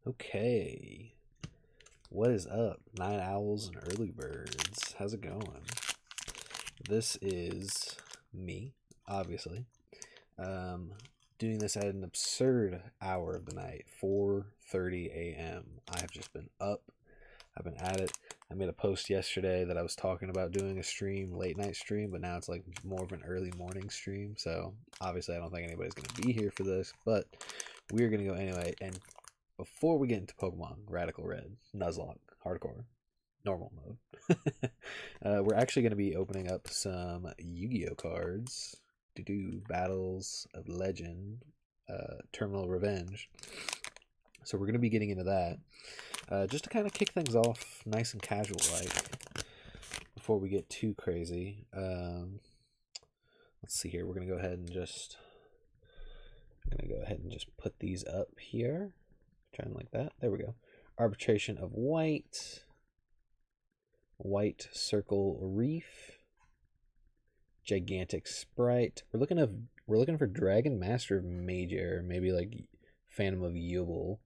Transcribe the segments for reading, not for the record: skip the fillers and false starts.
Okay, what is up, night owls and early birds? How's it going? This is me, obviously. Um, Doing this at an absurd hour of the night, 4:30 a.m. I have just been up. I've been at it. I made a post yesterday that I was talking about doing a stream, late night stream, but now it's like more of an early morning stream. So obviously, I don't think anybody's going to be here for this, but we're going to go anyway. And before we get into Pokemon Radical Red, Nuzlocke, Hardcore, Normal mode, we're actually going to be opening up some Yu-Gi-Oh cards to do Battles of Legend, Terminal Revenge. So we're going to be getting into that. Just to kind of kick things off nice and casual like before we get too crazy. Let's see here. We're going to go ahead and just put these up here. Trying like that. There we go. Arbitration of White. White Circle Reef. Gigantic Sprite. We're looking for Dragon Master of Major, maybe like Phantom of Yubel.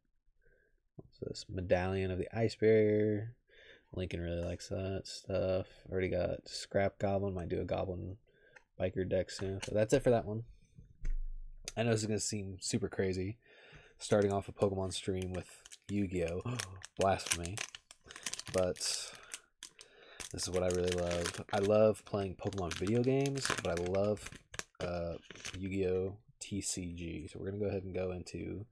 What's this? Medallion of the Ice Barrier. Lincoln really likes that stuff. Already got Scrap Goblin. Might do a Goblin Biker deck soon. So that's it for that one. I know this is going to seem super crazy, starting off a Pokemon stream with Yu-Gi-Oh! Blasphemy. But this is what I really love. I love playing Pokemon video games, but I love Yu-Gi-Oh! TCG. So we're going to go ahead and go into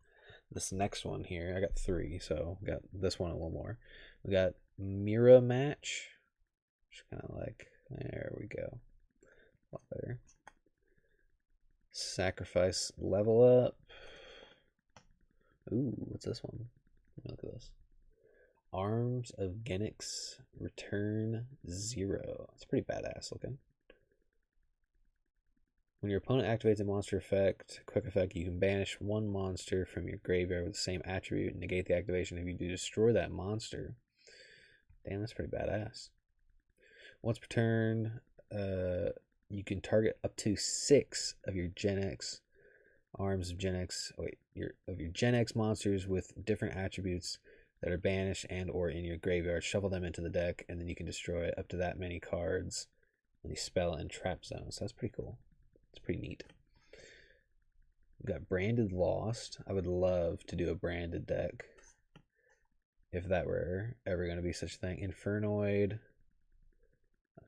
this next one here. I got three, so we got this one and one more. We got Mira Match. Just kind of like, there we go. A lot better. Sacrifice Level Up. Ooh, what's this one? Look at this. Arms of Genix Return 0. It's pretty badass looking. When your opponent activates a monster effect, quick effect, you can banish one monster from your graveyard with the same attribute and negate the activation if you do destroy that monster. Damn, that's pretty badass. Once per turn, you can target up to 6 of your Gen X arms of Gen X. Your Gen X monsters with different attributes that are banished and or in your graveyard. Shuffle them into the deck, and then you can destroy up to that many cards in the spell and trap zones. So that's pretty cool. It's pretty neat. We got Branded Lost. I would love to do a branded deck if that were ever going to be such a thing. Infernoid,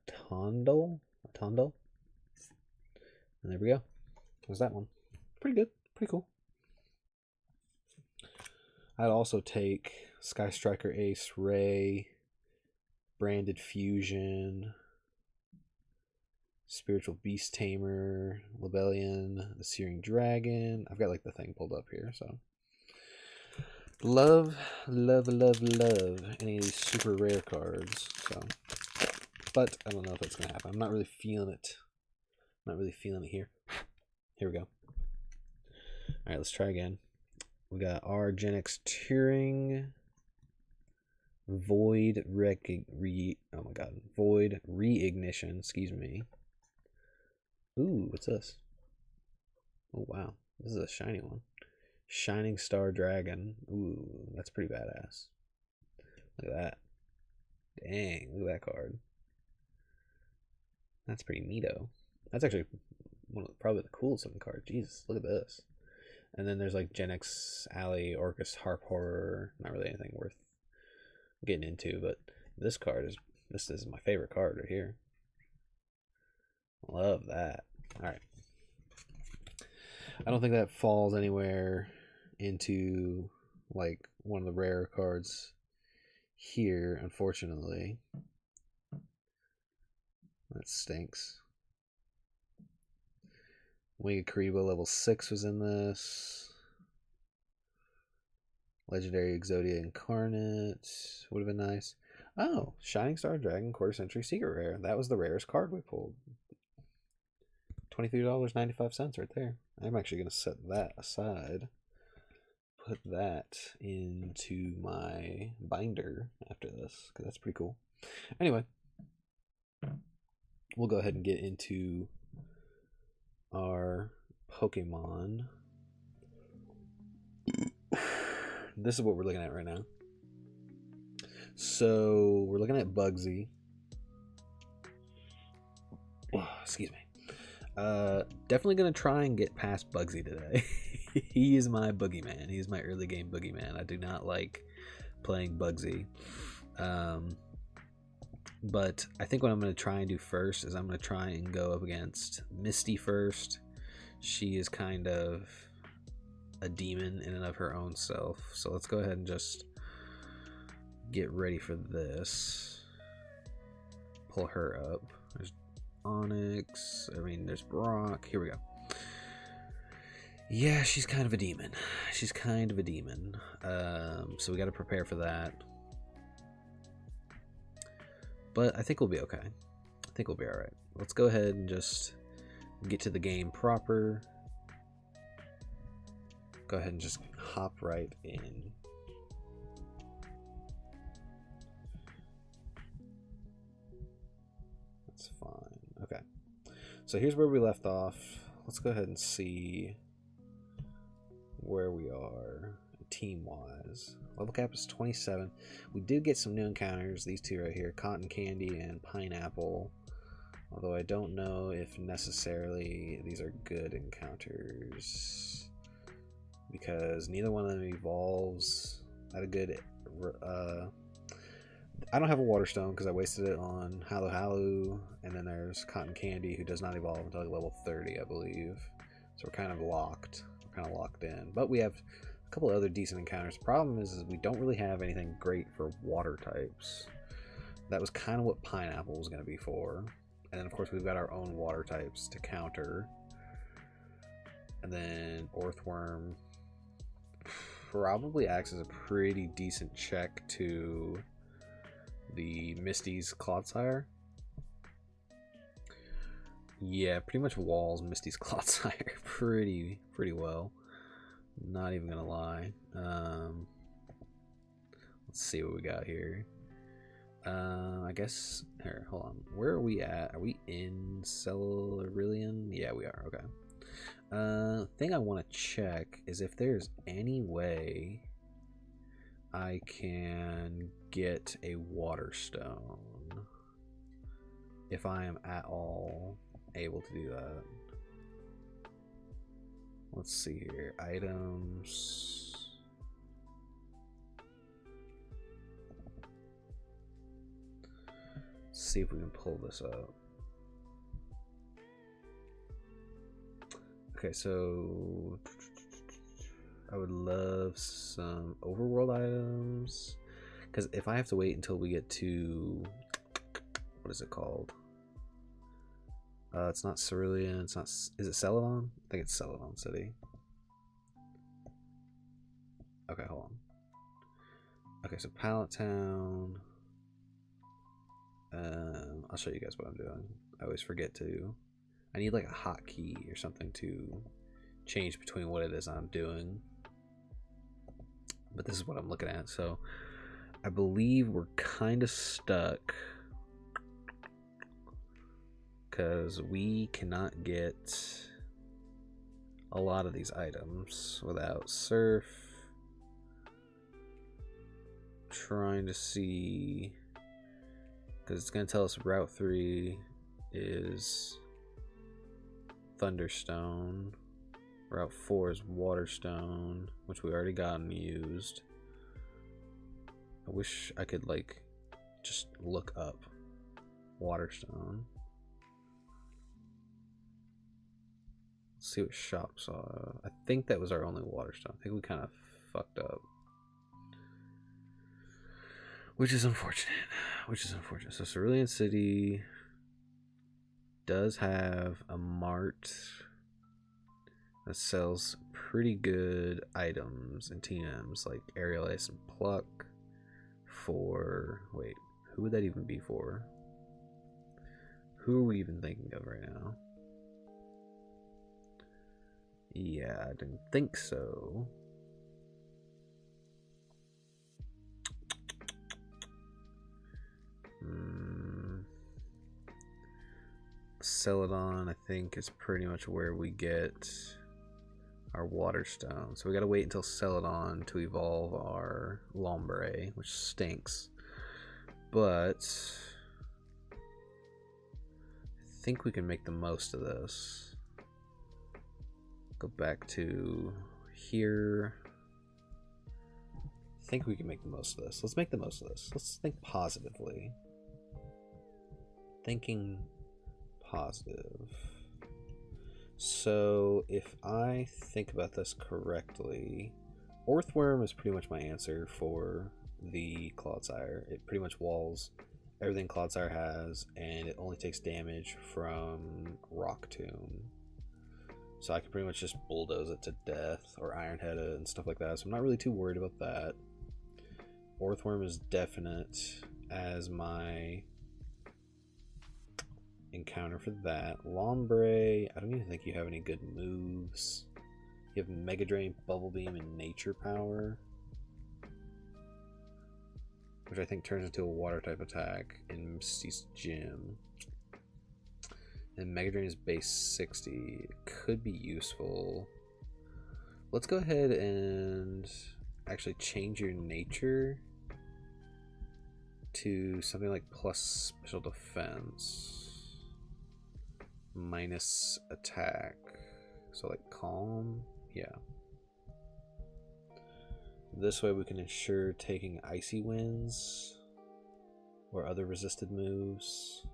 Tondel. And there we go. There's that one. Pretty good. Pretty cool. I'd also take Sky Striker Ace, Ray, Branded Fusion, Spiritual Beast Tamer, Lebellion, the Searing Dragon. I've got like the thing pulled up here, so love any of these super rare cards. So, but I don't know if it's gonna happen. I'm not really feeling it. Here. Here we go. All right, let's try again. We got our Gen X Turing, Void Reignition. Excuse me. Ooh, what's this? Oh wow, this is a shiny one. Shining Star Dragon. Ooh, that's pretty badass. Look at that. Dang, look at that card. That's pretty neato. That's actually probably the coolest looking card. Jesus, look at this. And then there's like Gen X Alley, Orcus Harp Horror. Not really anything worth getting into, but this is my favorite card right here. Love that. Alright. I don't think that falls anywhere into like one of the rare cards here, unfortunately. That stinks. Wing of Karibo level 6 was in this. Legendary Exodia Incarnate would have been nice. Oh, Shining Star Dragon Quarter Century Secret Rare. That was the rarest card we pulled. $23.95 right there. I'm actually going to set that aside. Put that into my binder after this, because that's pretty cool. Anyway, we'll go ahead and get into our Pokemon this is what we're looking at right now. So we're looking at Bugsy. Oh, excuse me. Definitely gonna try and get past Bugsy today. He is my boogeyman. He's my early game boogeyman. I do not like playing Bugsy. But I think what I'm going to try and do first is I'm going to try and go up against Misty first. She is kind of a demon in and of her own self. So let's go ahead and just get ready for this. Pull her up. There's Onyx. I mean, there's Brock. Here we go. Yeah, she's kind of a demon. She's kind of a demon. So we got to prepare for that. But I think we'll be okay. I think we'll be alright. Let's go ahead and just get to the game proper. Go ahead and just hop right in. That's fine. Okay. So here's where we left off. Let's go ahead and see where we are team-wise. Level cap is 27. We did get some new encounters. These two right here, Cotton Candy and Pineapple. Although I don't know if necessarily these are good encounters, because neither one of them evolves at a good... I don't have a Water Stone because I wasted it on Hallow Hallow, and then there's Cotton Candy, who does not evolve until like level 30, I believe. So we're kind of locked. We're kind of locked in. But we have a couple of other decent encounters. Problem is we don't really have anything great for water types. That was kind of what Pineapple was going to be for. And then of course we've got our own water types to counter. And then Earthworm probably acts as a pretty decent check to the Misty's Clodsire. Yeah, pretty much walls Misty's Clodsire pretty well. Not even gonna lie. Let's see what we got here. I guess here, hold on. Where are we at? Are we in Cerulean? Yeah, we are. Okay. Thing I want to check is if there's any way I can get a Water Stone. If I am at all able to do that. Let's see here. Items. Let's see if we can pull this up. Okay, so I would love some overworld items, because if I have to wait until we get to, what is it called? It's not Cerulean. It's not. Is it Celadon? I think it's Celadon City. Okay, hold on. Okay, so Pallet Town. I'll show you guys what I'm doing. I always forget to. I need like a hotkey or something to change between what it is I'm doing. But this is what I'm looking at. So I believe we're kind of stuck because we cannot get a lot of these items without Surf. Trying to see, because it's going to tell us Route 3 is Thunderstone. Route 4 is Waterstone, which we already got and used. I wish I could like just look up Waterstone. Let's see what shops are. I think that was our only Waterstone. I think we kind of fucked up. Which is unfortunate. So Cerulean City does have a mart that sells pretty good items and TMs like Aerial Ace and Pluck for... Wait, who would that even be for? Who are we even thinking of right now? Yeah, I didn't think so. Celadon, I think, is pretty much where we get our water stone. So we gotta wait until Celadon to evolve our Lombre, which stinks. But I think we can make the most of this. Go back to here. I think we can make the most of this. Let's make the most of this. Let's think positively. Thinking positive. So if I think about this correctly, Orthworm is pretty much my answer for the Clodsire. It pretty much walls everything Clodsire has, and it only takes damage from Rock Tomb. So I can pretty much just bulldoze it to death or Ironhead it and stuff like that. So I'm not really too worried about that. Orthworm is definite as my encounter for that. Lombre, I don't even think you have any good moves. You have Mega Drain, Bubble Beam, and Nature Power, which I think turns into a water type attack in Misty's gym. And Mega Drain is base 60. It could be useful. Let's go ahead and actually change your nature to something like plus special defense, minus attack. So like calm, yeah. This way we can ensure taking icy winds or other resisted moves,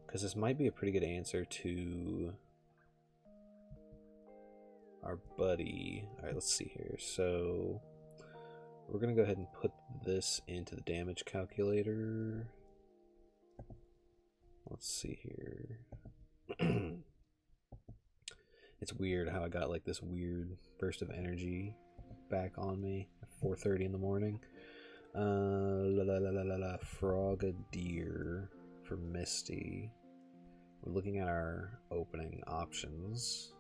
because this might be a pretty good answer to our buddy. All right, let's see here. So we're gonna go ahead and put this into the damage calculator. Let's see here. It's weird how I got like this weird burst of energy back on me at 4:30 in the morning. Frogadier for Misty. We're looking at our opening options.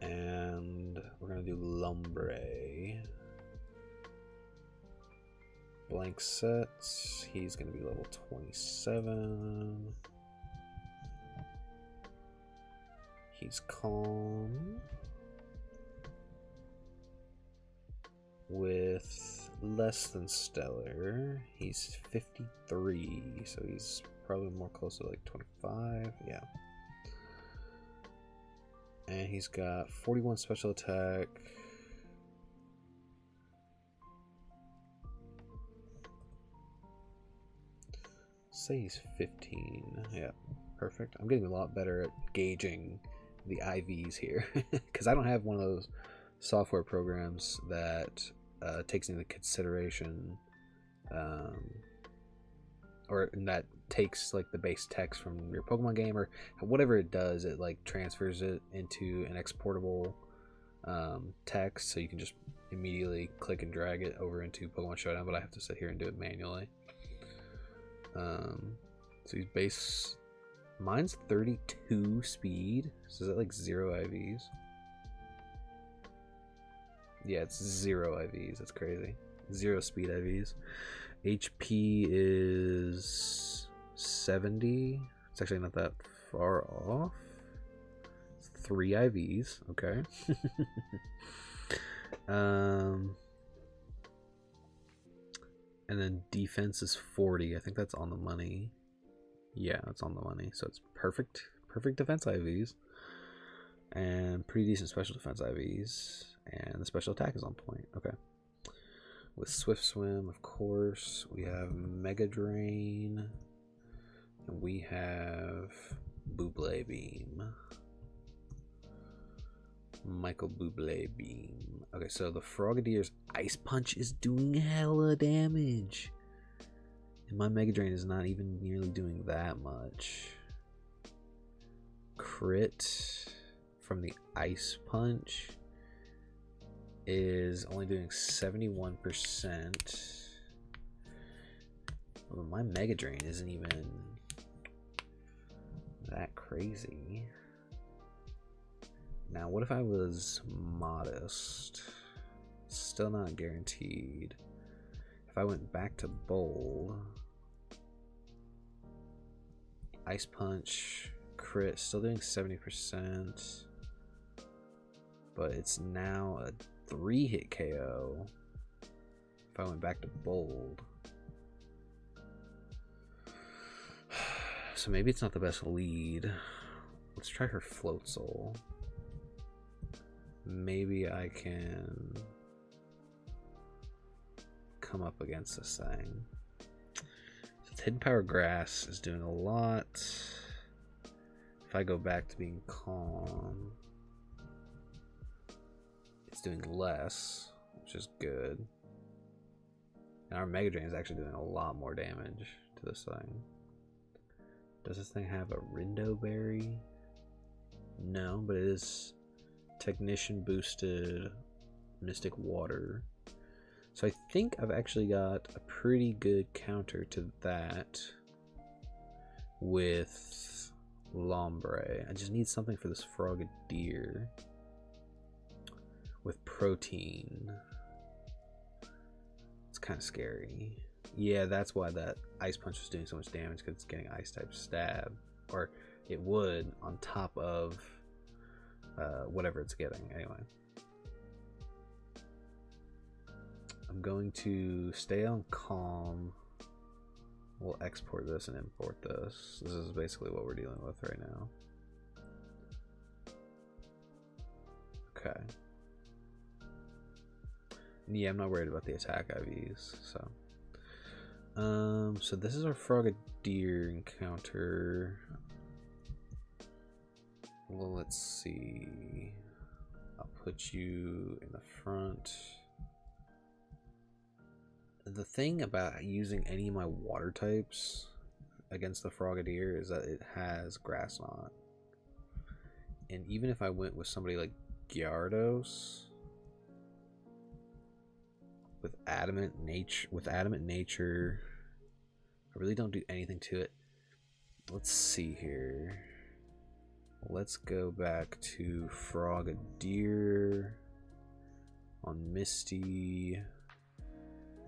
And we're gonna do Lombre. Blank sets. He's gonna be level 27. He's calm with less than stellar. He's 53, so he's probably more close to like 25. Yeah. And he's got 41 special attack. Say he's 15. Yeah, perfect. I'm getting a lot better at gauging the IVs here because I don't have one of those software programs that takes into consideration or that takes like the base text from your Pokemon game or whatever it does. It like transfers it into an exportable text, so you can just immediately click and drag it over into Pokemon Showdown, but I have to sit here and do it manually. So he's base, mine's 32 speed, so is that like 0 IVs? Yeah, it's 0 IVs. That's crazy. 0 speed IVs. HP is 70. It's actually not that far off. It's 3 IVs. Okay. And then defense is 40. I think that's on the money. Yeah, it's on the money. So it's perfect defense IVs. And pretty decent special defense IVs. And the special attack is on point. Okay. With Swift Swim, of course. We have Mega Drain. And we have Buble Beam. Michael Buble Beam. Okay, so the Frogadier's Ice Punch is doing hella damage. And my Mega Drain is not even nearly doing that much. Crit from the Ice Punch is only doing 71%. Well, my Mega Drain isn't even that crazy. Now, what if I was modest? Still not guaranteed. If I went back to bold, Ice Punch crit, still doing 70%. But it's now a 3-hit KO. If I went back to bold. So maybe it's not the best lead. Let's try her Float Soul. Maybe I can come up against this thing. So Hidden Power Grass is doing a lot. If I go back to being calm, it's doing less, which is good. And our Mega Drain is actually doing a lot more damage to this thing. Does this thing have a Rindo Berry? No, but it is Technician boosted Mystic Water. So I think I've actually got a pretty good counter to that with Lombre. I just need something for this Frogadier with protein. It's kind of scary. Yeah, that's why that Ice Punch was doing so much damage, because it's getting Ice type stab, or it would on top of whatever it's getting. Anyway, I'm going to stay on calm. We'll export this and import this. This is basically what we're dealing with right now. Okay. Yeah, I'm not worried about the attack IVs, so. So this is our Frogadier encounter. Well, let's see. I'll put you in the front. The thing about using any of my water types against the Frogadier is that it has Grass Knot. And even if I went with somebody like Gyarados with adamant nature, I really don't do anything to it. Let's see here. Let's go back to Frogadier on Misty,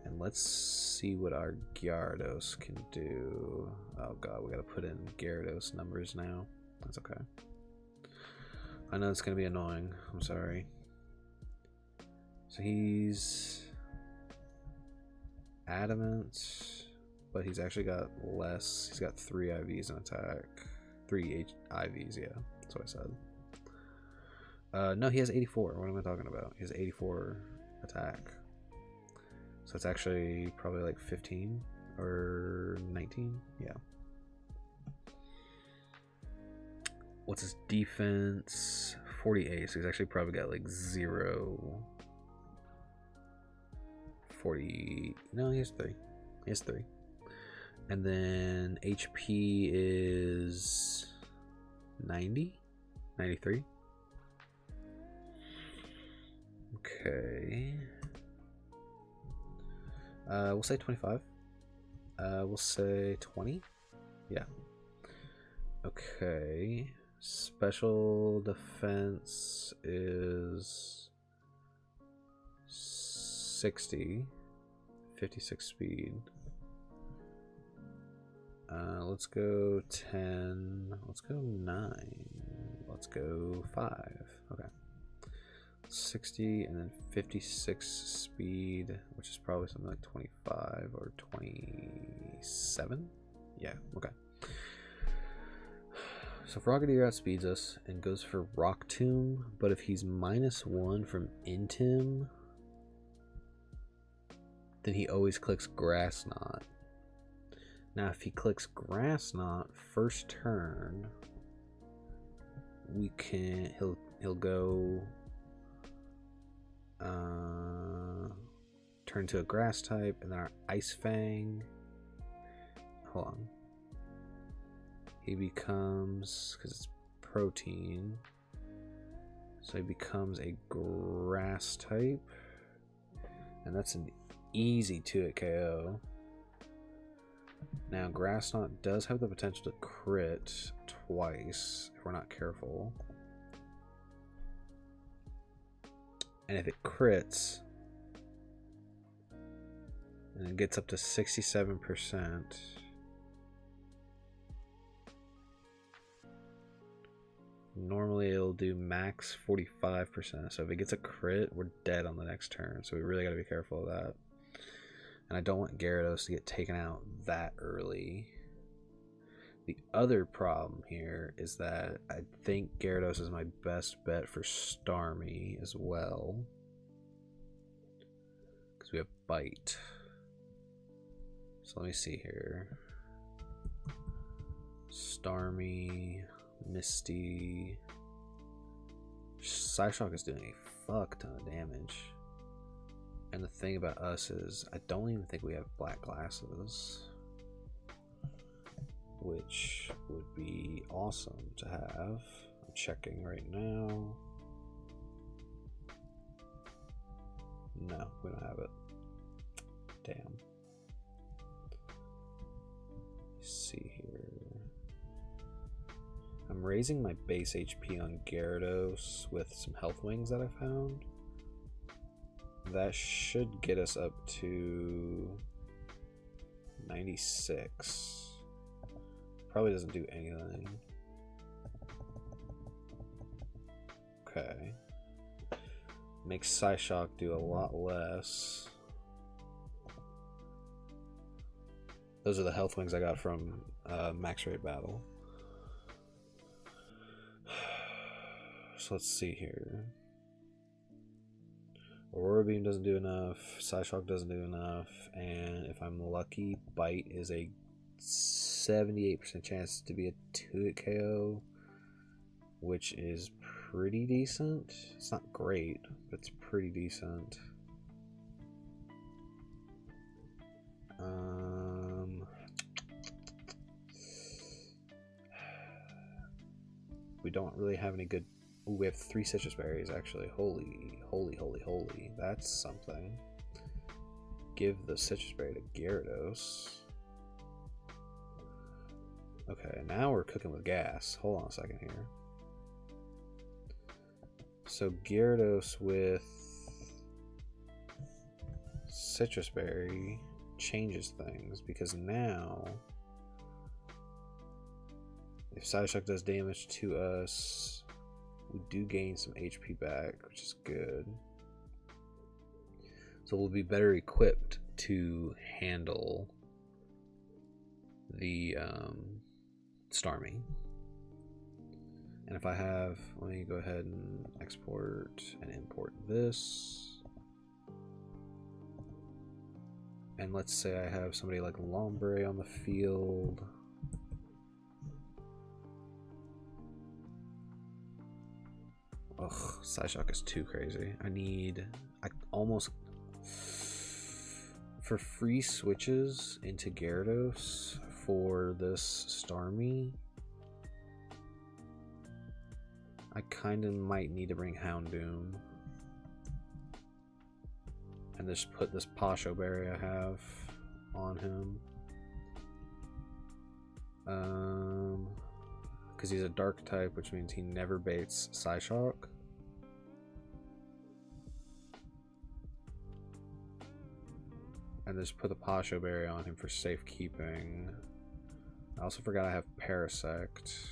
and let's see what our Gyarados can do. Oh god, we gotta put in Gyarados numbers now. That's okay. I know it's gonna be annoying. I'm sorry. So he's adamant, but he's actually got less. He's got 3 IVs in attack. 3 IVs, yeah. That's what I said. No, he has 84. What am I talking about? He has 84 attack. So it's actually probably like 15 or 19. Yeah. What's his defense? 48. So he's actually probably got like 0. 40. No, he has 3. He has 3. And then HP is 90? 93? Okay. We'll say 25. We'll say 20. Yeah. Okay. Special defense is 60. 56 speed. Let's go 10. Let's go 9. Let's go 5. Okay. 60 and then 56 speed, which is probably something like 25 or 27. Yeah, okay. So Frogadier outspeeds us and goes for Rock Tomb, but if he's -1 from Intim, then he always clicks Grass Knot. Now if he clicks Grass Knot first turn, we can he'll go turn to a grass type, and then our Ice Fang, hold on, he becomes, because it's protein, so he becomes a grass type, and that's an easy 2-hit KO. Now Grass Knot does have the potential to crit twice if we're not careful, and if it crits and it gets up to 67%, Normally it'll do max 45%. So if it gets a crit, we're dead on the next turn. So we really got to be careful of that. And I don't want Gyarados to get taken out that early. The other problem here is that I think Gyarados is my best bet for Starmie as well. Because we have Bite. So let me see here. Starmie, Misty. Psyshock is doing a fuck ton of damage. And the thing about us is, I don't even think we have black glasses. Which would be awesome to have. I'm checking right now. No, we don't have it. Damn. Let's see here. I'm raising my base HP on Gyarados with some health wings that I found. That should get us up to 96. Probably doesn't do anything. Okay. Makes Psyshock do a lot less. Those are the health wings I got from Max Rate Battle. So let's see here. Aurora Beam doesn't do enough. Psyshock doesn't do enough. And if I'm lucky, Bite is a 78% chance to be a 2-hit KO, which is pretty decent. It's not great, but it's pretty decent. We don't really have any good. Ooh, we have 3 citrus berries actually. Holy, holy, holy, holy. That's something. Give the citrus berry to Gyarados. Okay, now we're cooking with gas. Hold on a second here. So Gyarados with Citrus Berry changes things, because now if Psyshock does damage to us, we do gain some HP back, which is good. So we'll be better equipped to handle the Starmie. And if I have, let me go ahead and export and import this. And let's say I have somebody like Lombre on the field. Ugh, Psyshock is too crazy. I almost, for free switches into Gyarados for this Starmie, I kind of might need to bring Houndoom and just put this Pasho Berry I have on him. Because he's a dark type, which means he never baits Psyshock. And just put the Pasho Berry on him for safekeeping. I also forgot I have Parasect.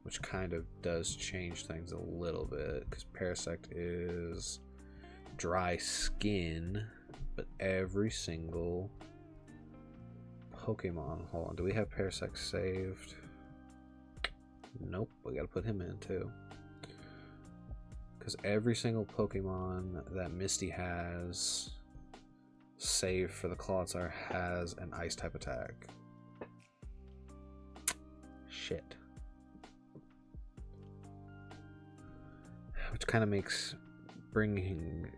Which kind of does change things a little bit, because Parasect is dry skin, but every single Pokemon. Hold on, do we have Parasect saved? Nope, we gotta put him in too. Because every single Pokemon that Misty has, save for the Clodsire, has an ice type attack. Shit. Which kind of makes bringing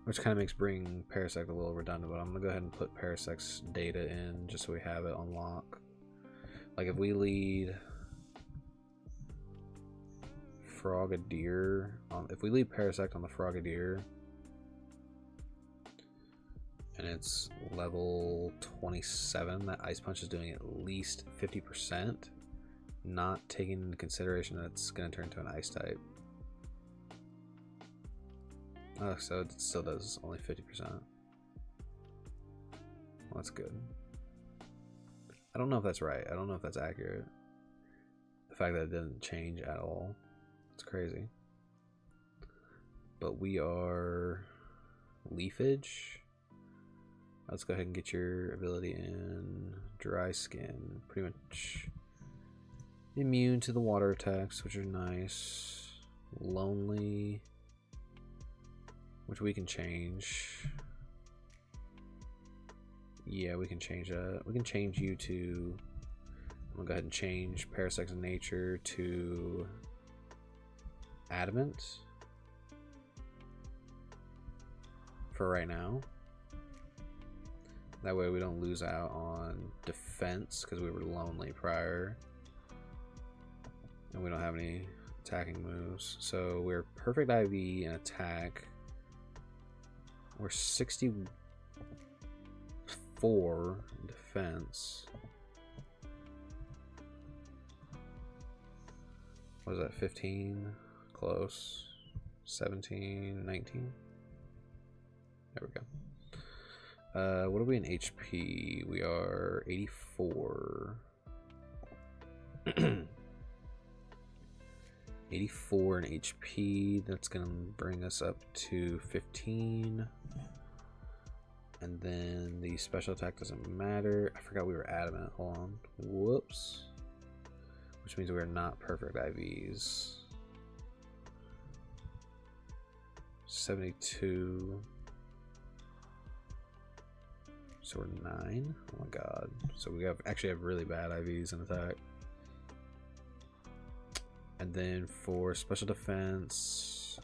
Parasect a little redundant, but I'm gonna go ahead and put Parasect's data in just so we have it on lock. Like if we lead Frogadier on, if we lead Parasect on the Frogadier and it's level 27, that Ice Punch is doing at least 50%, not taking into consideration that it's gonna turn to an ice type. Oh, so it still does only 50%. Well, that's good. I don't know if that's right. I don't know if that's accurate. The fact that it didn't change at all. It's crazy. But we are leafage. Let's go ahead and get your ability in. Dry skin. Pretty much immune to the water attacks, which are nice. Lonely, which we can change. Yeah, we can change that. We can change you to... I'm gonna go ahead and change Parasect's nature to Adamant for right now. That way we don't lose out on defense because we were lonely prior. And we don't have any attacking moves. So we're perfect IV in attack. We're 64 in defense. What is that? 15? Close. 17, 19. There we go. What are we in HP? We are 84. 84 in HP. That's gonna bring us up to 15. And then the special attack doesn't matter. I forgot we were adamant. Hold on. Whoops. Which means we are not perfect IVs. 72. So we're 9. Oh my god. So we actually have really bad IVs in attack. And then for special defense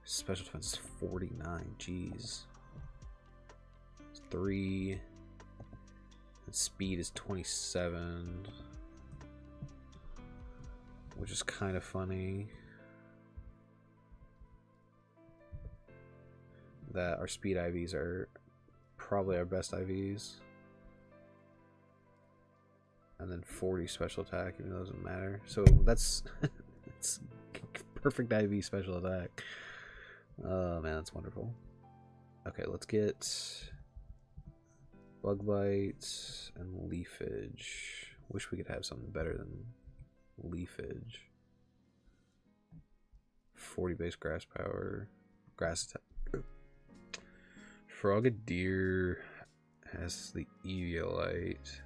is 49. Jeez. 3. And speed is 27. Which is kind of funny. That our speed IVs are probably our best IVs. And then 40 special attack, even though it doesn't matter. So that's it's perfect IV special attack. Oh man, that's wonderful. Okay, let's get bug bite and leafage. Wish we could have something better than leafage. 40 base grass power. Grass attack. Frogadier has the Eviolite.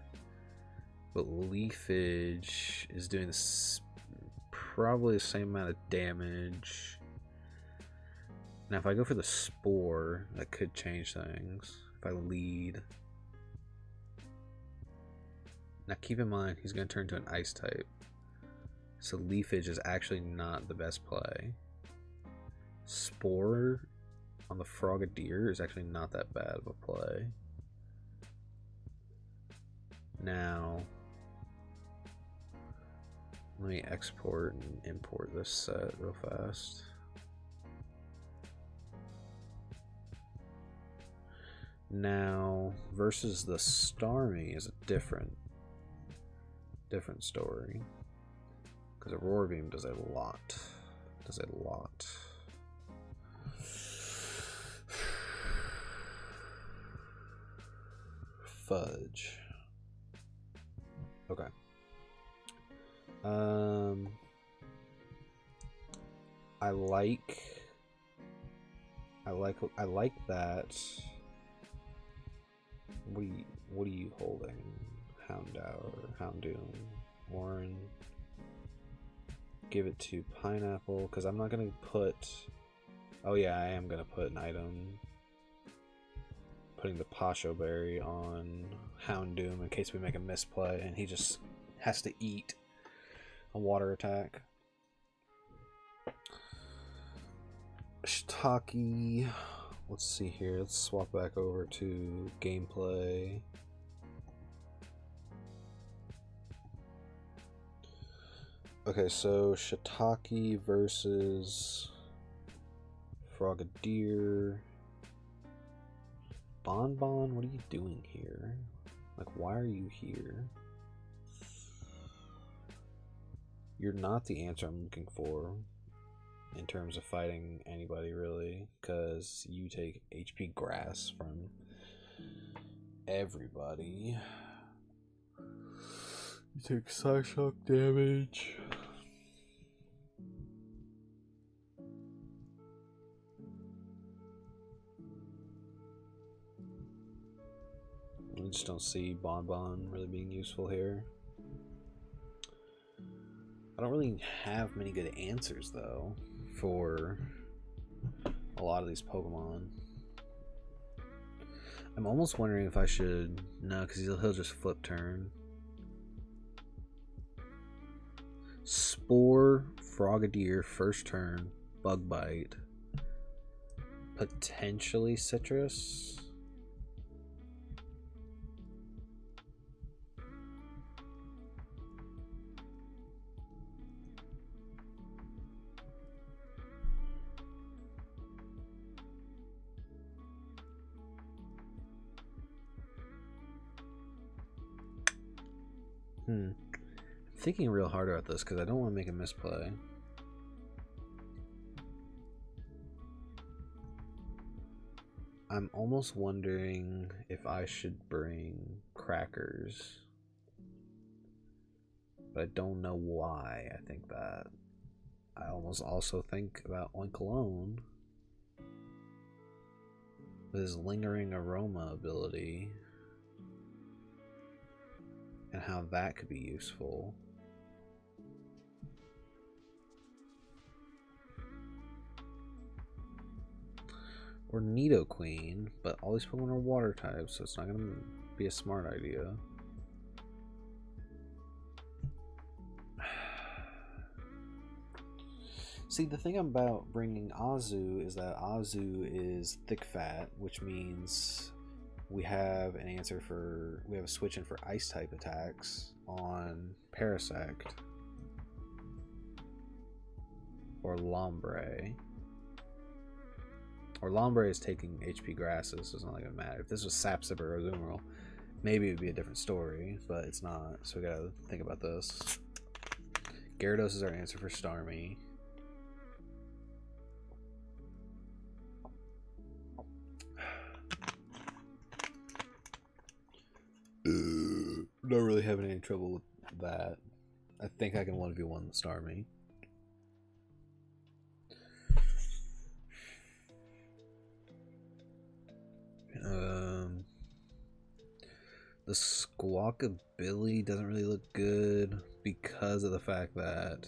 But leafage is doing this probably the same amount of damage. Now if I go for the spore, that could change things. If I lead. Now keep in mind he's going to turn to an ice type. So leafage is actually not the best play. Spore on the Frogadier is actually not that bad of a play. Now let me export and import this set real fast. Now versus the Starmie is a different story. Because Aurora Beam does a lot. Fudge. Okay. I like that. What are you holding? Houndoom, Warren. Give it to Pineapple because I'm not gonna put. Oh yeah, I am gonna put an item. Putting the Pasho Berry on Houndoom in case we make a misplay and he just has to eat a water attack. Shiitake. Let's see here. Let's swap back over to gameplay. Okay, so Shiitake versus Frogadier. Bonbon, what are you doing here? Like, why are you here? You're not the answer I'm looking for in terms of fighting anybody, really, because you take HP grass from everybody. take side shock damage. I just don't see Bonbon really being useful here. I don't really have many good answers though for a lot of these Pokemon. I'm almost wondering if I should... No, because he'll just flip turn. Spore, Frogadier, first turn, Bug Bite. Potentially Citrus. I'm thinking real hard about this because I don't want to make a misplay. I'm almost wondering if I should bring Crackers. But I don't know why I think that. I almost also think about Oinkologne with his lingering aroma ability and how that could be useful. Or Nidoqueen, but all these Pokemon are water types, so it's not going to be a smart idea. See, the thing about bringing Azu is that Azu is thick fat, which means we have an answer for... We have a switch in for ice type attacks on Parasect or Lombre. Or Lombre is taking HP grasses, so it's not going to matter. If this was Sapsipper or Azumarill, maybe it would be a different story, but it's not, so we gotta think about this. Gyarados is our answer for Starmie. Not really having any trouble with that. I think I can 1v1 the Starmie. The Squawkabilly doesn't really look good because of the fact that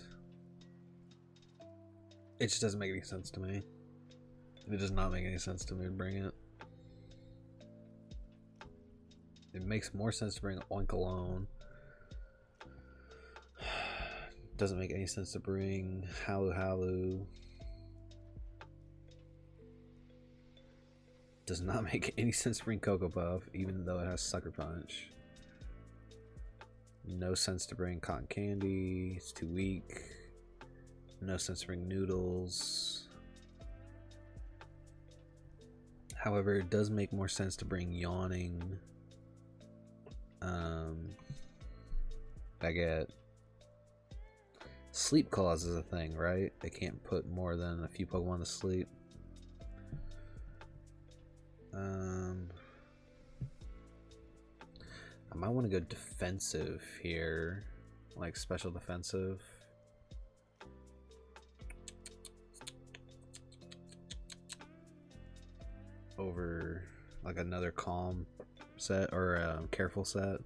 it just doesn't make any sense to me. It does not make any sense to me to bring it. It makes more sense to bring Oinkologne. Doesn't make any sense to bring Halu. Does not make any sense to bring Cocoa Puff, even though it has Sucker Punch. No sense to bring Cotton Candy, it's too weak. No sense to bring Noodles. However, it does make more sense to bring Yawning. Baguette. Sleep Claws is a thing, right? They can't put more than a few Pokemon to sleep. I might want to go defensive here, like special defensive. Over like another calm set or careful set.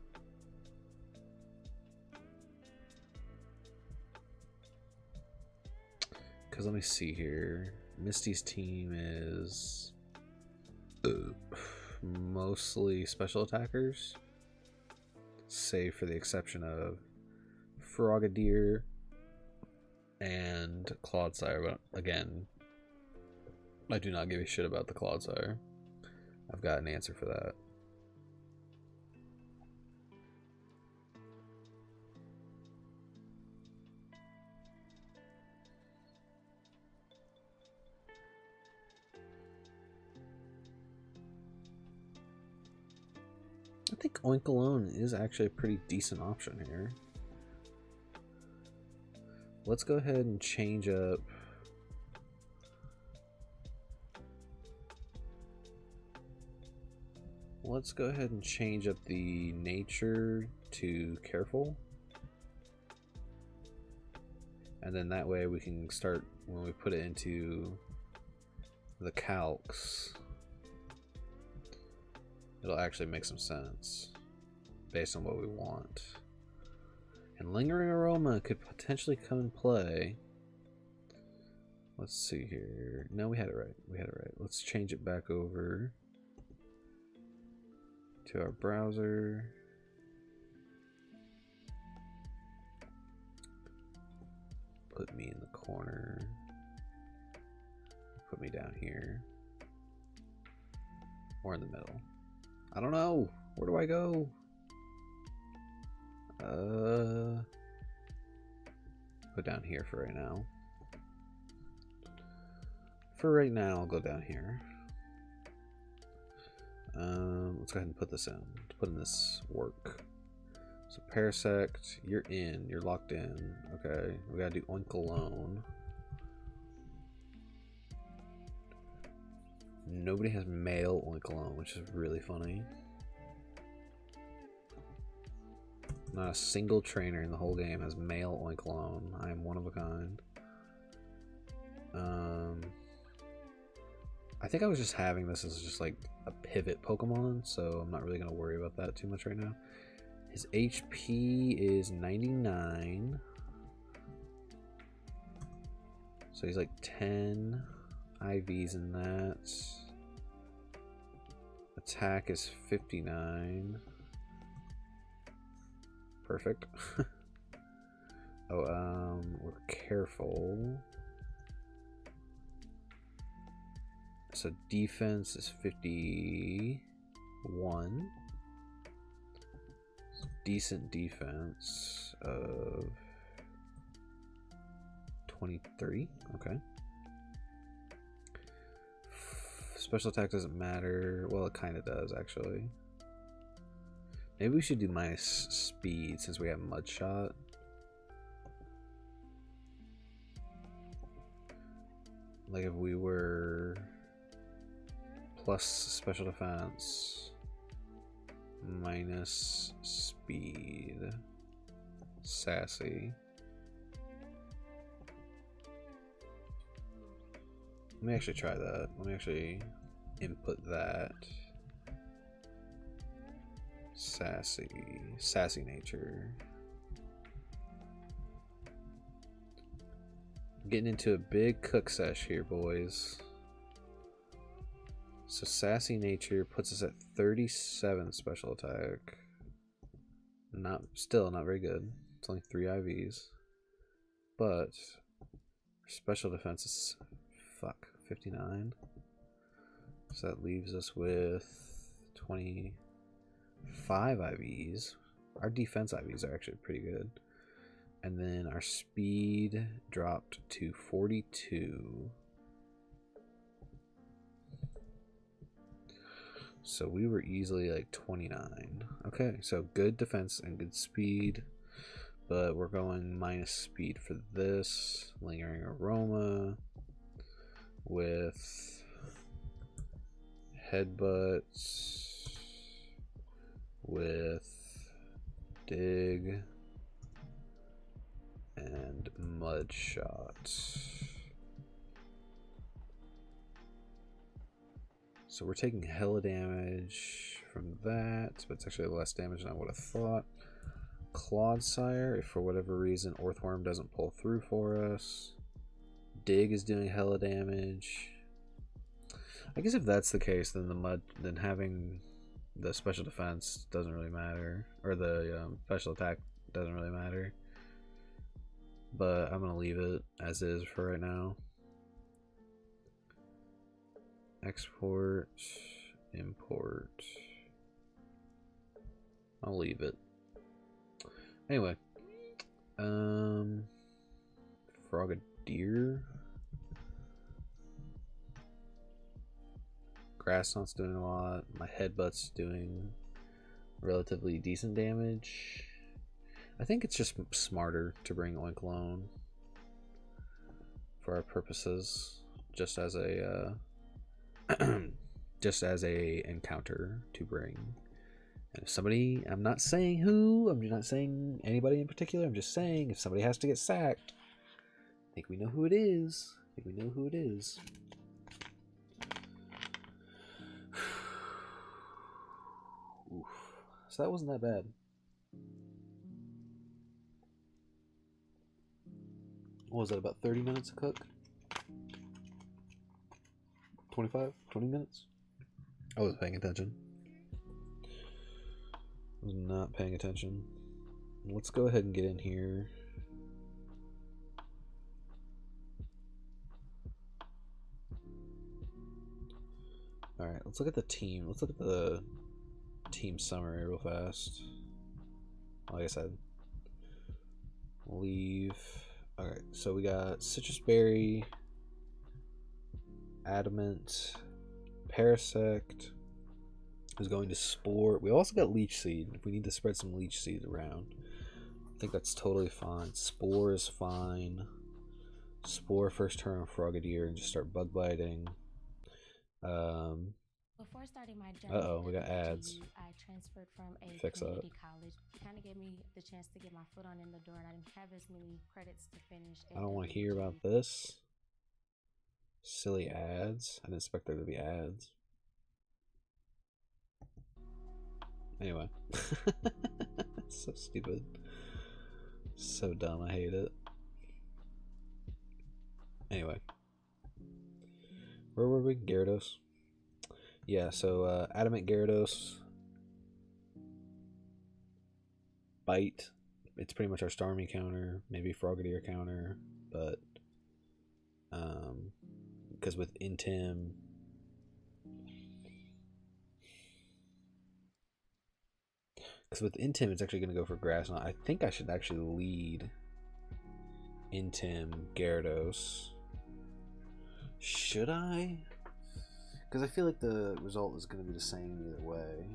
Because let me see here. Misty's team is mostly special attackers, save for the exception of Frogadier and Clodsire. But again, I do not give a shit about the Clodsire. I've got an answer for that. I think Oinkologne is actually a pretty decent option here. Let's go ahead and change up. Let's go ahead and change up the nature to careful. and then that way we can start when we put it into the calcs. It'll actually make some sense based on what we want. And lingering aroma could potentially come in play. Let's see here. No, we had it right. We had it right. Let's change it back over to our browser. Put me in the corner. Put me down here. Or in the middle. I don't know. Where do I go? Go down here for right now. For right now, I'll go down here. Let's go ahead and put this in. Let's put in this work. So Parasect, you're in. You're locked in. Okay, we gotta do Oink alone. Nobody has male Oink alone, which is really funny. Not a single trainer in the whole game has male Oink alone. I am one of a kind. I think I was just having this as just like a pivot Pokemon, so I'm not really going to worry about that too much right now. His HP is 99. So he's like 10 IVs in that. Attack is 59. Perfect. Oh, we're careful. So defense is 51. Decent defense of 23. Okay. Special attack doesn't matter. Well, it kind of does, actually. Maybe we should do minus speed since we have Mud Shot. Like if we were plus special defense minus speed sassy. Let me actually try that. Let me actually input that. Sassy nature. Getting into a big cook sesh here, boys. So sassy nature puts us at 37 special attack. Still not very good. It's only 3 IVs. But special defense is 59. So that leaves us with 25 IVs. Our defense IVs are actually pretty good. And then our speed dropped to 42. So we were easily like 29. Okay, so good defense and good speed. But we're going minus speed for this. Lingering aroma. With headbutts. With dig. And mud shot. So we're taking hella damage from that, but it's actually less damage than I would have thought. Clodsire, if for whatever reason Orthworm doesn't pull through for us. Dig is doing hella damage. I guess if that's the case, then having the special defense doesn't really matter, or the special attack doesn't really matter. But I'm gonna leave it as is for right now. Export, import. I'll leave it. Anyway, Frogadier. Grassknot's doing a lot. My headbutt's doing relatively decent damage. I think it's just smarter to bring Oink alone for our purposes, just as a encounter to bring. And if somebody, I'm not saying who, I'm not saying anybody in particular, I'm just saying if somebody has to get sacked, think we know who it is. I think we know who it is. Oof. So that wasn't that bad. What was that, about 30 minutes to cook? 25? 20 minutes? I wasn't paying attention. I was not paying attention. Let's go ahead and get in here. Alright, let's look at the team. Let's look at the team summary real fast. Like I said, leave. Alright, so we got Citrus Berry, Adamant, Parasect is going to Spore. We also got Leech Seed. If we need to spread some Leech Seed around, I think that's totally fine. Spore is fine. Spore first turn on Frogadier and just start bug biting. Before starting my journey, we got ads. I transferred from a Fix community that. college. It kind of gave me the chance to get my foot on in the door, and I didn't have as many credits to finish. I don't want to hear about this. Silly ads. I didn't expect there to be ads. Anyway. So stupid. So dumb, I hate it. Anyway. Where were we? Gyarados. Yeah, so Adamant Gyarados. Bite. It's pretty much our Starmie counter, maybe Frogadier counter, but because with Intim, it's actually going to go for Grass Knot. I think I should actually lead Intim Gyarados. Should I? Because I feel like the result is going to be the same either way.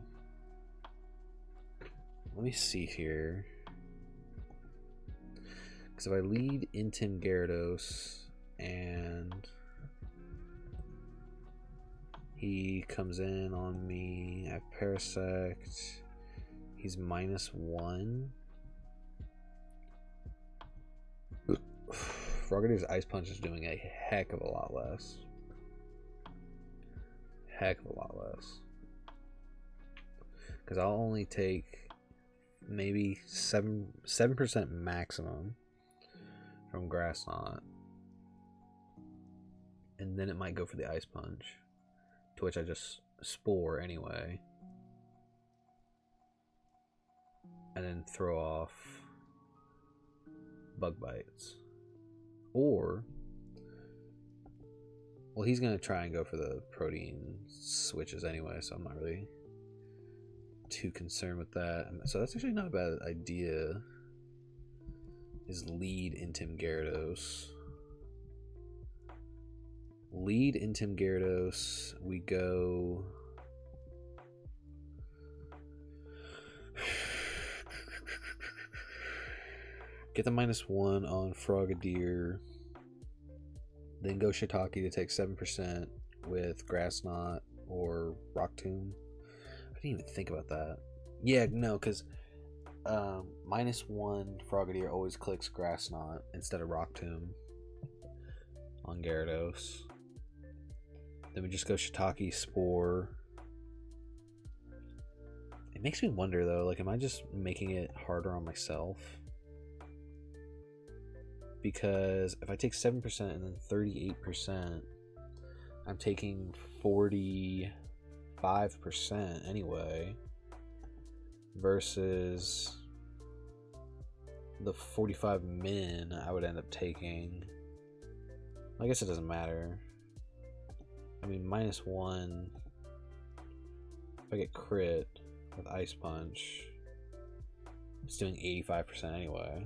Let me see here. Because if I lead Intim Gyarados and he comes in on me, I have Parasect. He's -1. Frogadier's Ice Punch is doing a heck of a lot less. Because I'll only take maybe 7% maximum from Grass Knot, and then it might go for the Ice Punch, to which I just Spore anyway, and then throw off Bug Bites. Or, well, he's going to try and go for the protein switches anyway, so I'm not really too concerned with that. So that's actually not a bad idea, is lead Intim Gyarados. Lead Intim Gyarados, we go... Get the -1 on Frogadier. Then go Shiitake to take 7% with Grass Knot or Rock Tomb. I didn't even think about that. Yeah, no, because -1 Frogadier always clicks Grass Knot instead of Rock Tomb on Gyarados. Then we just go Shiitake, Spore. It makes me wonder though, like, am I just making it harder on myself? Because if I take 7% and then 38%, I'm taking 45% anyway, versus the 45 min I would end up taking. I guess it doesn't matter. I mean, -1, if I get crit with Ice Punch, it's doing 85% anyway.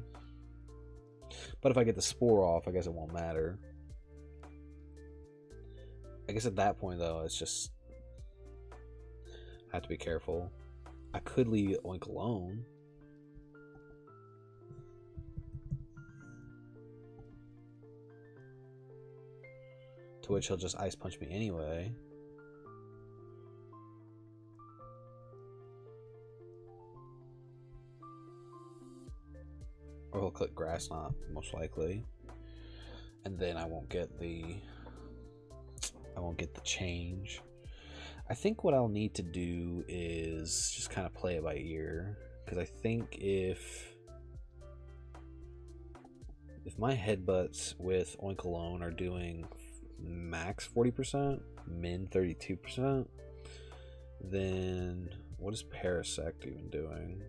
But if I get the Spore off, I guess it won't matter. I guess at that point, though, it's just... I have to be careful. I could leave Oink alone. To which he'll just Ice Punch me anyway. Or he'll click Grass Knot, most likely. and then I won't get the change. I think what I'll need to do is just kind of play it by ear, because I think if my headbutts with Oink alone are doing max 40%, min 32%, then what is Parasect even doing?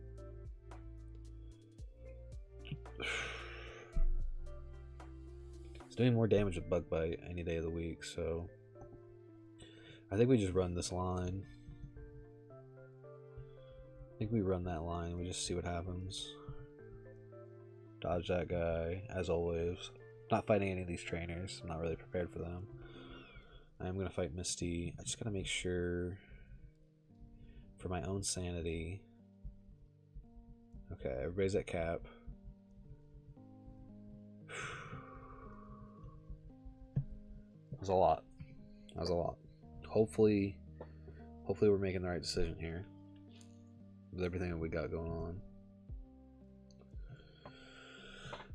It's doing more damage with Bug Bite any day of the week, so I think we just run this line. I think we run that line and we just see what happens. Dodge that guy, as always. Not fighting any of these trainers. I'm not really prepared for them. I am going to fight Misty. I just got to make sure, for my own sanity. Okay, everybody's at cap. That was a lot. That was a lot. Hopefully we're making the right decision here with everything that we got going on.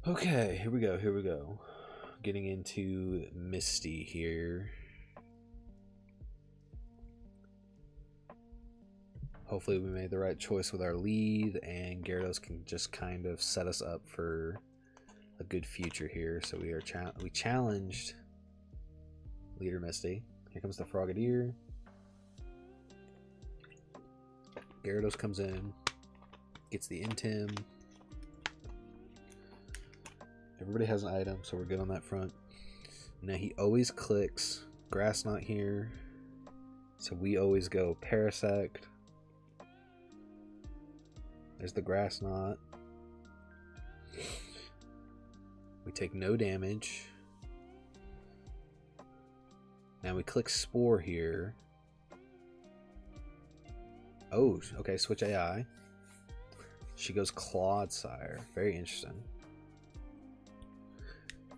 Okay, here we go. Getting into Misty here. Hopefully we made the right choice with our lead, and Gyarados can just kind of set us up for a good future here. So we challenged leader Misty. Here comes the Frogadier. Gyarados comes in, gets the Intim. Everybody has an item, so we're good on that front. Now he always clicks Grass Knot here, so we always go Parasect. There's the Grass Knot. We take no damage. Now we click Spore here. Oh, okay, switch AI. She goes Clodsire. Very interesting.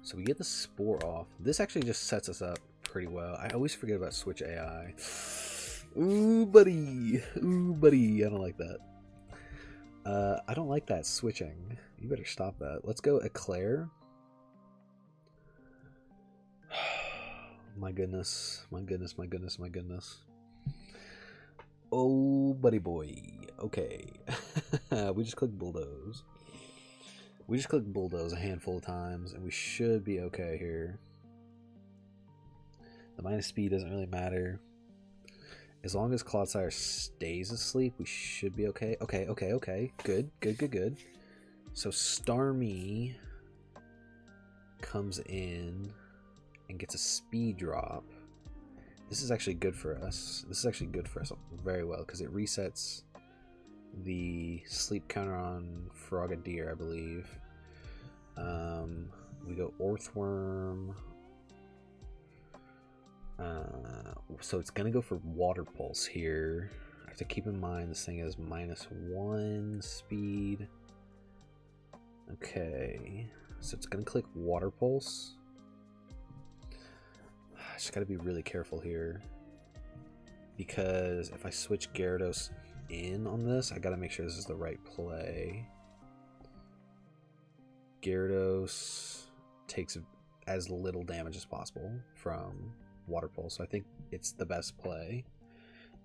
So we get the Spore off. This actually just sets us up pretty well. I always forget about switch AI. Ooh, buddy. Ooh, buddy. I don't like that. I don't like that switching. You better stop that. Let's go Eclair. My goodness. My goodness, my goodness, my goodness. Oh, buddy boy. Okay. We just click Bulldoze. We just click Bulldoze a handful of times, and we should be okay here. The minus speed doesn't really matter. As long as Clodsire stays asleep, we should be okay. Okay. Good. So Starmie comes in and gets a speed drop. This is actually good for us. This is actually good for us very well, because it resets the sleep counter on Frogadier, I believe. We go Orthworm. So it's gonna go for Water Pulse here. I have to keep in mind this thing is -1 speed. Okay, so it's gonna click Water Pulse. I just gotta be really careful here, because if I switch Gyarados in on this, I gotta make sure this is the right play. Gyarados takes as little damage as possible from Water Pulse, so I think it's the best play.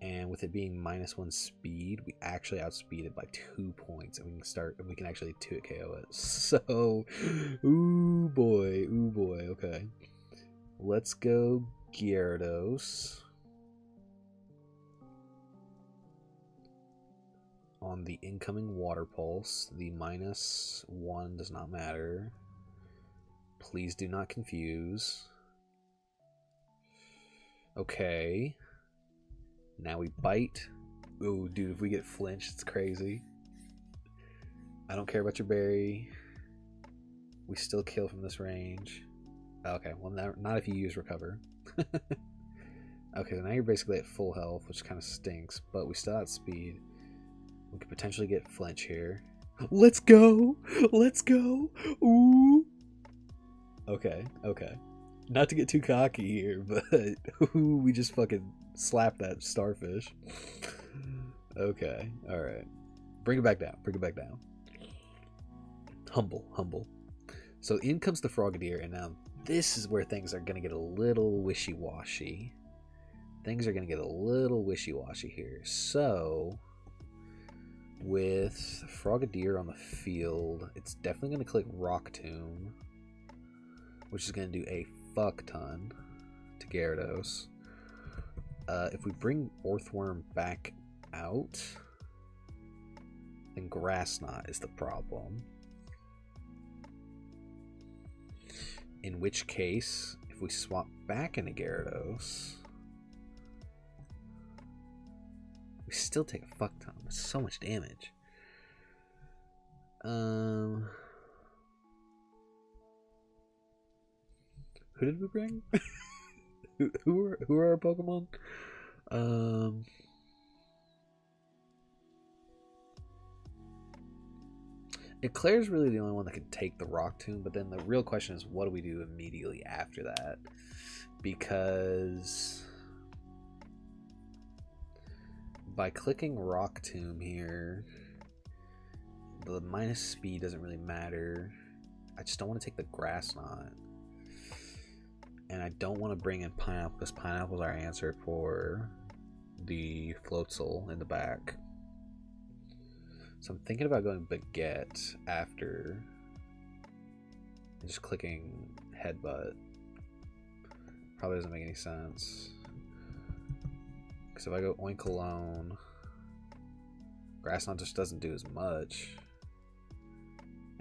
And with it being -1 speed, we actually outspeed it by 2 points, and we can actually 2-hit KO it. So, ooh boy, okay. Let's go Gyarados on the incoming Water Pulse. The -1 does not matter. Please do not confuse. Okay. Now we bite. Oh, dude, if we get flinched, it's crazy. I don't care about your berry. We still kill from this range. Okay, well, not if you use Recover. Okay, so now you're basically at full health, which kind of stinks, but we still outspeed. We could potentially get flinch here. Let's go! Let's go! Ooh! Okay. Not to get too cocky here, but ooh, we just fucking slapped that starfish. Okay, alright. Bring it back down. Humble. So in comes the Frogadier, and now this is where things are going to get a little wishy-washy. Things are going to get a little wishy-washy here. So, with Frogadier on the field, it's definitely going to click Rock Tomb, which is going to do a fuck ton to Gyarados. If we bring Orthworm back out, then Grass Knot is the problem. In which case, if we swap back into Gyarados, we still take a fuck ton. It's so much damage. Who did we bring? who are our Pokemon? Eclair's really the only one that can take the Rock Tomb, but then the real question is, what do we do immediately after that? Because by clicking Rock Tomb here, the minus speed doesn't really matter. I just don't want to take the Grass Knot. And I don't want to bring in Pineapple, because Pineapple's our answer for the Floatzel in the back. So I'm thinking about going Baguette after and just clicking Headbutt. Probably doesn't make any sense. Because if I go Oink alone, Grass Knot just doesn't do as much.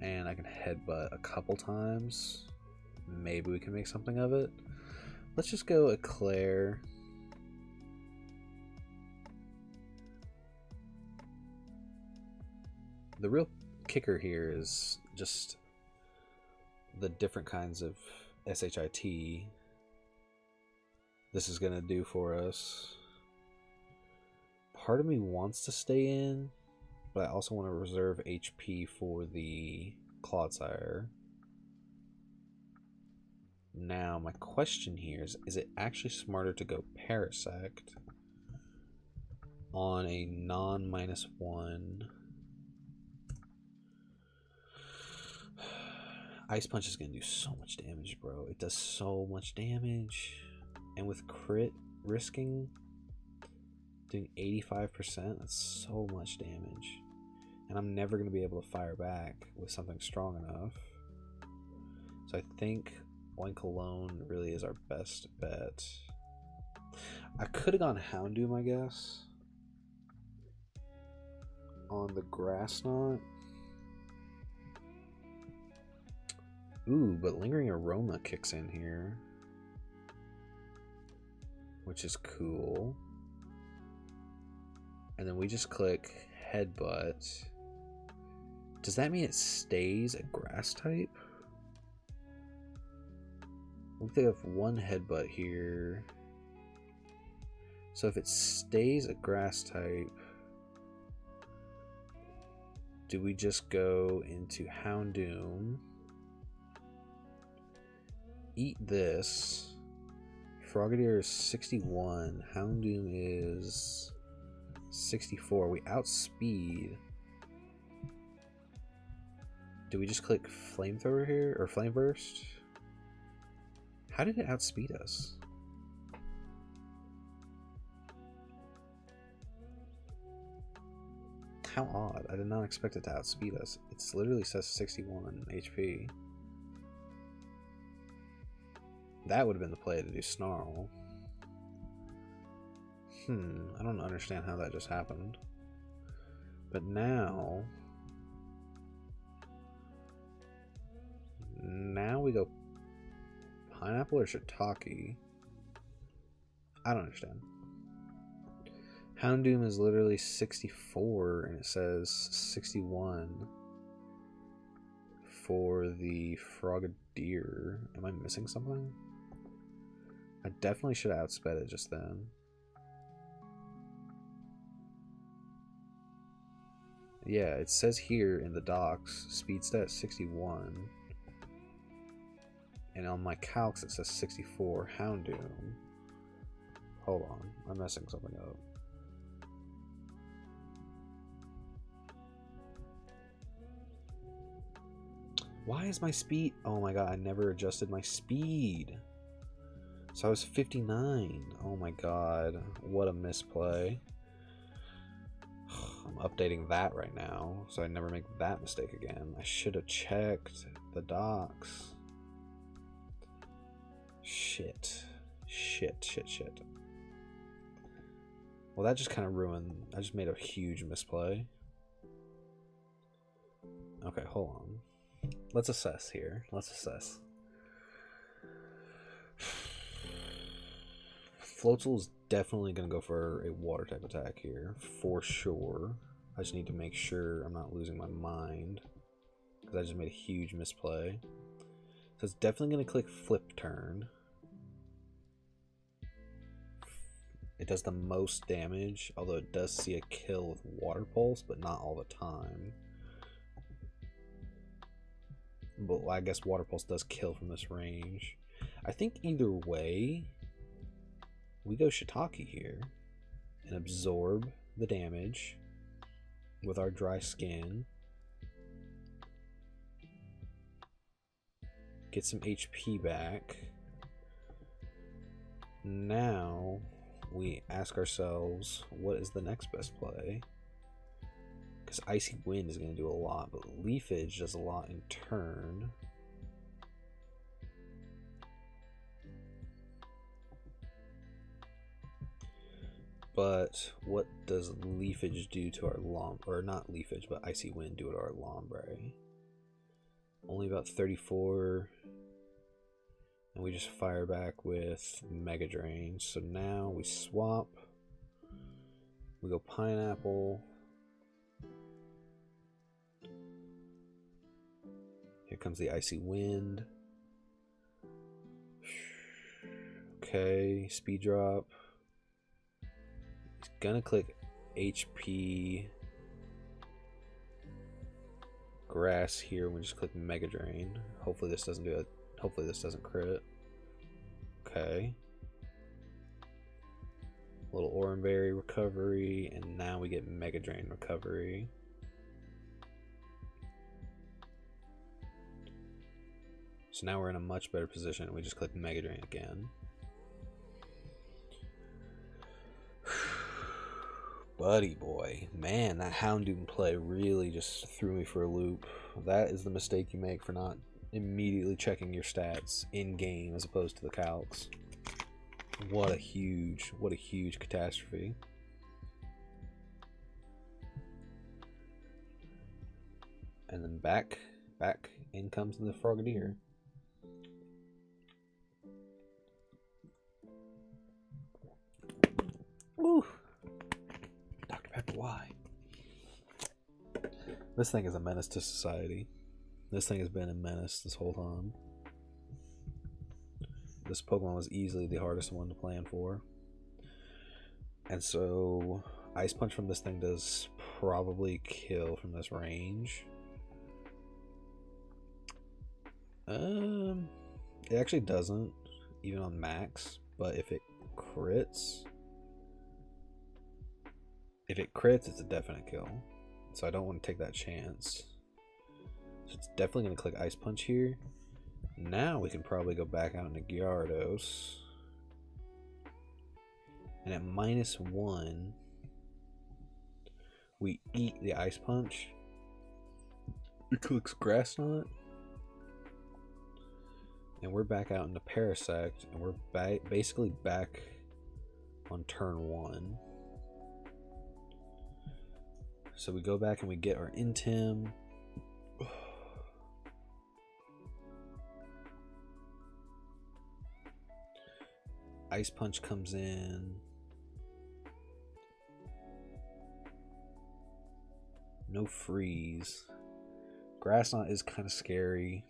And I can Headbutt a couple times. Maybe we can make something of it. Let's just go Eclair. The real kicker here is just the different kinds of SHIT this is going to do for us. Part of me wants to stay in, but I also want to reserve HP for the Clodsire. Now, my question here is it actually smarter to go Parasect on a non-1? Ice Punch is going to do so much damage, bro. It does so much damage. And with crit risking, doing 85%, that's so much damage. And I'm never going to be able to fire back with something strong enough. So I think Oink alone really is our best bet. I could have gone Houndoom, I guess, on the Grass Knot. Ooh, but Lingering Aroma kicks in here, which is cool. And then we just click Headbutt. Does that mean it stays a Grass type? We have one Headbutt here. So if it stays a Grass type, do we just go into Houndoom? Eat this. Frogadier is 61. Houndoom is 64. We outspeed. Do we just click Flamethrower here? Or Flame Burst? How did it outspeed us? How odd. I did not expect it to outspeed us. It literally says 61 HP. That would have been the play to do Snarl. I don't understand how that just happened. But now we go Pineapple or Shiitake. I don't understand. Houndoom is literally 64 and it says 61 for the Frogadier. Am I missing something? I definitely should have outsped it just then. Yeah, it says here in the docs, speed stat 61. And on my calcs it says 64. Houndoom. Hold on, I'm messing something up. Why is my speed? Oh my god, I never adjusted my speed. So I was 59. Oh my god, what a misplay. I'm updating that right now, so I never make that mistake again. I should have checked the docs. Shit. Well, that just kind of ruined. I just made a huge misplay. Okay, hold on. Let's assess here. Let's assess. Floatzel is definitely going to go for a water type attack here, for sure. I just need to make sure I'm not losing my mind, because I just made a huge misplay. So it's definitely going to click flip turn. It does the most damage, although it does see a kill with water pulse, but not all the time. But I guess water pulse does kill from this range. I think either way, we go Shiitake here and absorb the damage with our dry skin. Get some HP back. Now we ask ourselves, what is the next best play? Because Icy Wind is going to do a lot, but Leafage does a lot in turn. But what does Leafage do to our or not Leafage, but Icy Wind do to our Lombre? Only about 34. And we just fire back with Mega Drain. So now we swap. We go Pineapple. Here comes the Icy Wind. Okay, speed drop. He's gonna click HP Grass here. We just click Mega Drain. Hopefully this doesn't do it. Hopefully this doesn't crit. Okay. Little Oranberry recovery, and now we get Mega Drain recovery. So now we're in a much better position. We just click Mega Drain again. Buddy boy. Man, that Houndoom play really just threw me for a loop. That is the mistake you make for not immediately checking your stats in game as opposed to the calcs. What a huge catastrophe. And then back in comes the Frogadier. Woo! Dr. Pepper, why? This thing is a menace to society. This thing has been a menace this whole time. This Pokemon was easily the hardest one to plan for. And so, Ice Punch from this thing does probably kill from this range. It actually doesn't, even on max, but if it crits, it's a definite kill. So I don't want to take that chance. So it's definitely going to click Ice Punch here. Now we can probably go back out into Gyarados. And at -1, we eat the Ice Punch. It clicks Grass Knot. And we're back out into Parasect. And we're basically back on turn 1. So we go back and we get our Intim. Ice Punch comes in. No freeze. Grass Knot is kind of scary.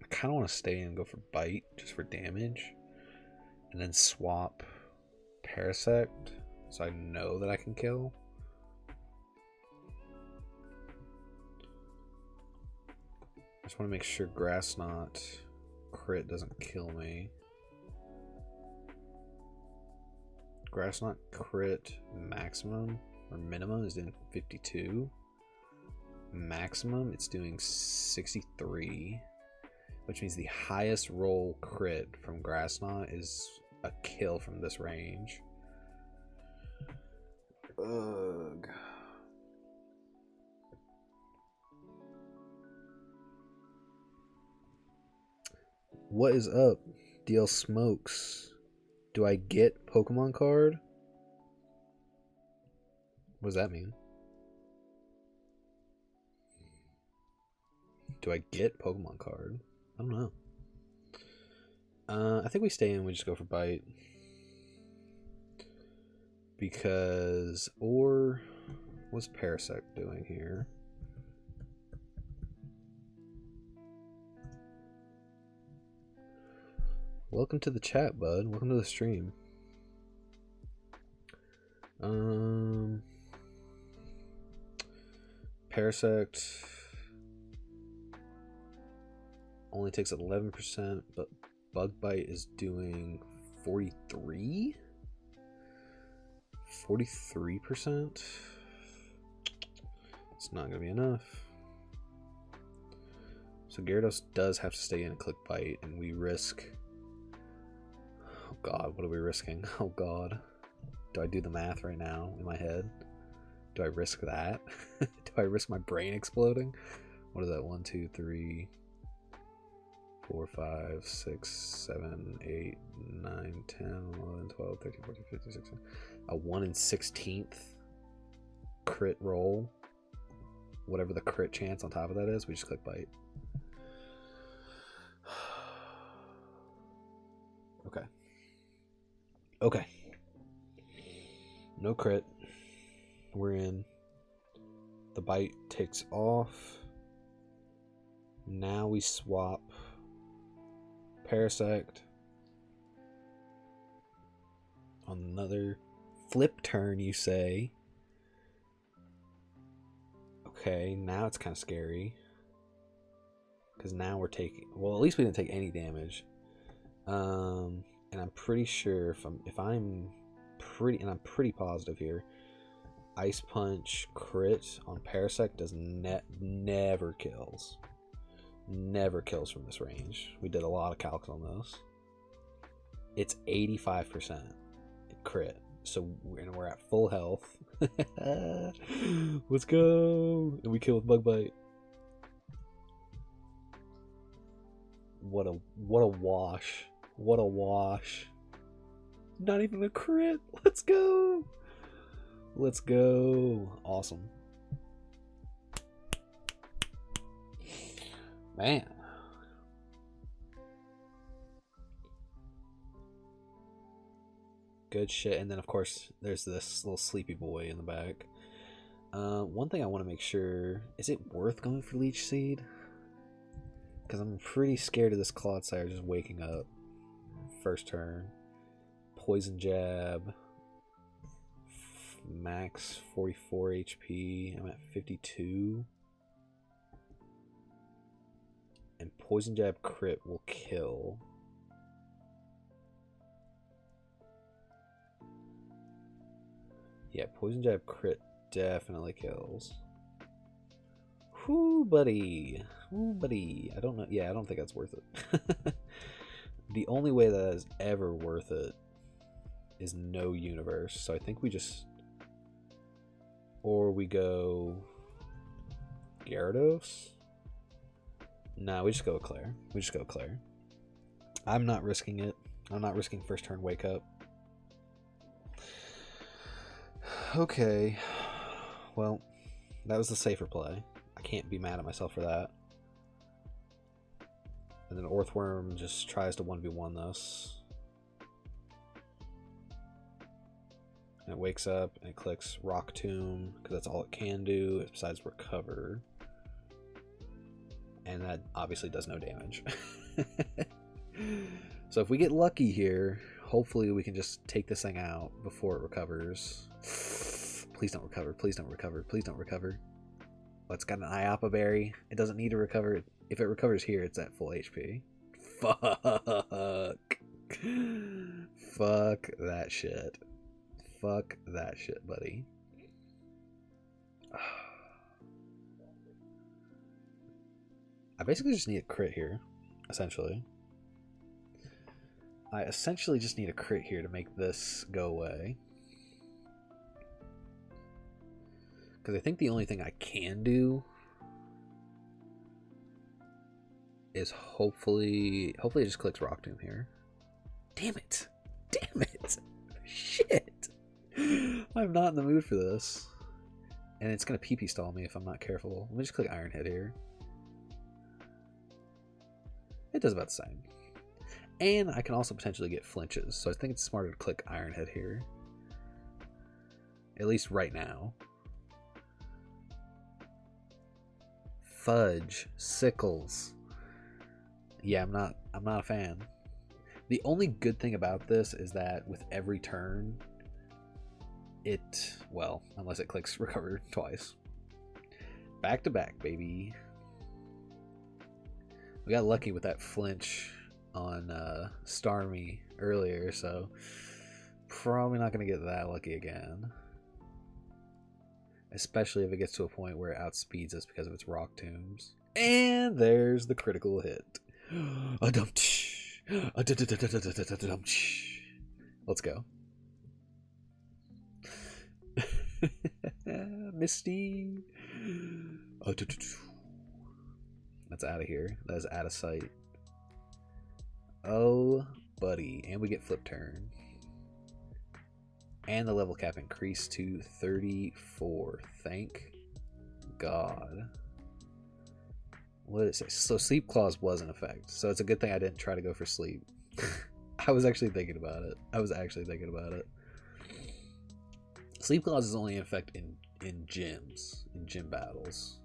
I kind of want to stay and go for Bite just for damage. And then swap Parasect so I know that I can kill. I just want to make sure Grass Knot crit doesn't kill me. Grass Knot crit maximum or minimum is doing 52. Maximum, it's doing 63. Which means the highest roll crit from Grass Knot is a kill from this range. Ugh. What is up? DL Smokes. Do I get Pokemon card? What does that mean? Do I get Pokemon card? I don't know. I think we stay in. We just go for bite. Because, or what's Parasect doing here? Welcome to the chat, bud. Welcome to the stream. Parasect only takes 11%, but Bug Bite is doing 43? 43%? It's not going to be enough. So Gyarados does have to stay in and click Bite, and we risk... Oh god, what are we risking? Oh god. Do I do the math right now in my head? Do I risk that? Do I risk my brain exploding? What is that? 1, 2, 3, 4, 5, 6, 7, 8, 9, 10, 11, 12, 13, 14, 15, 16. A 1 in 16th crit roll. Whatever the crit chance on top of that is, we just click Bite. Okay. Okay. No crit. We're in. The Bite takes off. Now we swap Parasect on another flip turn, you say. Okay, now it's kind of scary. Because now we're taking... Well, at least we didn't take any damage. And I'm pretty sure I'm pretty positive here. Ice Punch crit on Parasect does never kills. Never kills from this range. We did a lot of calcs on those. It's 85% crit. So we're at full health. Let's go. And we kill with Bug Bite. What a wash. What a wash. Not even a crit. Let's go. Let's go. Awesome. Man. Good shit. And then, of course, there's this little sleepy boy in the back. One thing I want to make sure... Is it worth going for Leech Seed? Because I'm pretty scared of this Clodsire just waking up. First turn. Poison Jab. Max 44 HP. I'm at 52. And Poison Jab crit will kill. Yeah, Poison Jab crit definitely kills. Whoo, buddy. Whoo, buddy. I don't know. Yeah, I don't think that's worth it. The only way that is ever worth it is no universe. So I think we just... Or we go... Gyarados? No, we just go with Claire. We just go with Claire. I'm not risking it. I'm not risking first turn wake up. Okay. Well, that was the safer play. I can't be mad at myself for that. And then Orthworm just tries to 1v1 this. And it wakes up and it clicks Rock Tomb because that's all it can do besides recover. And that obviously does no damage. So if we get lucky here, hopefully we can just take this thing out before it recovers. Please don't recover. Please don't recover. Please don't recover. Oh, it's got an Iapa Berry. It doesn't need to recover. If it recovers here, it's at full HP. Fuck. Fuck that shit. Fuck that shit, buddy. I basically just need a crit here, essentially. I essentially just need a crit here to make this go away. Because I think the only thing I can do is hopefully it just clicks Rock Tomb here. Damn it! Damn it! Shit! I'm not in the mood for this. And it's going to PP stall me if I'm not careful. Let me just click Iron Head here. It does about the same. And I can also potentially get flinches, so I think it's smarter to click Iron Head here. At least right now. Fudge. Sickles. Yeah, I'm not a fan. The only good thing about this is that with every turn, well, unless it clicks recover twice. Back to back, baby. We got lucky with that flinch on Starmie earlier, so probably not going to get that lucky again. Especially if it gets to a point where it outspeeds us because of its Rock Tombs. And there's the critical hit. Let's go. Misty. That's out of here. That is out of sight. Oh, buddy. And we get flip turn. And the level cap increased to 34. Thank God. What did it say? So sleep clause was in effect. So it's a good thing I didn't try to go for sleep. I was actually thinking about it. Sleep clause is only in effect in gyms, in gym battles.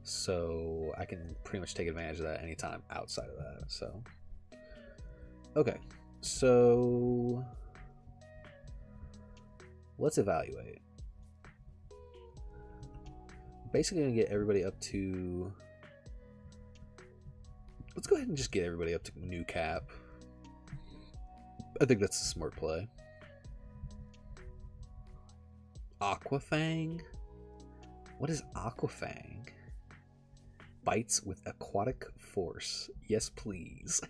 So I can pretty much take advantage of that anytime outside of that. So okay. So let's evaluate. Basically gonna get everybody up to, let's go ahead and just get everybody up to new cap. I think that's a smart play. Aquafang? What is Aquafang? Bites with aquatic force. Yes, please.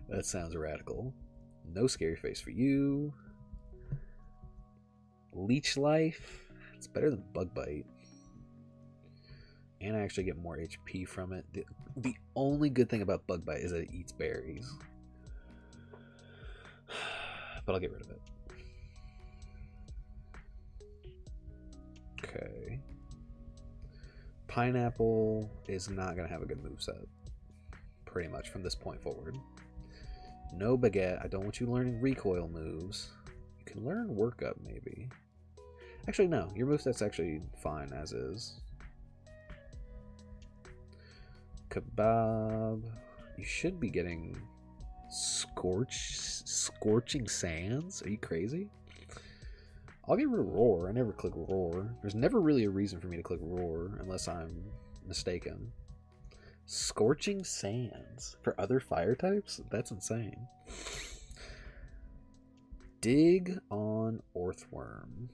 That sounds radical. No scary face for you. Leech life. It's better than bug bite. And I actually get more HP from it. The only good thing about bug bite is that it eats berries. But I'll get rid of it. Okay. Pineapple is not going to have a good moveset. Pretty much from this point forward. No Baguette. I don't want you learning recoil moves. You can learn workup maybe. Actually, no. Your moveset's actually fine as is. Kebab. You should be getting Scorching Sands? Are you crazy? I'll get rid of Roar. I never click Roar. There's never really a reason for me to click Roar unless I'm mistaken. Scorching Sands for other fire types? That's insane. Dig on Orthworm.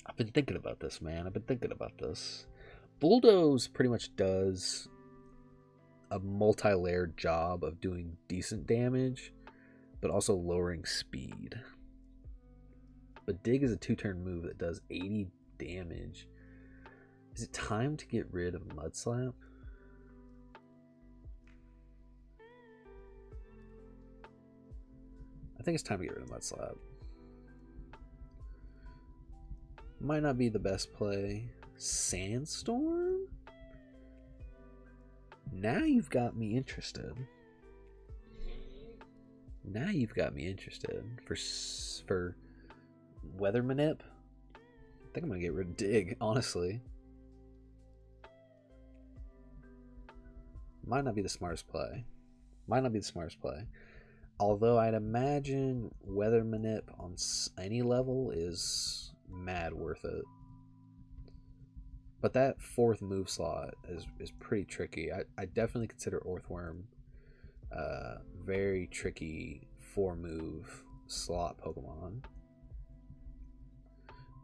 I've been thinking about this, man. Bulldoze pretty much does a multi-layered job of doing decent damage, but also lowering speed. But Dig is a 2-turn move that does 80 damage. Is it time to get rid of Mudslap? I think it's time to get rid of Mudslap. Might not be the best play. Sandstorm? Now you've got me interested. For Weather Manip? I think I'm gonna get rid of Dig, honestly. Might not be the smartest play. Although I'd imagine Weather Manip on any level is mad worth it. But that 4th move slot is pretty tricky. I definitely consider Orthworm very tricky 4 move slot Pokemon.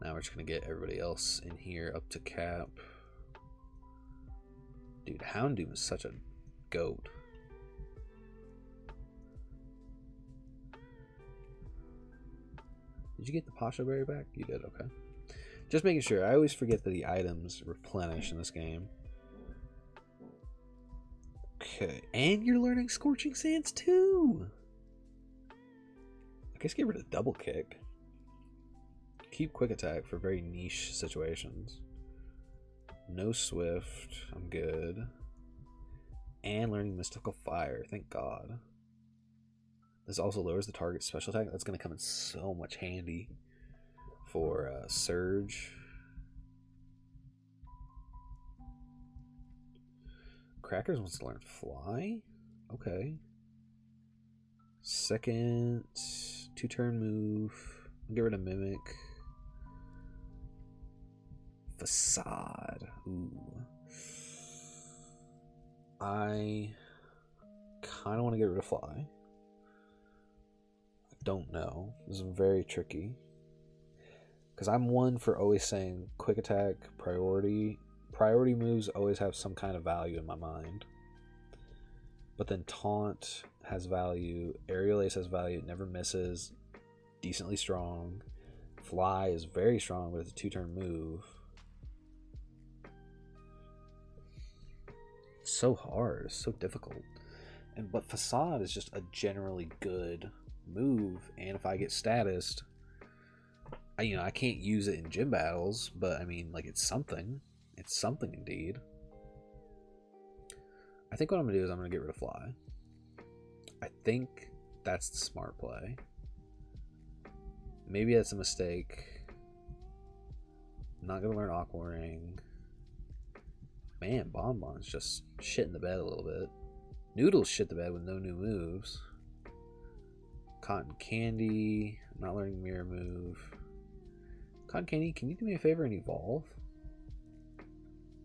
Now we're just gonna get everybody else in here up to cap. Dude, Houndoom is such a goat. Did you get the Pasha Berry back? You did, okay. Just making sure. I always forget that the items replenish in this game. Okay, and you're learning Scorching Sands too! I guess get rid of Double Kick. Keep Quick Attack for very niche situations. No Swift, I'm good. And learning Mystical Fire, thank God. This also lowers the target's special attack. That's going to come in so much handy for Surge. Crackers wants to learn Fly. Okay. Second 2-turn move. I'll get rid of Mimic. Facade. Ooh. I kind of want to get rid of Fly. I don't know. This is very tricky. Because I'm one for always saying quick attack, priority. Priority moves always have some kind of value in my mind. But then Taunt has value. Aerial Ace has value. It never misses. Decently strong. Fly is very strong, but it's a 2-turn move. It's so hard. It's so difficult. But Facade is just a generally good move. And if I get statused, I can't use it in gym battles, but I mean, like, it's something. It's something indeed. I think what I'm going to do is I'm going to get rid of Fly. I think that's the smart play. Maybe that's a mistake. I'm not going to learn Aqua Ring. Man, Bonbon's just shit in the bed a little bit. Noodles shit the bed with no new moves. Cotton Candy. I'm not learning Mirror Move. Cotton Candy, can you do me a favor and evolve?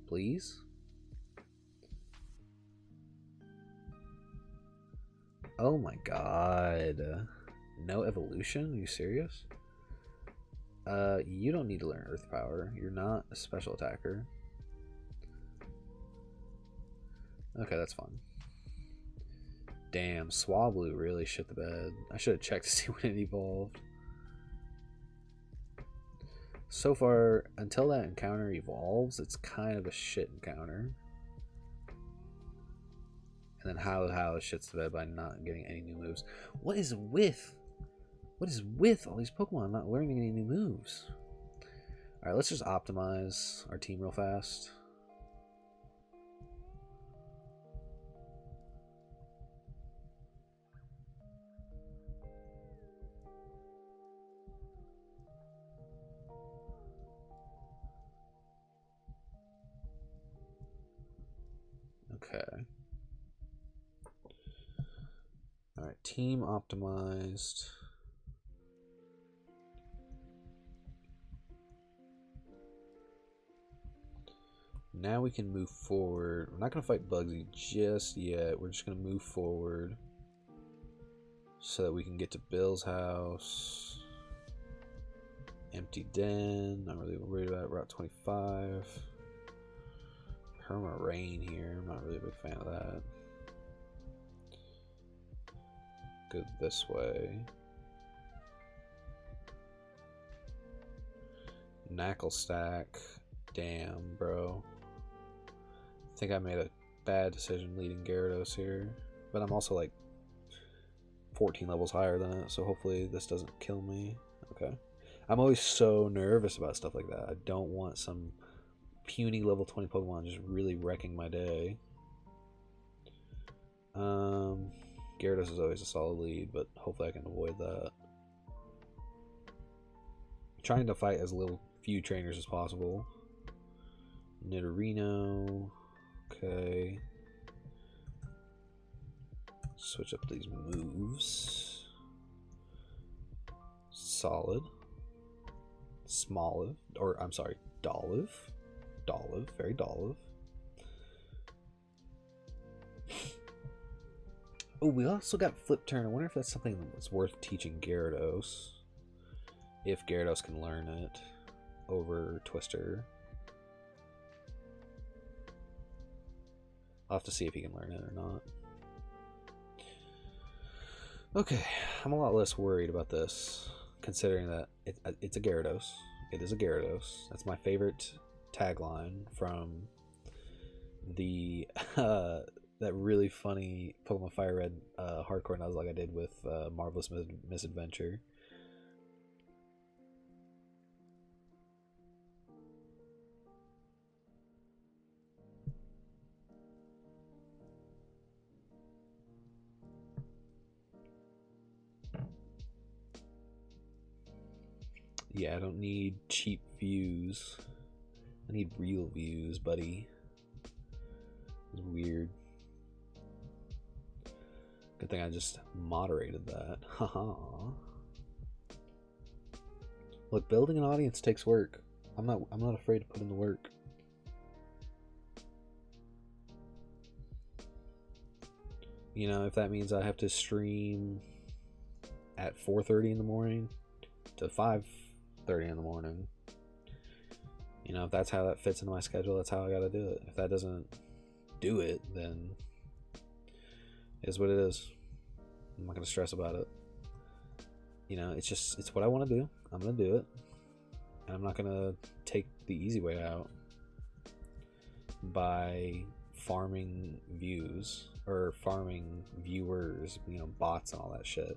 Please? Oh my god. No evolution? Are you serious? You don't need to learn Earth Power. You're not a special attacker. Okay, that's fun. Damn, Swablu really shit the bed. I should have checked to see when it evolved. So far, until that encounter evolves, it's kind of a shit encounter. And then how shits the bed by not getting any new moves. What is with all these Pokemon not learning any new moves? Alright, let's just optimize our team real fast. Okay. Alright, team optimized. Now we can move forward. We're not going to fight Bugsy just yet. We're just going to move forward so that we can get to Bill's house. Empty Den. Not really worried about Route 25. Perma Rain here. I'm not really a big fan of that. Go this way. Knackle Stack. Damn, bro. I think I made a bad decision leading Gyarados here. But I'm also like 14 levels higher than it, so hopefully this doesn't kill me. Okay. I'm always so nervous about stuff like that. I don't want some puny level 20 Pokemon just really wrecking my day. Gyarados is always a solid lead, but hopefully I can avoid that. I'm trying to fight as few trainers as possible. Nidorino. Okay. Switch up these moves. Solid. Smoliv. Or, I'm sorry, Dolliv. Dolliv. Very Dolliv. Oh, we also got Flip Turn. I wonder if that's something that's worth teaching Gyarados. If Gyarados can learn it over Twister. I'll have to see if he can learn it or not. Okay, I'm a lot less worried about this, considering that it's a Gyarados. It is a Gyarados. That's my favorite tagline from the that really funny Pokemon Fire Red hardcore Nuzlocke I did with Marvelous Misadventure. Yeah, I don't need cheap views. I need real views, buddy. It's weird. Good thing I just moderated that. Haha. Look, building an audience takes work. I'm not afraid to put in the work. You know, if that means I have to stream at 4:30 in the morning to 5:30 in the morning. You know, if that's how that fits into my schedule, that's how I gotta do it. If that doesn't do it, then it is what it is. I'm not gonna stress about it. You know, it's what I want to do. I'm gonna do it, and I'm not gonna take the easy way out by farming views or farming viewers. You know, bots and all that shit.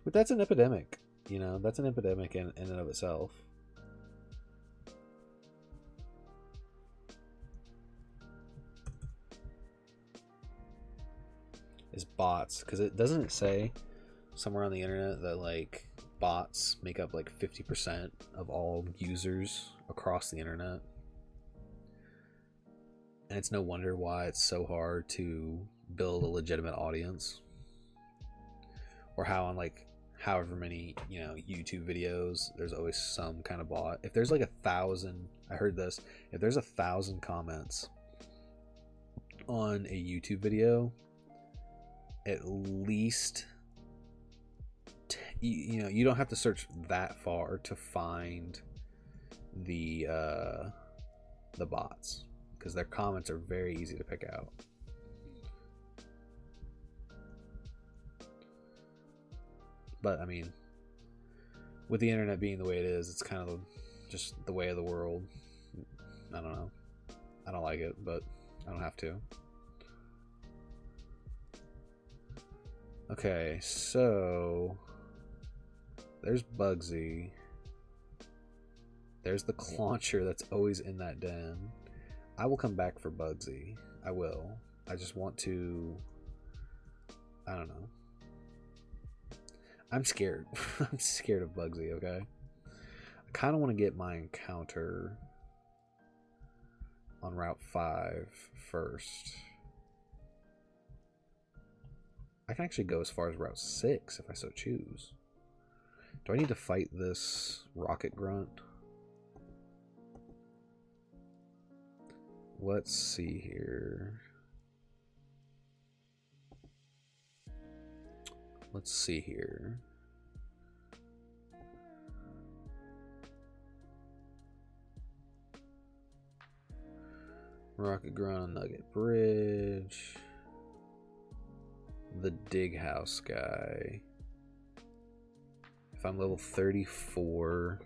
But that's an epidemic. You know, that's an epidemic in and of itself. Is bots, because it doesn't say somewhere on the internet that like bots make up like 50% of all users across the internet, and it's no wonder why it's so hard to build a legitimate audience, or how on like however many, you know, YouTube videos there's always some kind of bot. If there's like 1,000, I heard this, if there's 1,000 comments on a YouTube video, at least you know, you don't have to search that far to find the bots, because their comments are very easy to pick out. But I mean, with the internet being the way it is, it's kind of just the way of the world. I don't know. I don't like it, but I don't have to. Okay, so there's Bugsy. There's the Clauncher that's always in that den. I will come back for Bugsy. I will. I just want to... I don't know. I'm scared. I'm scared of Bugsy, okay? I kind of want to get my encounter on Route 5 first. I can actually go as far as Route 6 if I so choose. Do I need to fight this Rocket Grunt? Let's see here. Let's see here. Rocket Grunt, Nugget Bridge. The Dig House guy. If I'm level 34,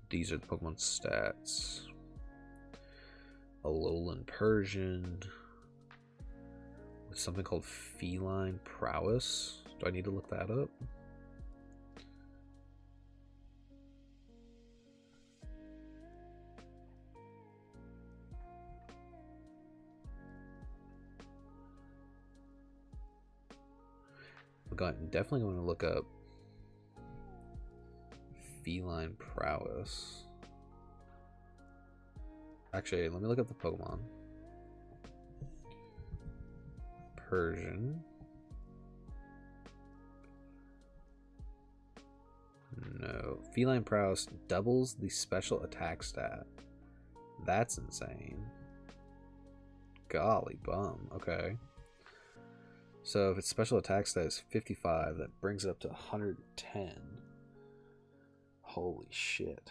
these are the Pokemon stats. Alolan Persian with something called Feline Prowess. Do I need to look that up? I'm definitely going to look up Feline Prowess. Actually, let me look up the Pokemon. Persian. No. Feline Prowess doubles the special attack stat. That's insane. Golly bum. Okay. So if its special attack stat is 55, that brings it up to 110. Holy shit.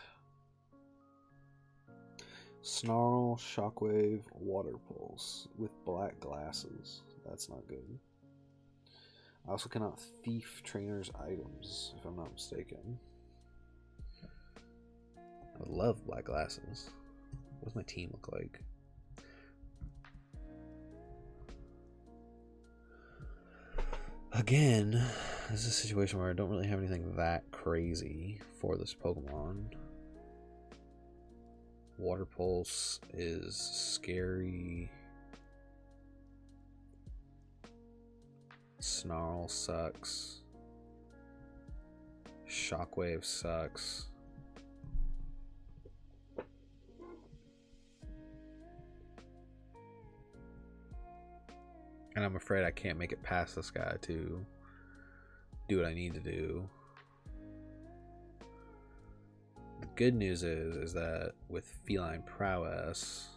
Snarl, Shockwave, Water Pulse with black glasses. That's not good. I also cannot thief trainers' items, if I'm not mistaken. I would love black glasses. What does my team look like? Again, this is a situation where I don't really have anything that crazy for this Pokemon. Water Pulse is scary. Snarl sucks. Shockwave sucks. And I'm afraid I can't make it past this guy to do what I need to do. The good news is that with feline prowess,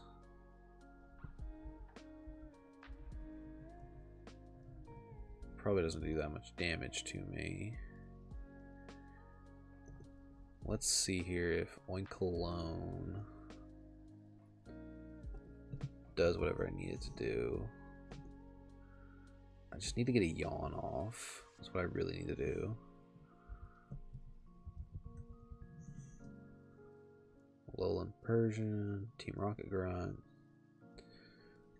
probably doesn't do that much damage to me. Let's see here if Oink alone does whatever I need it to do. I just need to get a yawn off. That's what I really need to do. Lowland Persian, Team Rocket Grunt.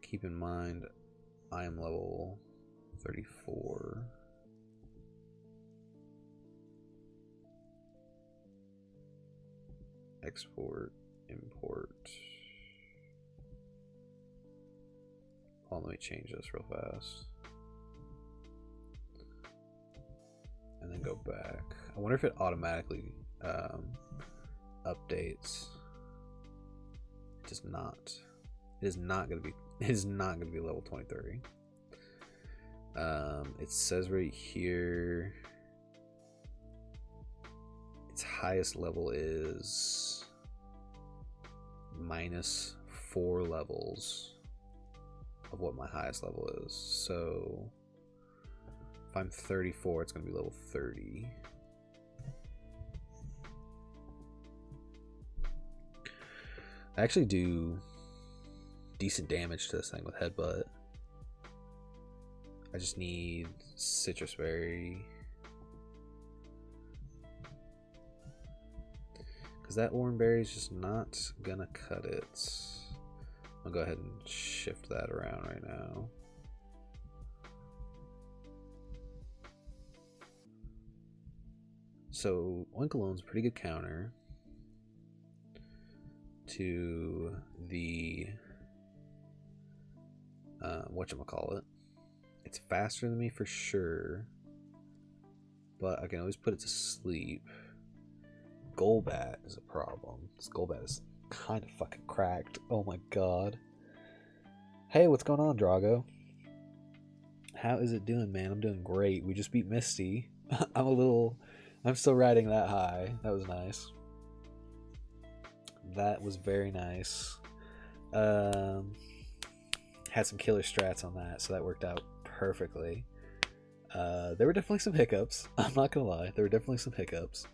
Keep in mind, I am level 34. Export, import. Oh, let me change this real fast. And then go back. I wonder if it automatically updates. It does not. It is not gonna be. It is not gonna be level 23. It says right here its highest level is -4 levels of what my highest level is. So if I'm 34, it's going to be level 30. I actually do decent damage to this thing with Headbutt. I just need Citrus Berry. Because that Oran Berry is just not going to cut it. I'll go ahead and shift that around right now. So Oinkolone's a pretty good counter to the whatchamacallit. It's faster than me for sure, but I can always put it to sleep. Golbat is a problem. This Golbat is kind of fucking cracked. Oh my god. Hey, what's going on, Drago? How is it doing, man? I'm doing great. We just beat Misty. I'm still riding that high. That was nice. That was very nice. Had some killer strats on that, so that worked out perfectly. There were definitely some hiccups. I'm not gonna lie. There were definitely some hiccups.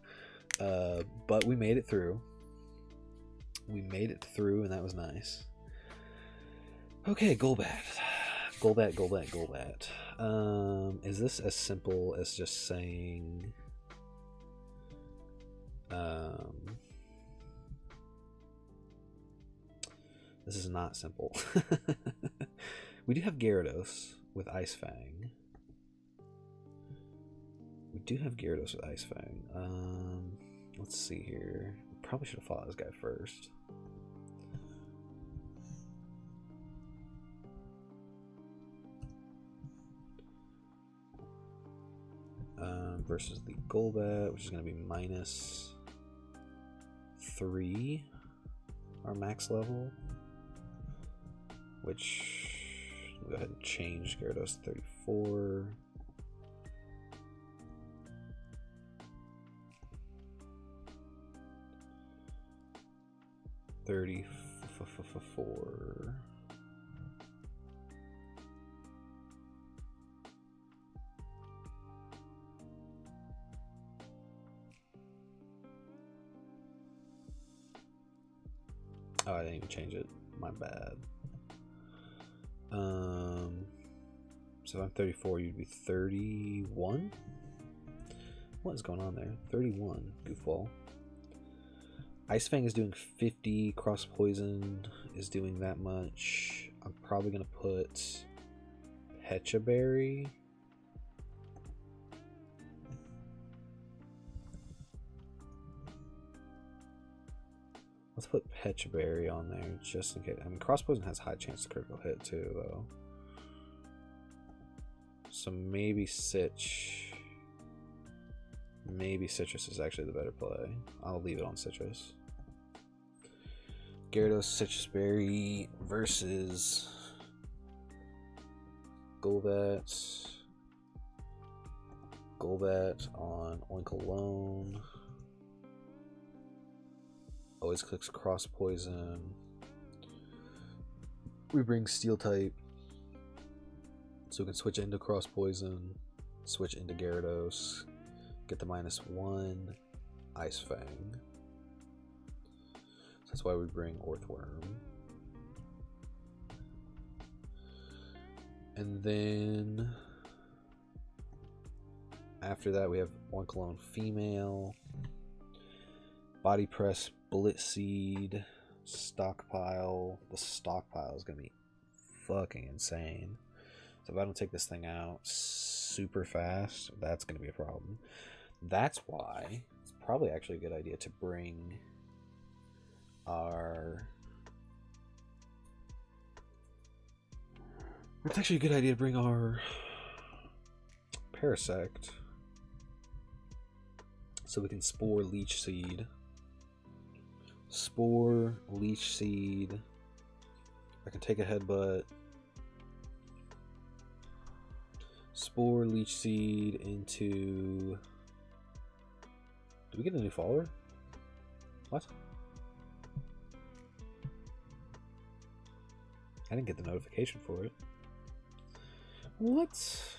But we made it through. We made it through, and that was nice. Okay, Golbat. Golbat. Is this as simple as just saying... This is not simple. We do have Gyarados with Ice Fang. Let's see here. Probably should have fought this guy first. Versus the Golbat, which is going to be -3, our max level. Which, I'll go ahead and change Gyarados 34. Oh, I didn't even change it. My bad. So if I'm 34, you'd be 31? What is going on there? 31, goofball. Ice Fang is doing 50. Cross Poison is doing that much. I'm probably going to put Pecha Berry. Let's put Pecha Berry on there just in case. I mean, Cross Poison has high chance to critical hit too, though. So maybe Sitch. Maybe Citrus is actually the better play. I'll leave it on Citrus. Gyarados Citrus Berry versus Golbat. Golbat on Oinkologne. Always clicks Cross Poison. We bring Steel type. So we can switch into Cross Poison. Switch into Gyarados. Get the -1 Ice Fang. So that's why we bring Orthworm. And then after that we have Oinkologne Female. Body Press, Blitseed, Stockpile. The Stockpile is going to be fucking insane. So if I don't take this thing out super fast, that's going to be a problem. That's why it's probably actually a good idea to bring our... It's actually a good idea to bring our Parasect. So we can Spore Leech Seed. Spore Leech Seed. I can take a Headbutt. Spore Leech Seed into... Did we get a new follower? What? I didn't get the notification for it. What?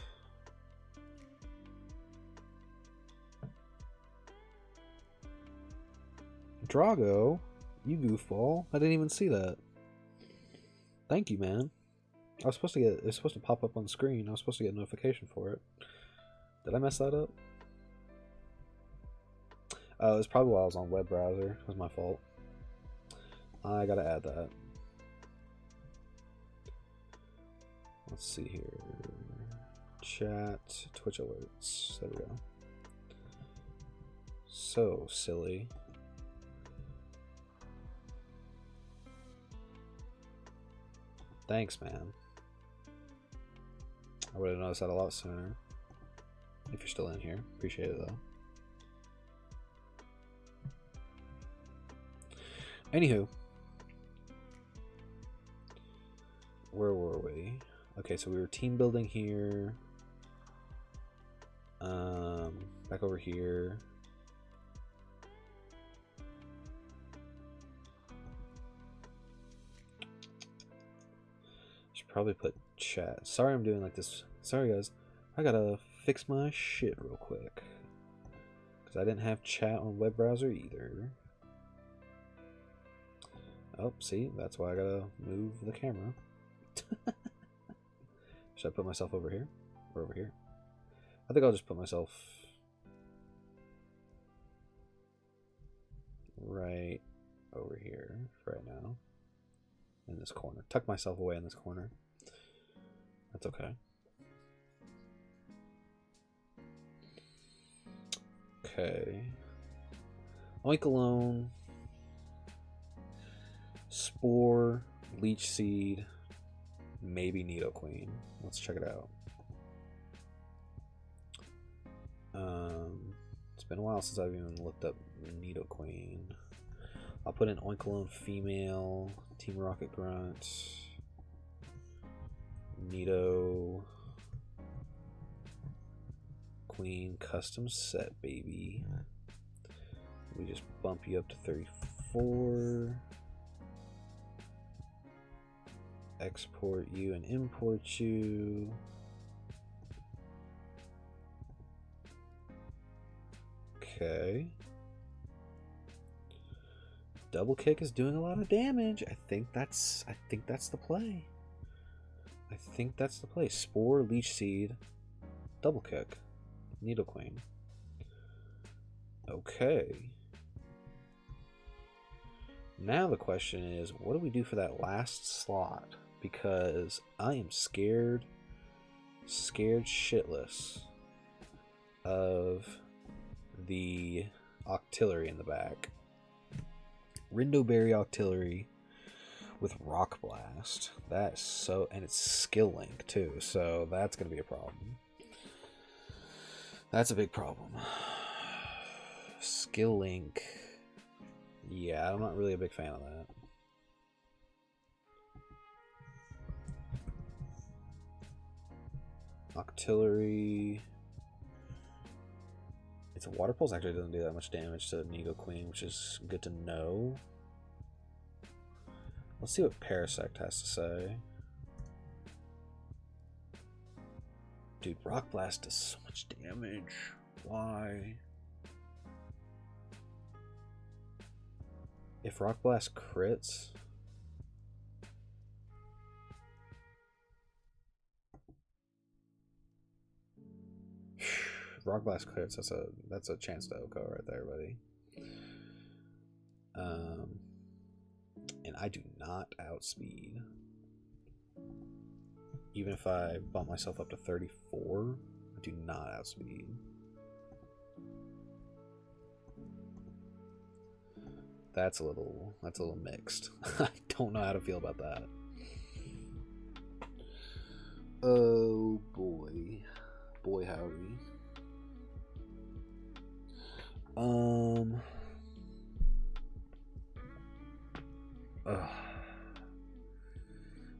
Drago? You goofball. I didn't even see that. Thank you, man. I was supposed to get... It was supposed to pop up on the screen. I was supposed to get a notification for it. Did I mess that up? It was probably while I was on web browser. It was my fault. I gotta add that. Let's see here. Chat, Twitch alerts. There we go. So silly. Thanks, man. I would have noticed that a lot sooner. If you're still in here. Appreciate it, though. Anywho. Where were we? Okay, so we were team building here. Back over here. Should probably put chat. Sorry I'm doing like this. Sorry guys. I gotta fix my shit real quick. Because I didn't have chat on web browser either. Oh, see? That's why I gotta move the camera. Should I put myself over here? Or over here? I think I'll just put myself right over here right now. In this corner. Tuck myself away in this corner. That's okay. Okay. Oinkologne. Spore. Leech Seed. Maybe Nidoqueen. Let's check it out. It's been a while since I've even looked up Nidoqueen. I'll put in Oinkologne Female, Team Rocket Grunt, Nido Queen custom set, baby. We just bump you up to 34. Export you and import you. Okay. Double kick is doing a lot of damage. I think that's the play. I think that's the play. Spore, Leech Seed, double kick, Needle Queen. Okay. Now the question is, what do we do for that last slot? Because I am scared shitless of the Octillery in the back. Rindoberry Octillery with Rock Blast. That's so, and it's Skill Link too, so that's gonna be a problem. That's a big problem. Skill Link. Yeah, I'm not really a big fan of that. Octillery. It's a Water Pulse. Actually doesn't do that much damage to Needle Queen, which is good to know. Let's see what Parasect has to say. Dude, Rock Blast does so much damage. Why? If Rock Blast crits... Rock Blast crits, that's a chance to OHKO right there, buddy. And I do not outspeed. Even if I bump myself up to 34, I do not outspeed. That's a little mixed. I don't know how to feel about that. Oh boy. Boy howdy.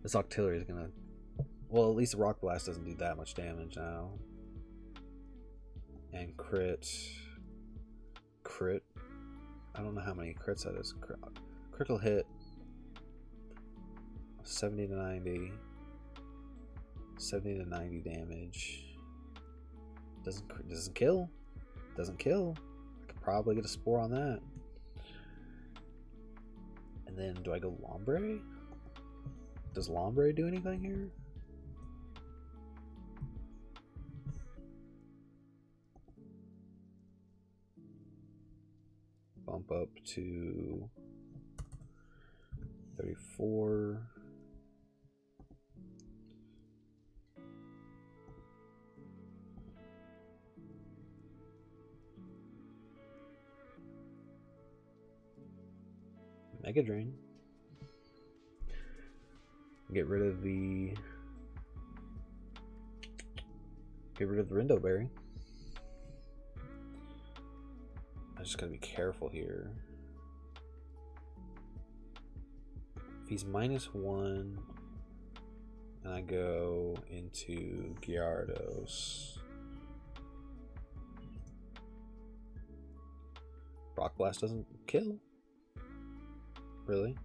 This Octillery is gonna... Well, at least Rock Blast doesn't do that much damage now. And crit. I don't know how many crits that is. Critical hit. 70 to 90. 70 to 90 damage. Doesn't kill. Doesn't kill. I could probably get a Spore on that. And then do I go Lombre? Does Lombre do anything here? Bump up to 34. Mega Drain. Get rid of the Rindoberry. I just gotta be careful here. If he's -1 and I go into Gyarados, Rock Blast doesn't kill. Really?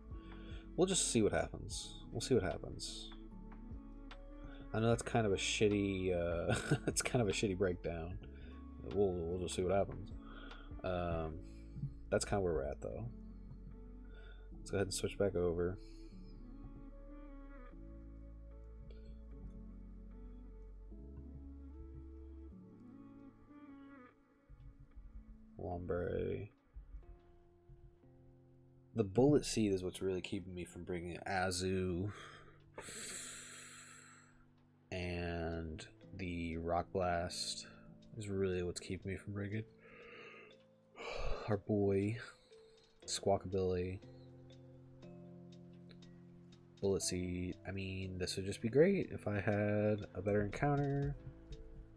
We'll just see what happens. We'll see what happens. I know that's kind of a shitty it's kind of a shitty breakdown. We'll just see what happens. That's kind of where we're at though. Let's go ahead and switch back over. Lombre. The Bullet Seed is what's really keeping me from bringing Azu, and the Rock Blast is really what's keeping me from bringing our boy Squawkabilly. Bullet Seed. I mean, this would just be great if I had a better encounter.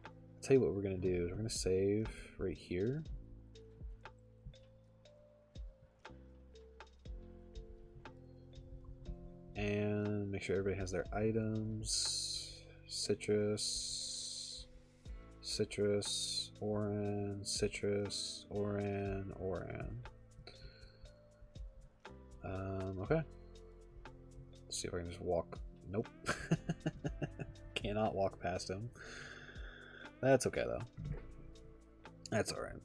I'll tell you what we're gonna do. We're gonna save right here. And make sure everybody has their items. Citrus, Oran, Citrus, Oran. Okay. Let's see if I can just walk. Nope. Cannot walk past him. That's okay though. That's alright.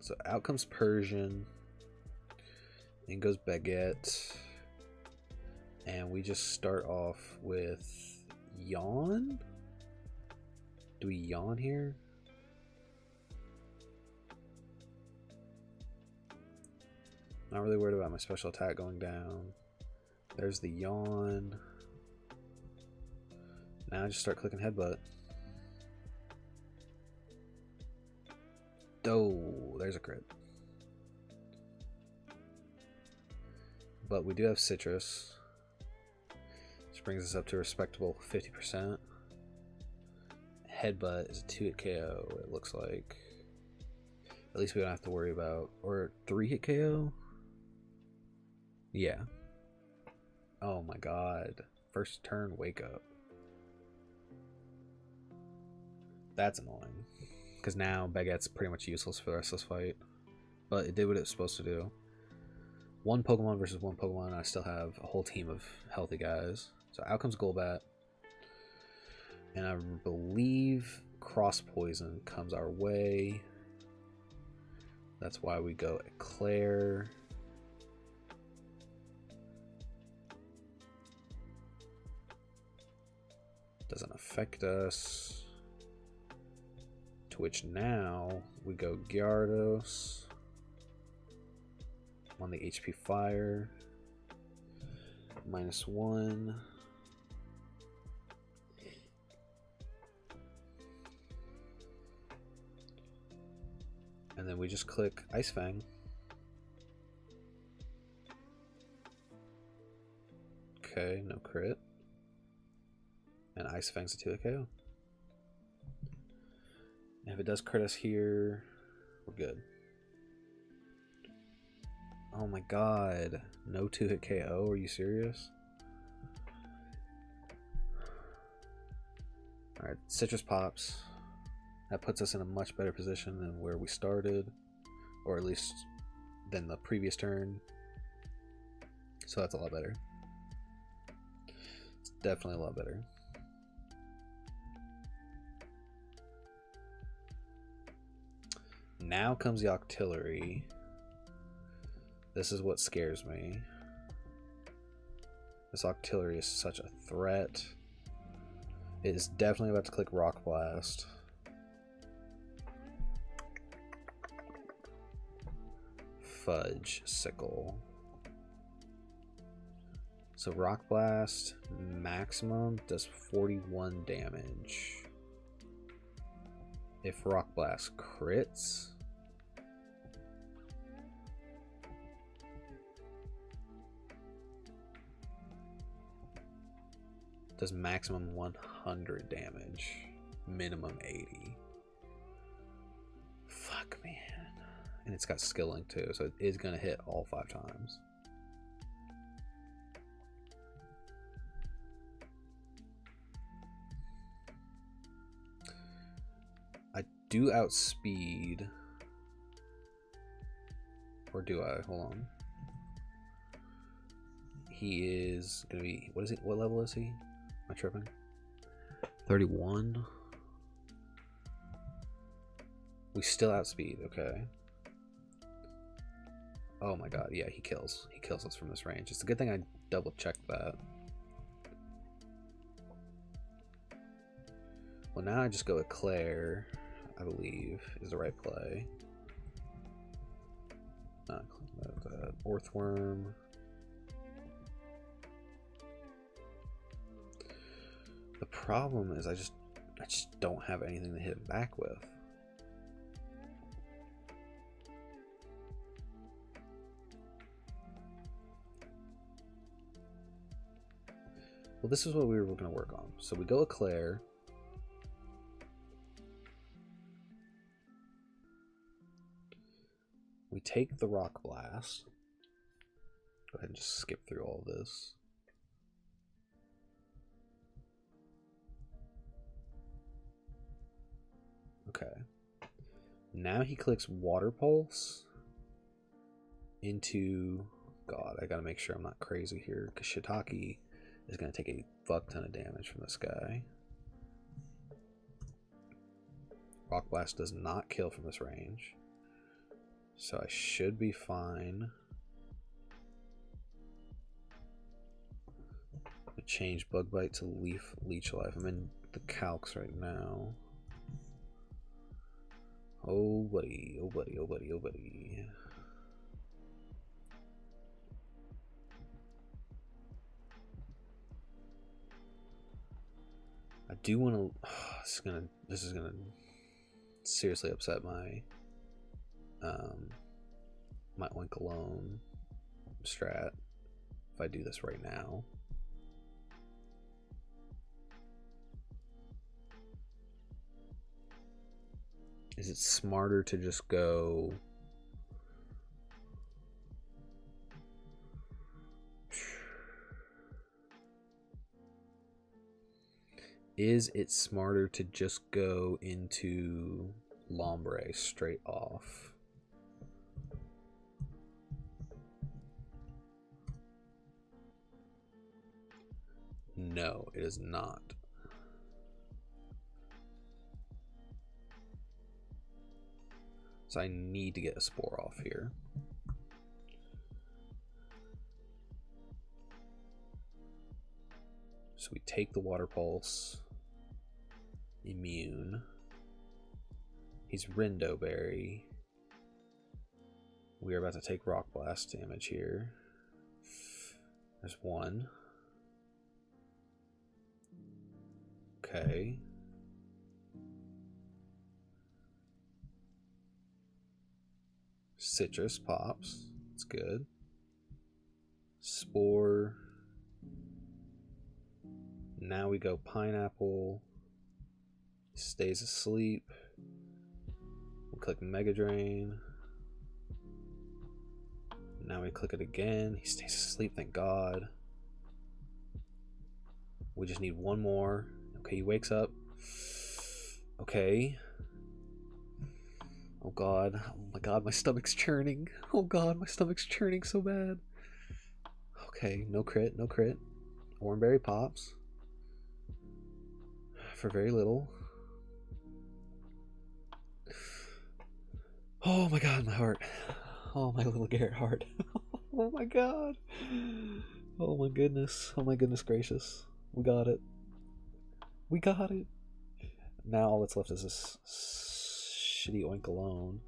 So out comes Persian. In goes Baguette. And we just start off with Yawn? Do we Yawn here? Not really worried about my special attack going down. There's the Yawn. Now I just start clicking Headbutt. Oh, there's a crit. But we do have Citrus, which brings us up to a respectable 50%. Headbutt is a 2-hit KO, it looks like. At least we don't have to worry about... Or 3-hit KO? Yeah. Oh my god. First turn, wake up. That's annoying. Because now Baguette's pretty much useless for the rest of this fight. But it did what it was supposed to do. One Pokemon versus one Pokemon, and I still have a whole team of healthy guys. So out comes Golbat. And I believe Cross Poison comes our way. That's why we go Eclair. Doesn't affect us. To which now we go Gyarados on the HP Fire. -1. And then we just click Ice Fang. Okay, no crit. And Ice Fang's a 2-hit KO. And if it does crit us here, we're good. Oh my god. No 2-hit KO? Are you serious? Alright, Citrus pops. That puts us in a much better position than where we started. Or at least than the previous turn. So that's a lot better. It's definitely a lot better. Now comes the Octillery. This is what scares me. This Octillery is such a threat. It is definitely about to click Rock Blast. Fudge Sickle. So Rock Blast maximum does 41 damage. If Rock Blast crits, does maximum 100 damage, minimum 80. Fuck, man. And it's got skilling too, so it is going to hit all 5 times. I do outspeed. Or do I? Hold on. He is going to be... What is it? What level is he? Am I tripping? 31. We still outspeed. Okay. Oh my god. Yeah, he kills. He kills us from this range. It's a good thing I double checked that. Well, now I just go with Claire, I believe, is the right play. Orthworm. The problem is I just don't have anything to hit him back with. Well, this is what we were going to work on. So we go Eclair. We take the Rock Blast. Go ahead and just skip through all this. Okay. Now he clicks Water Pulse into... God, I gotta make sure I'm not crazy here, because Shiitake is gonna take a fuck ton of damage from this guy. Rock Blast does not kill from this range, so I should be fine. change Bug Bite to Leech Life. I'm in the calcs right now. Oh buddy, oh buddy, oh buddy, oh buddy. I do want to. This is gonna seriously upset my my Oink Alone strat if I do this right now. Is it smarter to just go? Is it smarter to just go into Lombre straight off? No, it is not. So I need to get a Spore off here. So we take the Water Pulse. Immune. He's Rindo Berry. We are about to take Rock Blast damage here. There's one. Okay. Citrus pops. It's good. Spore. Now we go Pineapple. Stays asleep. We'll click Mega Drain. Now we click it again. He stays asleep, thank God. We just need one more. Okay, he wakes up. Okay. Oh God. Oh my God, my stomach's churning. Oh God, my stomach's churning so bad. Okay, no crit, no crit. Oranberry pops. For very little. Oh my God, my heart. Oh, my little Garrett heart. Oh my God. Oh my goodness. Oh my goodness gracious. We got it. We got it. Now all that's left is this shitty Oink Alone.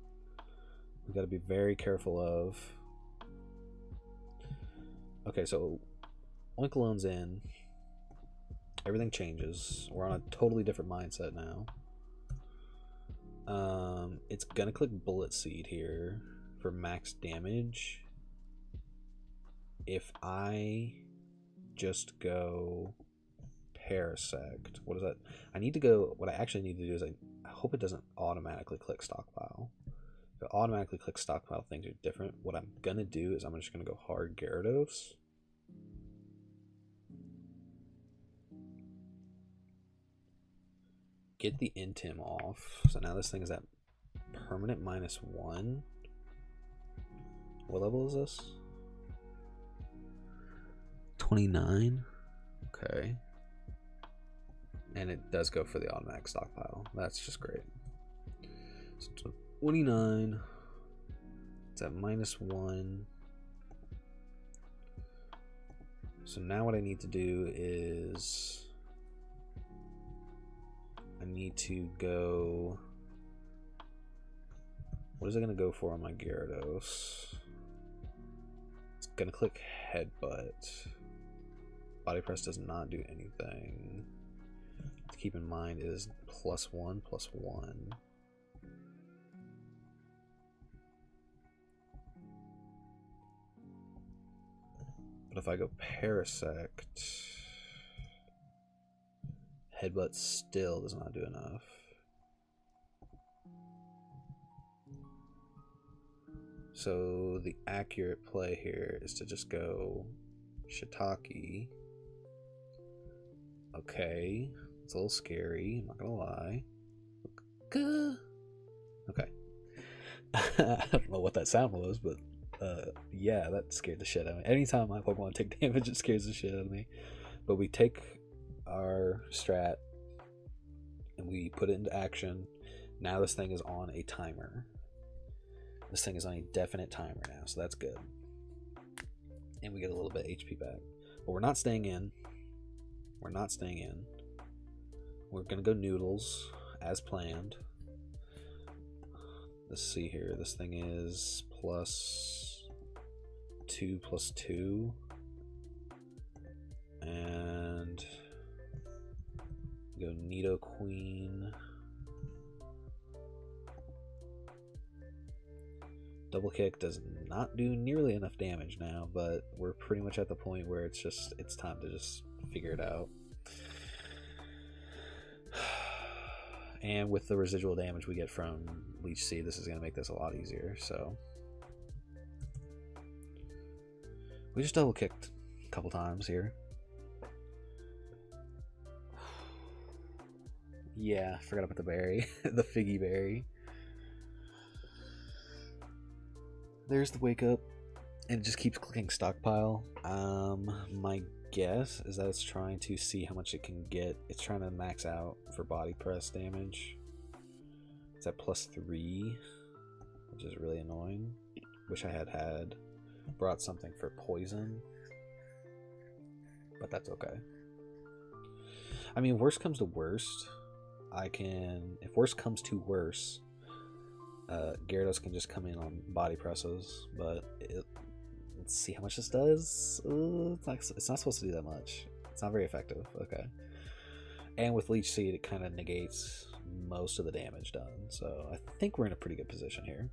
We gotta be very careful of. Okay, so Oink Alone's in. Everything changes. We're on a totally different mindset now. It's gonna click Bullet Seed here for max damage. If I just go Parasect, what is that? I need to go. What I actually need to do is I hope it doesn't automatically click Stockpile. If it automatically clicks Stockpile, things are different. What I'm gonna do is I'm just gonna go hard Gyarados. Get the Intim off. So now this thing is at permanent -1. What level is this? 29. Okay. And it does go for the automatic stockpile. That's just great. So 29. It's at -1. So now what I need to do is I need to go. What is it going to go for on my Gyarados? It's going to click Headbutt. Body Press does not do anything. To keep in mind, it is +1/+1. But if I go Parasect, Headbutt still does not do enough. So the accurate play here is to just go Shiitake. Okay, it's a little scary, I'm not gonna lie. Okay. I don't know what that sound was, but yeah, that scared the shit out of me. Anytime my Pokemon take damage, it scares the shit out of me. But we take our strat and we put it into action. Now this thing is on a timer. This thing is on a definite timer now, so that's good. And we get a little bit of HP back. But we're not staying in. We're not staying in. We're gonna go noodles as planned. Let's see here. This thing is +2/+2. And go Nido Queen. Double kick does not do nearly enough damage now, but we're pretty much at the point where it's time to just figure it out. And with the residual damage we get from Leech Seed, this is going to make this a lot easier. So we just double kicked a couple times here. Yeah, forgot about the berry, the figgy berry. There's the wake up, and it just keeps clicking stockpile. My guess is that it's trying to see how much it can get. It's trying to max out for body press damage. It's at +3, which is really annoying. Wish I had brought something for poison, but that's okay. I mean, worst comes to worst, if worst comes to worse, Gyarados can just come in on body presses, but let's see how much this does. It's not supposed to do that much. It's not very effective. Okay. And with Leech Seed, it kind of negates most of the damage done. So I think we're in a pretty good position here.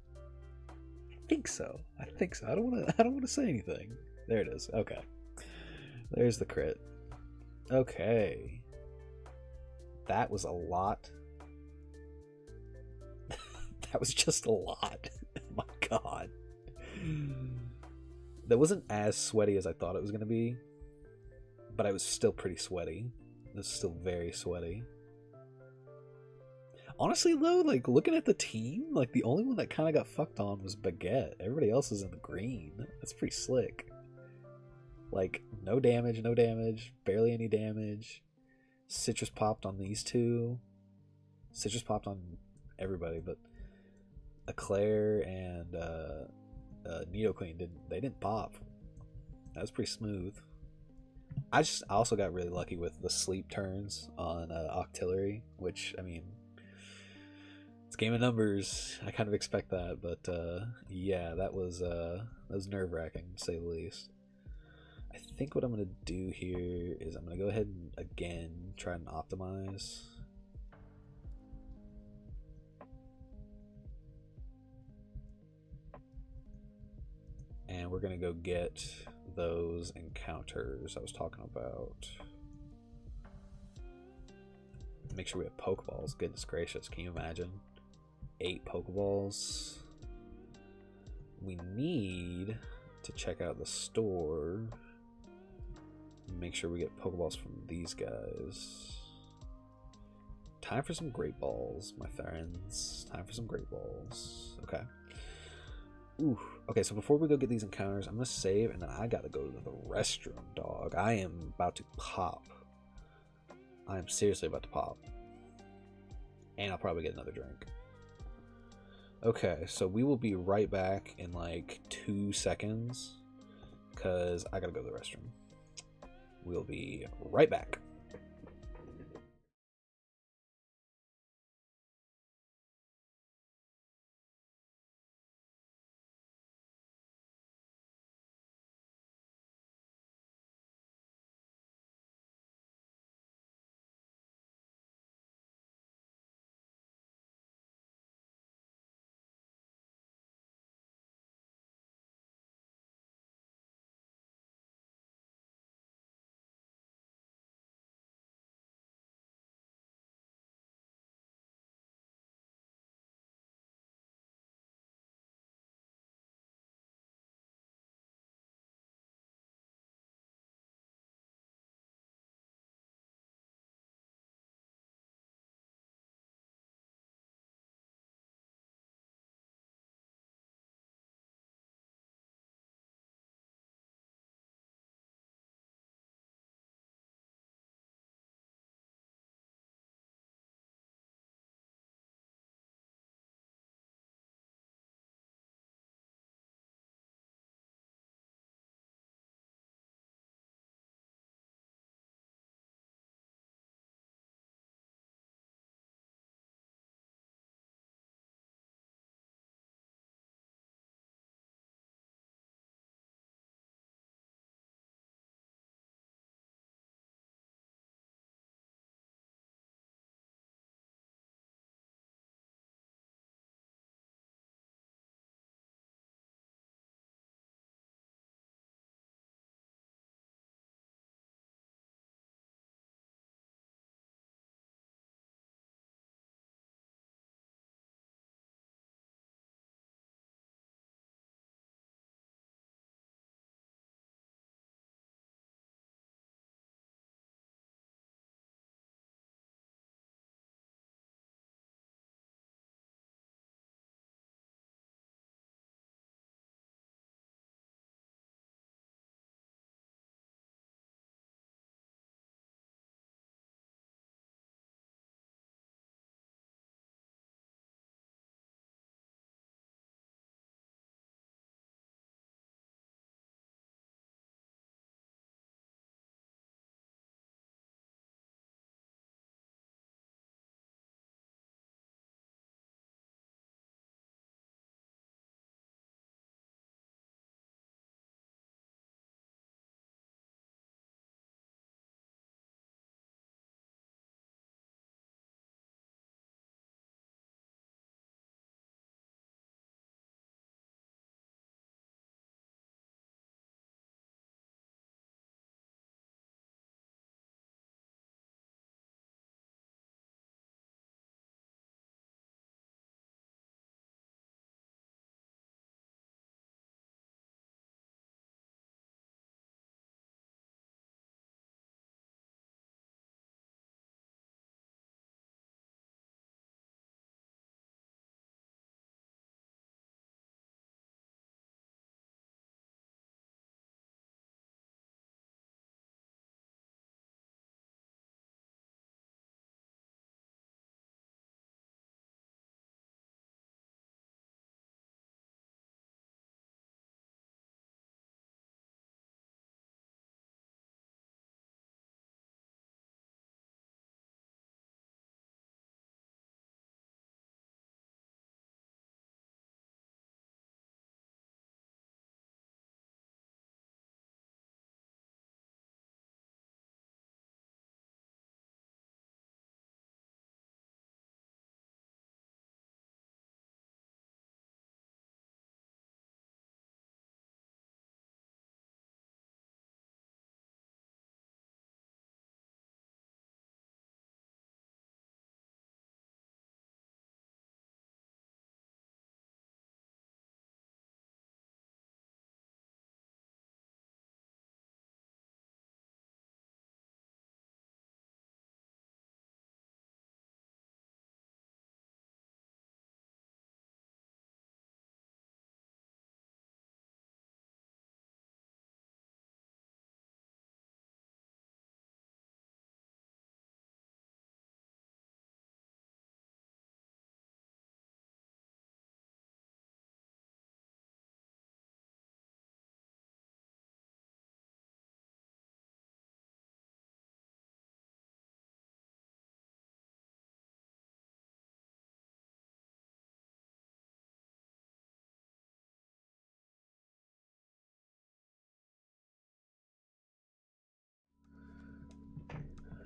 I think so. I don't want to say anything. There it is. Okay. There's the crit. Okay. That was a lot. That was just a lot. My god. That wasn't as sweaty as I thought it was going to be, but I was still pretty sweaty. It was still very sweaty. Honestly, though, like, looking at the team, like, the only one that kind of got fucked on was Baguette. Everybody else is in the green. That's pretty slick. Like, no damage, barely any damage. Citrus popped on these two. Citrus popped on everybody, but Eclair and Nidoqueen didn't pop. That was pretty smooth. I also got really lucky with the sleep turns on Octillery, which, I mean, it's game of numbers. I kind of expect that, but yeah, that was nerve-wracking to say the least. I think what I'm gonna do here is I'm gonna go ahead and again try and optimize. And we're gonna go get those encounters I was talking about. Make sure we have Pokeballs. Goodness gracious, can you imagine? 8 Pokeballs. We need to check out the store. Make sure we get Pokeballs from these guys. Time for some Great Balls, my friends. Time for some Great Balls. Okay. Ooh. Okay, so before we go get these encounters, I'm gonna save, and then I gotta go to the restroom, dog. I am about to pop. I am seriously about to pop. And I'll probably get another drink. Okay, so we will be right back in like 2 seconds, because I gotta go to the restroom. We'll be right back.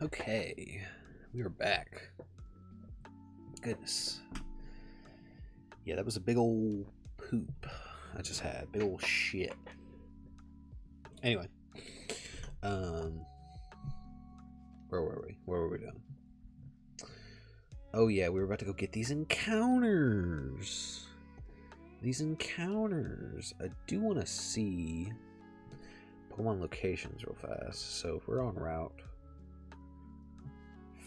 Okay, we are back. Goodness. Yeah, that was a big old poop I just had. Big old shit. Anyway. Where were we? What were we doing? Oh yeah, we were about to go get these encounters. These encounters. I do want to see Pokemon locations real fast. So if we're on Route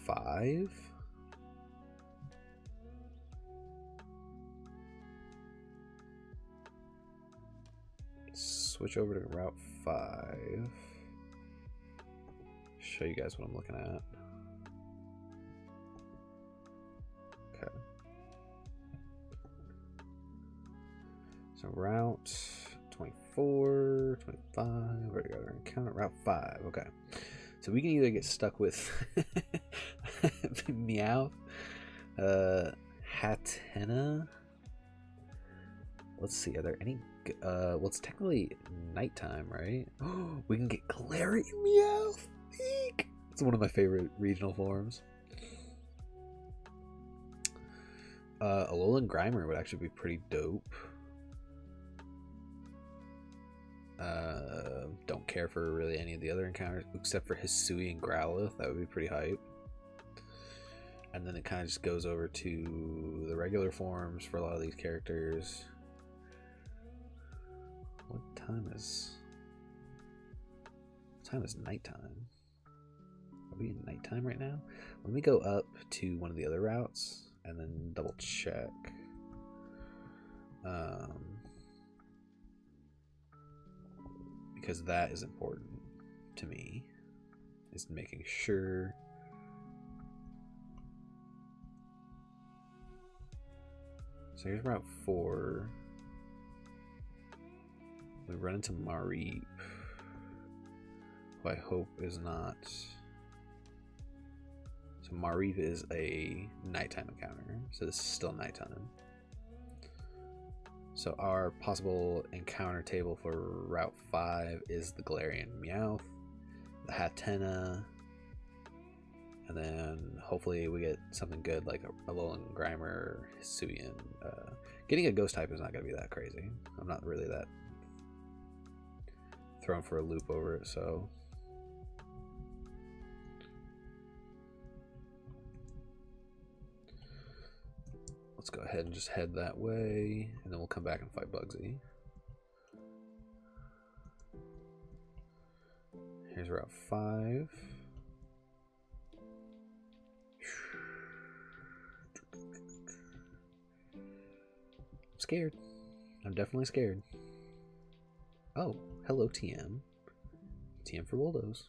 5... switch over to Route 5. Show you guys what I'm looking at. Okay. So Route 24, 25, where do we go? Encounter Route 5. Okay. So we can either get stuck with Meowth, Hatenna. Let's see, are there any... well, it's technically nighttime, right? We can get Galarian Meowth! Eek! It's one of my favorite regional forms. Alolan Grimer would actually be pretty dope. Don't care for really any of the other encounters except for Hisui and Growlithe. That would be pretty hype. And then it kind of just goes over to the regular forms for a lot of these characters. What time is nighttime? Are we in nighttime right now? Let me go up to one of the other routes and then double check. Because that is important to me, is making sure. So here's Route 4. We run into Mareep, who I hope is not. So Mareep is a nighttime encounter, so this is still nighttime. So our possible encounter table for Route 5 is the Galarian Meowth, the Hatenna, and then hopefully we get something good like a Alolan Grimer, Hisuian. Getting a ghost type is not going to be that crazy. I'm not really that thrown for a loop over it, so... let's go ahead and just head that way, and then we'll come back and fight Bugsy. Here's Route 5. I'm scared. I'm definitely scared. Oh, hello TM. TM for Bulldoze.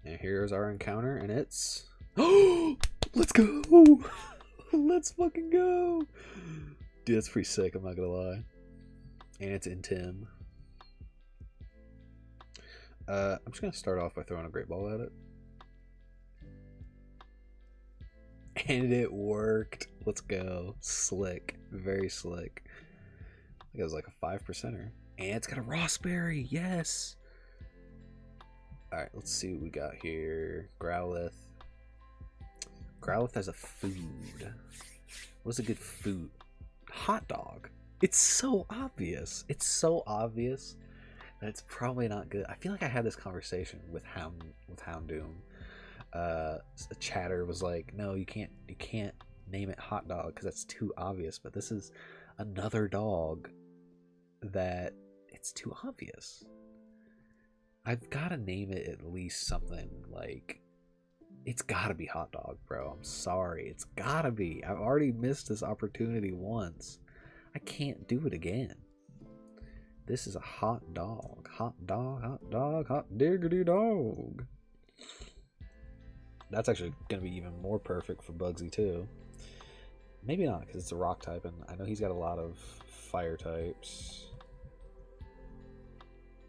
And here's our encounter, and it's... oh! Let's go! Let's fucking go! Dude, that's pretty sick, I'm not gonna lie. And it's in Tim. I'm just gonna start off by throwing a Great Ball at it. And it worked. Let's go. Slick. Very slick. I think it was like a 5%er. And it's got a Rossberry. Yes! Alright, let's see what we got here. Growlithe. Growlithe has a food. What's a good food? Hot dog. It's so obvious. It's so obvious that it's probably not good. I feel like I had this conversation with Houndoom. A chatter was like, "No, you can't name it hot dog because that's too obvious." But this is another dog that it's too obvious. I've got to name it at least something like. It's gotta be hot dog, bro. I'm sorry. It's gotta be. I've already missed this opportunity once. I can't do it again. This is a hot dog. Hot dog, hot dog, hot diggity dog. That's actually gonna be even more perfect for Bugsy too. Maybe not, because it's a rock type, and I know he's got a lot of fire types.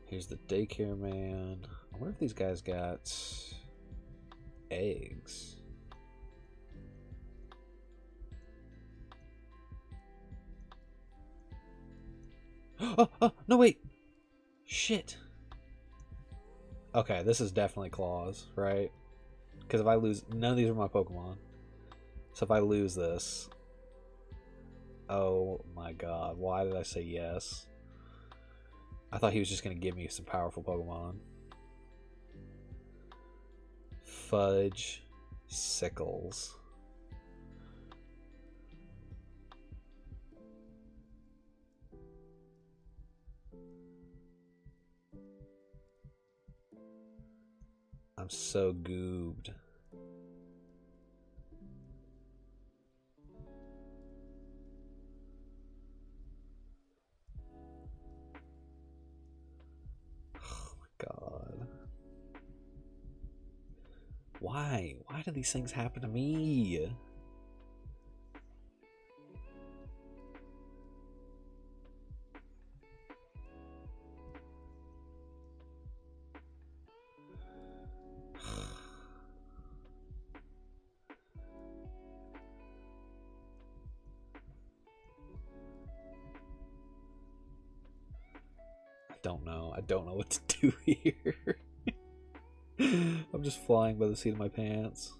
Here's the daycare man. I wonder if these guys got eggs. Oh, no, wait. Shit. Okay, this is definitely claws, right? Because if I lose, none of these are my Pokemon. So if I lose this, oh my god, why did I say yes? I thought he was just going to give me some powerful Pokemon. Fudge Sickles. I'm so goobed. Oh my god. Why? Why do these things happen to me? I don't know what to do here. I'm just flying by the seat of my pants.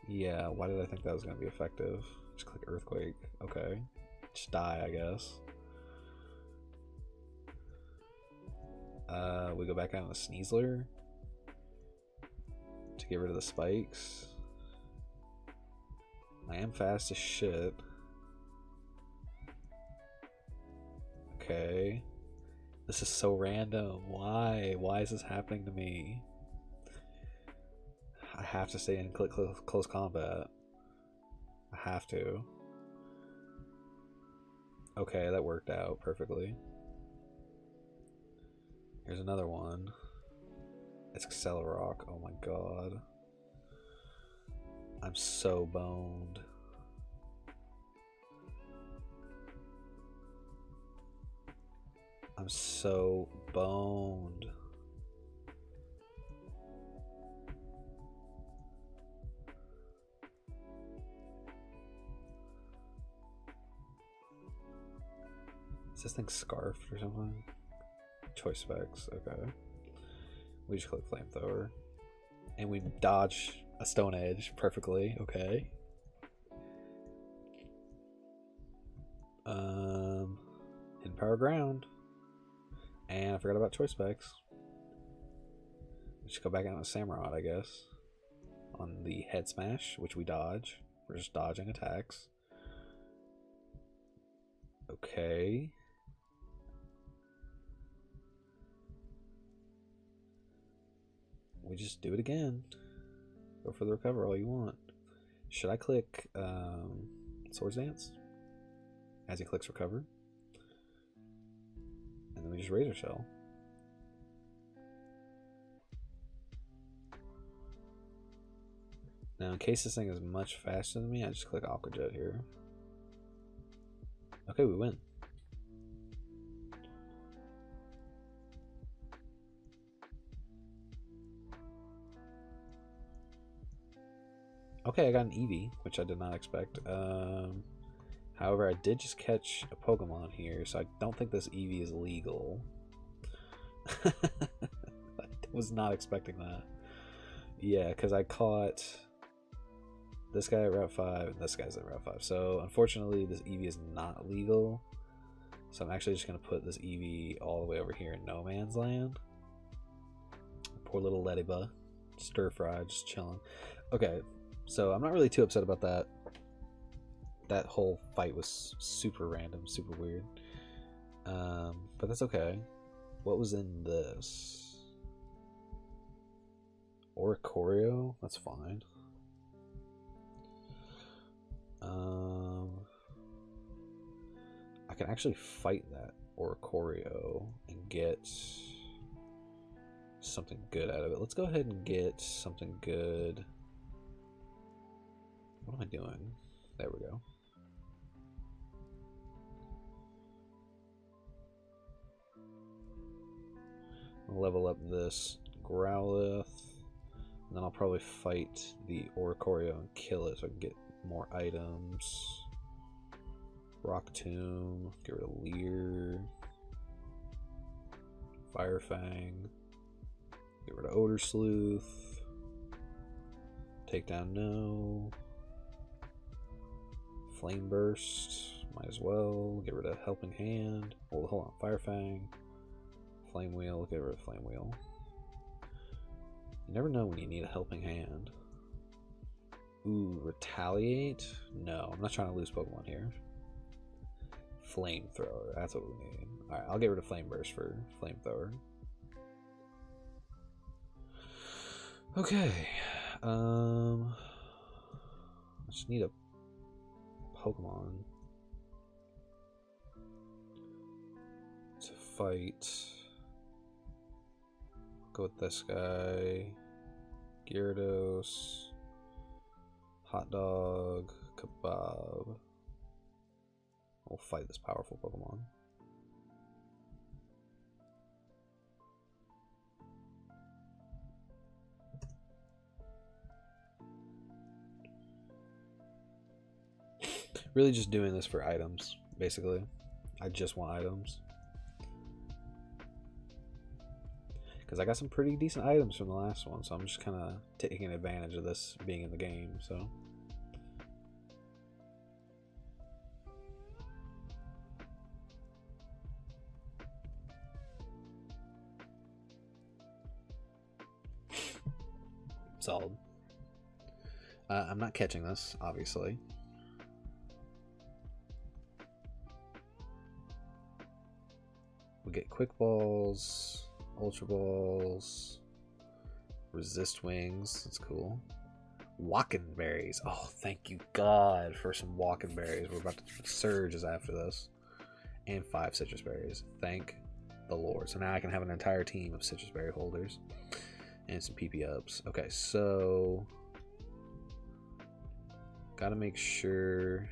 Yeah, why did I think that was going to be effective? Just click Earthquake. Okay. Just die, I guess. We go back out on the Sneasler to get rid of the spikes. I am fast as shit. Okay. This is so random. Why? Why is this happening to me? I have to stay in close combat. I have to. Okay, that worked out perfectly. Here's another one. It's Accelerock. Oh my god. I'm so boned. I'm so boned. Is this thing scarfed or something? Choice specs, okay. We just click Flamethrower. And we dodge a Stone Edge perfectly, okay. Hidden Power Ground. And I forgot about choice specs. Just go back out with Samurott, I guess. On the Head Smash, which we dodge. We're just dodging attacks. Okay. We just do it again. Go for the recover all you want. Should I click Swords Dance? As he clicks recover. And then we just Razor Shell. Now, in case this thing is much faster than me, I just click Aqua Jet here. Okay, we win. Okay, I got an Eevee, which I did not expect. However, I did just catch a Pokemon here, so I don't think this Eevee is legal. I was not expecting that. Yeah, because I caught this guy at Route 5 and this guy's at Route 5. So, unfortunately, this Eevee is not legal. So, I'm actually just going to put this Eevee all the way over here in No Man's Land. Poor little Ladybug. Stir fry, just chilling. Okay, so I'm not really too upset about that. That whole fight was super random, super weird. But that's okay. What was in this? Oricorio? That's fine. I can actually fight that Oricorio and get something good out of it. Let's go ahead and get something good. What am I doing? There we go. I'll level up this Growlithe, and then I'll probably fight the Oricorio and kill it so I can get more items. Rock Tomb, get rid of Leer. Fire Fang. Get rid of Odor Sleuth. Take down no. Flame Burst. Might as well. Get rid of Helping Hand. Oh, hold on. Fire Fang. Flame Wheel. Get rid of Flame Wheel. You never know when you need a helping hand. Ooh, Retaliate? No, I'm not trying to lose Pokemon here. Flamethrower, that's what we need. Alright, I'll get rid of Flame Burst for Flamethrower. Okay. I just need a Pokemon to fight. Go with this guy. Gyarados. Hot Dog. Kebab. We'll fight this powerful Pokemon. Really just doing this for items, basically. I just want items. Because I got some pretty decent items from the last one, so I'm just kind of taking advantage of this being in the game, so. Solid. I'm not catching this, obviously. We get Quick Balls. Ultra Balls, Resist Wings, that's cool. Walking Berries, oh thank you God for some Walking Berries. We're about to surge after this. And 5 Citrus Berries, thank the Lord. So now I can have an entire team of Citrus Berry holders and some PP ups. Okay, so gotta make sure.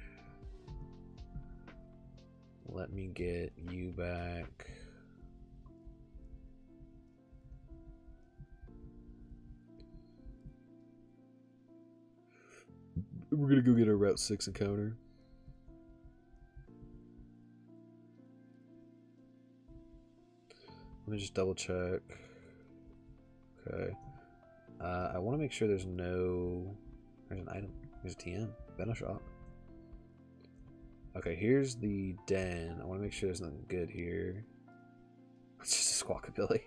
Let me get you back. We're gonna go get our Route 6 encounter. Let me just double check. Okay. I want to make sure there's no... There's an item. There's a TM. Venoshock. Okay, here's the den. I want to make sure there's nothing good here. It's just a Squawkabilly.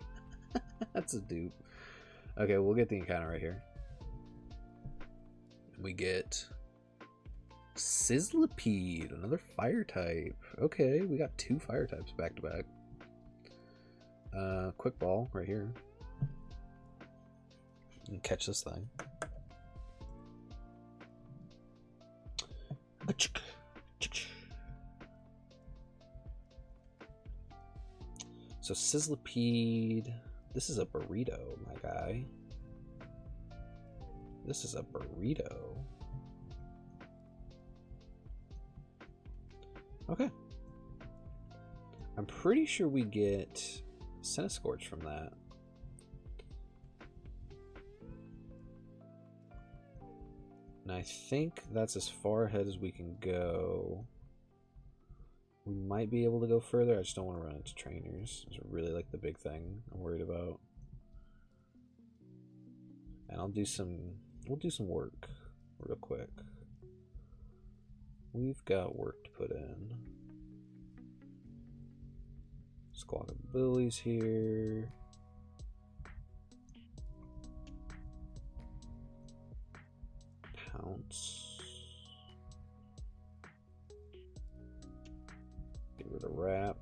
That's a dupe. Okay, we'll get the encounter right here. We get Sizzlipede, another fire type. Okay, we got 2 fire types back to back. Quick Ball right here. You can catch this thing. So Sizzlipede, this is a burrito, my guy. This is a burrito. Okay. I'm pretty sure we get Centiskorch from that. And I think that's as far ahead as we can go. We might be able to go further. I just don't want to run into trainers. It's really like the big thing I'm worried about. And we'll do some work real quick. We've got work to put in. Squawkabilly's here. Pounce. Get rid of Wrap.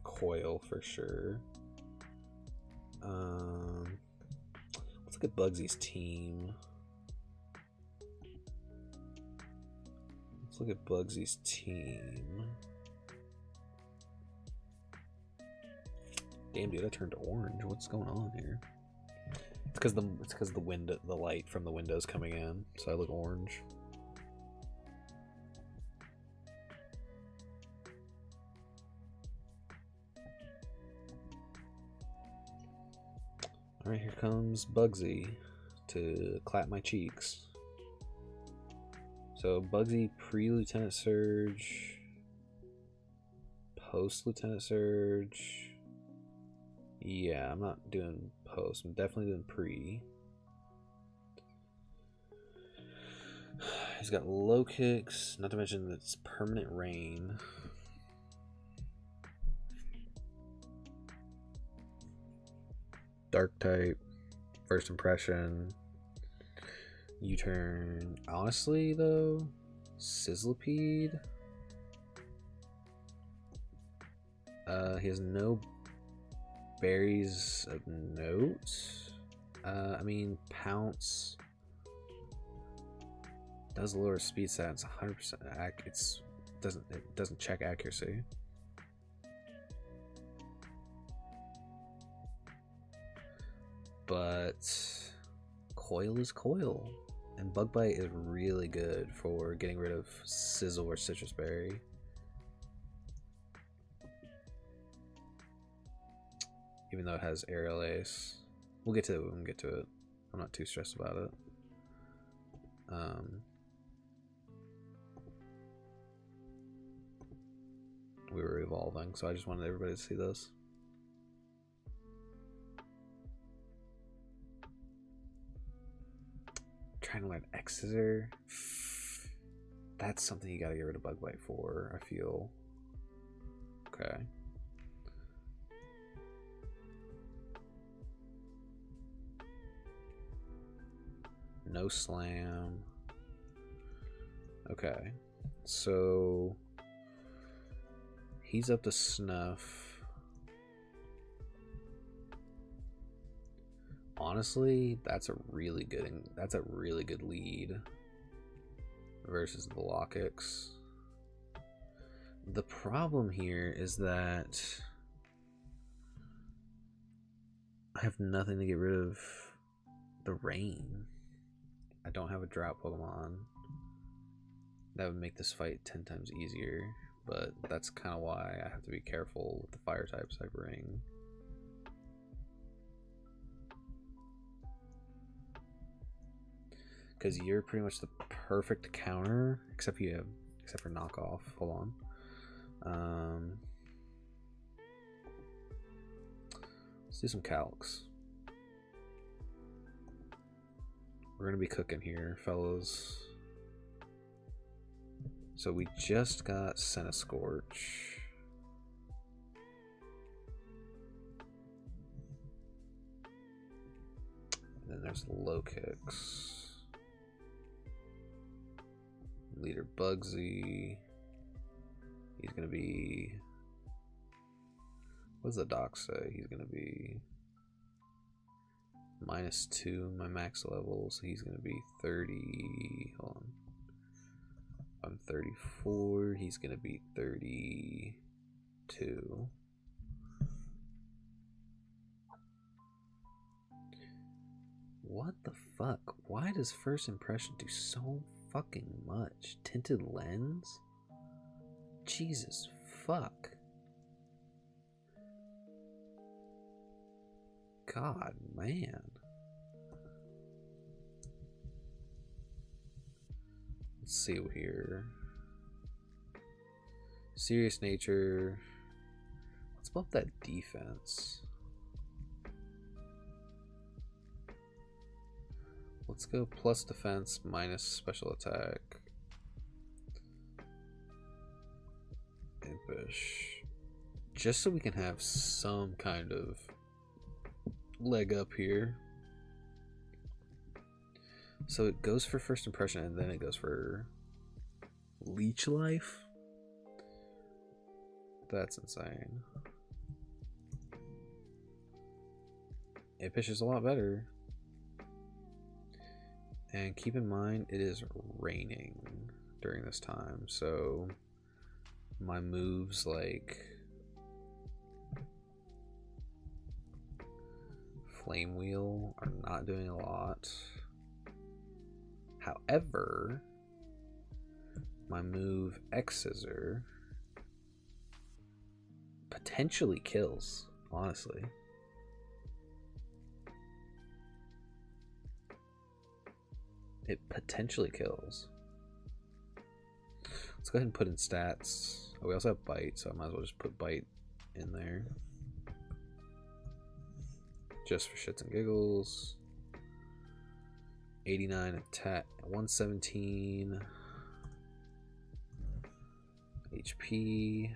Coil for sure. Let's look at Bugsy's team. Let's look at Bugsy's team. Damn, dude, I turned orange. What's going on here? It's because the window, the light from the windows coming in, so I look orange. Alright, here comes Bugsy to clap my cheeks. So Bugsy pre-Lieutenant Surge, post Lieutenant Surge. Yeah, I'm not doing post. I'm definitely doing pre. He's got low kicks, not to mention it's permanent rain. Dark type, first impression, U-turn. Honestly, though, Sizzlipede. He has no berries of note. I mean, Pounce does lower speed stats. 100%. It doesn't check accuracy. But Coil is Coil, and Bug Bite is really good for getting rid of Sizzle or Citrus Berry. Even though it has Aerial Ace. We'll get to it when we get to it. I'm not too stressed about it. We were evolving, so I just wanted everybody to see this. Trying to learn X-Scissor. That's something you gotta get rid of Bug Bite for, I feel. Okay. No Slam. Okay. So he's up to snuff. Honestly, that's a really good lead versus the Lockix. The problem here is that I have nothing to get rid of the rain. I don't have a drought Pokemon. That would make this fight 10 times easier, but that's kind of why I have to be careful with the fire types I bring. Because you're pretty much the perfect counter, except for knockoff. Hold on. Let's do some calcs. We're gonna be cooking here, fellas. So we just got Scorch. And then there's low kicks. Leader Bugsy. He's gonna be. What does the doc say? He's gonna be -2 my max level, so he's gonna be 30. Hold on. I'm 34. He's gonna be 32. What the fuck? Why does first impression do so fucking much? Tinted lens? Jesus fuck. God, man. Let's see here. Serious nature. Let's bump that defense. Let's go plus defense minus special attack. Impish. Just so we can have some kind of leg up here. So it goes for first impression and then it goes for leech life. That's insane. Impish is a lot better. And keep in mind, it is raining during this time, so my moves like Flame Wheel are not doing a lot. However, my move X-Scissor potentially kills, honestly. It potentially kills. Let's go ahead and put in stats. Oh, we also have bite, so I might as well just put bite in there. Just for shits and giggles. 89 attack, 117 HP.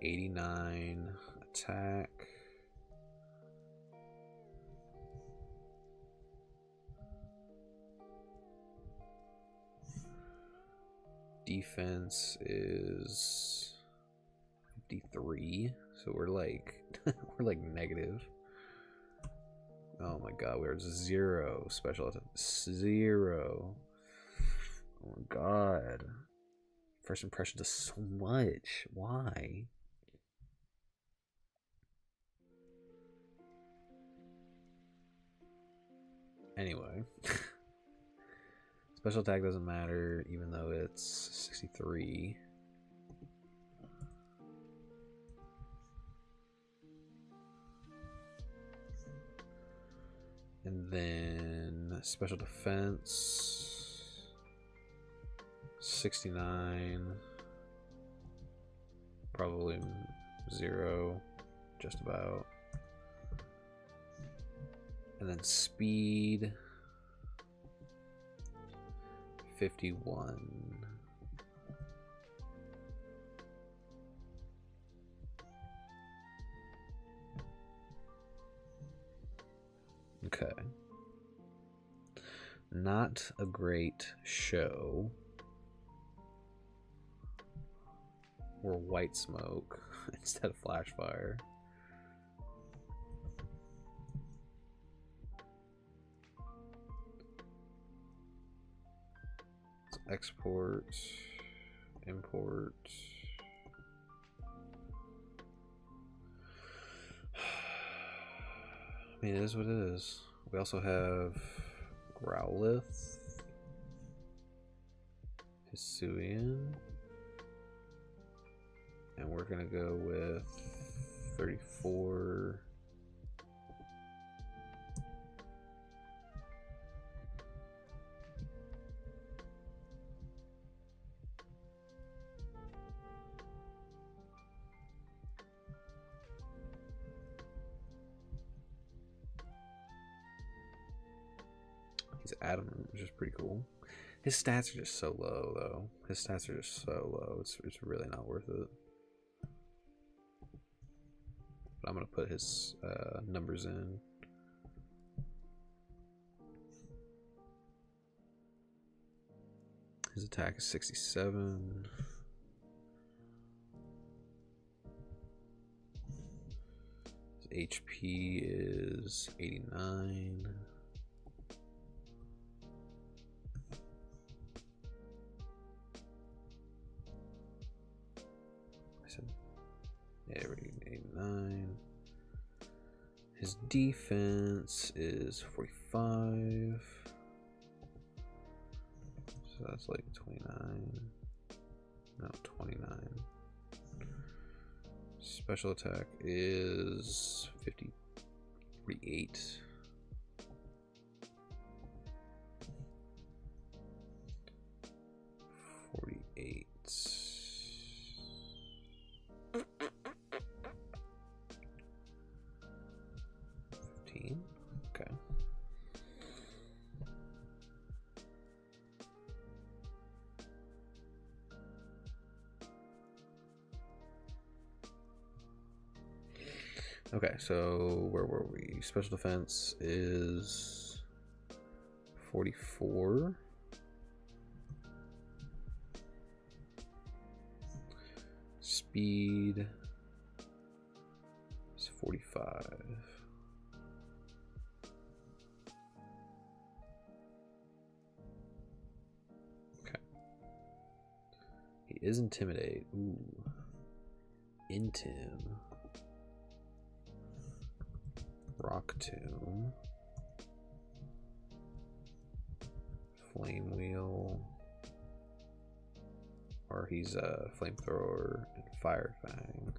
89 attack. Defense is 53, so we're like we're like negative. Oh my god, we're 0 special attack. 0. Oh my god. First impression does so much. Why? Anyway. Special attack doesn't matter, even though it's 63. And then special defense 69. Probably 0, just about. And then speed 51. Okay. Not a great show. Or white smoke instead of flash fire. Export, import. I mean, it is what it is. We also have Growlithe, Hisuian, and we're gonna go with 34. He's adamant, which is pretty cool. His stats are just so low, though. His stats are just so low. It's really not worth it. But I'm gonna put his numbers in. His attack is 67. His HP is 89. Yeah, 89. His defense is 45. So that's like 29. No, 29. Special attack is 48. Okay. Okay, so where were we? Special defense is 44. Speed is 45. Okay. He is intimidate. Ooh. Intim. Rock Tomb. Flame Wheel. Or he's a Flamethrower and Fire Fang.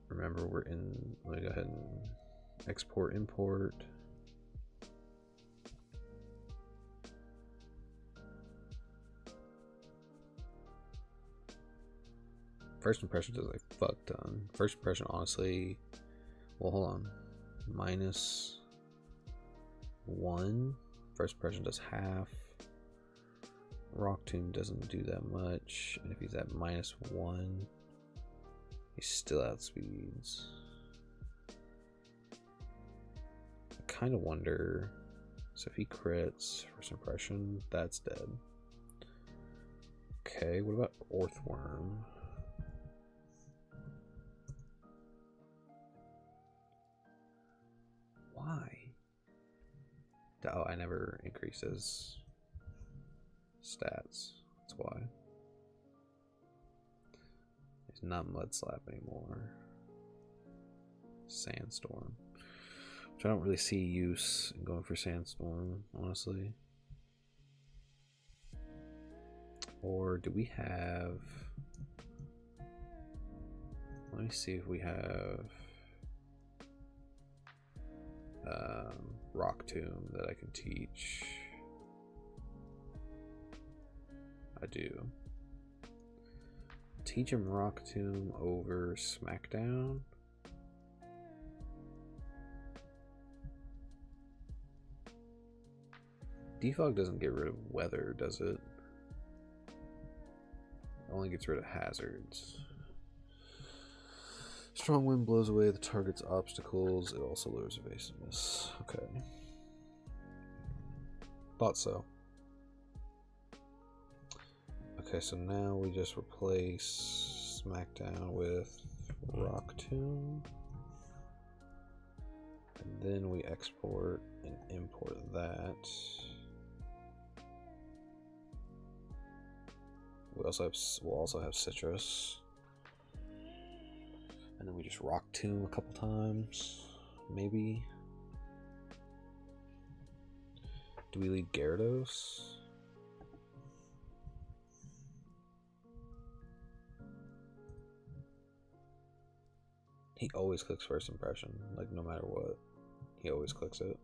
Remember, we're in. Let me go ahead and export, import. First impression does like fuck ton. First impression, honestly. Well, hold on. -1. First impression does half. Rock Tomb doesn't do that much. And if he's at -1, he still outspeeds. I kind of wonder. So if he crits first impression, that's dead. Okay, what about Orthworm? Why? Oh, I never increased his stats. That's why. He's not Mud Slap anymore. Sandstorm. Which I don't really see use in going for Sandstorm, honestly. Or do we have... Let me see if we have Rock Tomb that I can teach. I do. Teach him Rock Tomb over Smackdown. Defog doesn't get rid of weather, does it? It only gets rid of hazards. Strong wind blows away the target's obstacles. It also lowers evasiveness. Okay. Thought so. Okay, so now we just replace Smackdown with Rock Tomb. And then we export and import that. We'll also have Citrus. And then we just Rock Tomb a couple times, maybe. Do we lead Gyarados? He always clicks first impression, like no matter what. He always clicks it.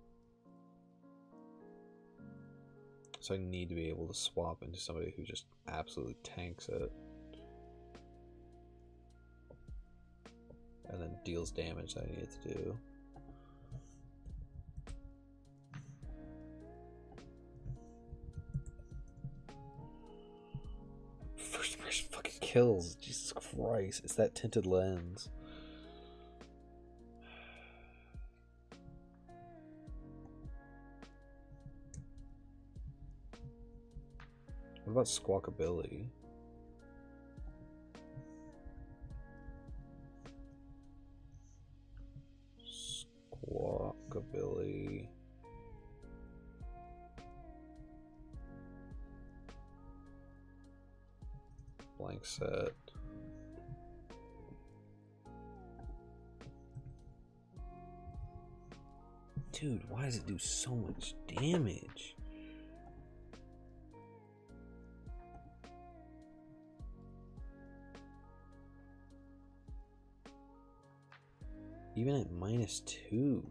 So I need to be able to swap into somebody who just absolutely tanks it. And then deals damage that I need it to do. First impression fucking kills. Jesus Christ. It's that tinted lens. What about Squawkability? Squawkability. Blank set. Dude, why does it do so much damage? Even at -2.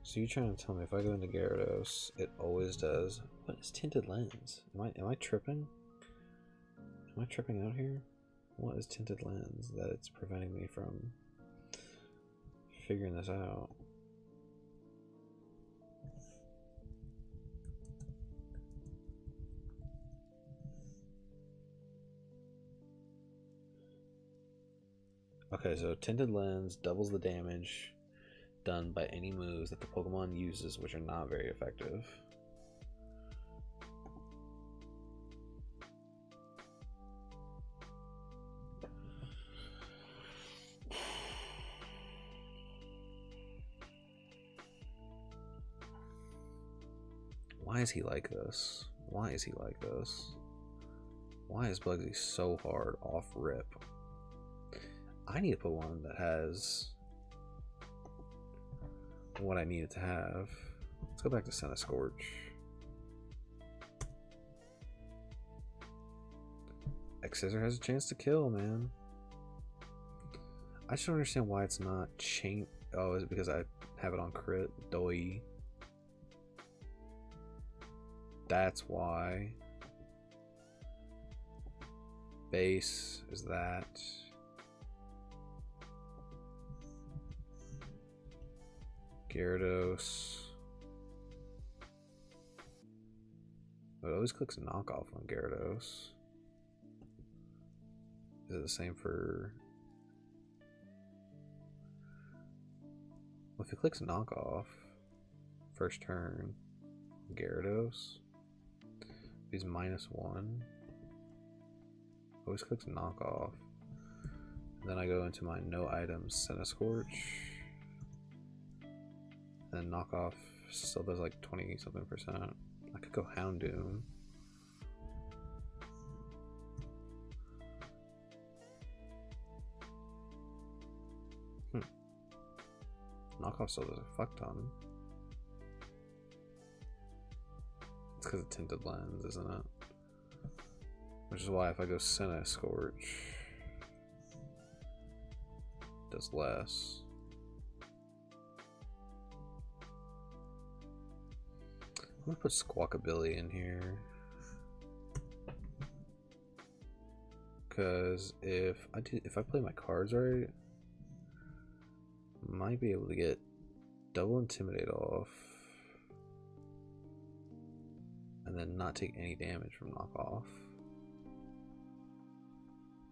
So you're trying to tell me if I go into Gyarados, it always does. What is tinted lens? Am I tripping? Am I tripping out here? What is tinted lens that it's preventing me from figuring this out? Okay, so tinted lens doubles the damage done by any moves that the Pokemon uses, which are not very effective. Why is he like this? Why is he like this? Why is Bugsy so hard off rip? I need to put one that has what I need it to have. Let's go back to Scorch. X-Scissor has a chance to kill, man. I just don't understand why it's not chain. Oh, is it because I have it on crit? Doi. That's why. Base is that. Gyarados. It always clicks knockoff on Gyarados. Is it the same for... Well, if it clicks knockoff first turn, Gyarados, he's -1. Always clicks knockoff. Then I go into my no items Scorch. Then knockoff still does like 20 something %. I could go Houndoom. Knockoff still does a fuck ton. It's because of tinted lens, isn't it? Which is why if I go Scorch, it does less. I'm gonna put Squawkabilly in here. Cause if I play my cards right, might be able to get double Intimidate off and then not take any damage from knockoff.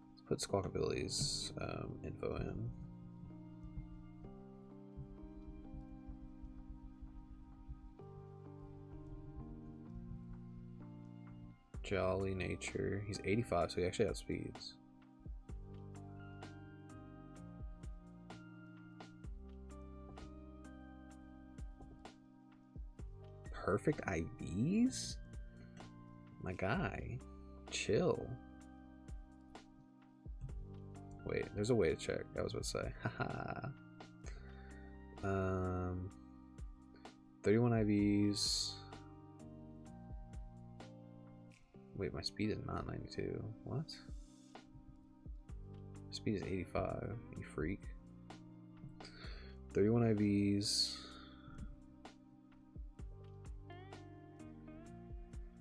Let's put Squawkabilly's info in. Jolly Nature. He's 85, so he actually outspeeds. Perfect IVs? My guy. Chill. Wait, there's a way to check. I was about to say. Haha. 31 IVs. Wait, my speed is not 92. What? My speed is 85. You freak. 31 IVs.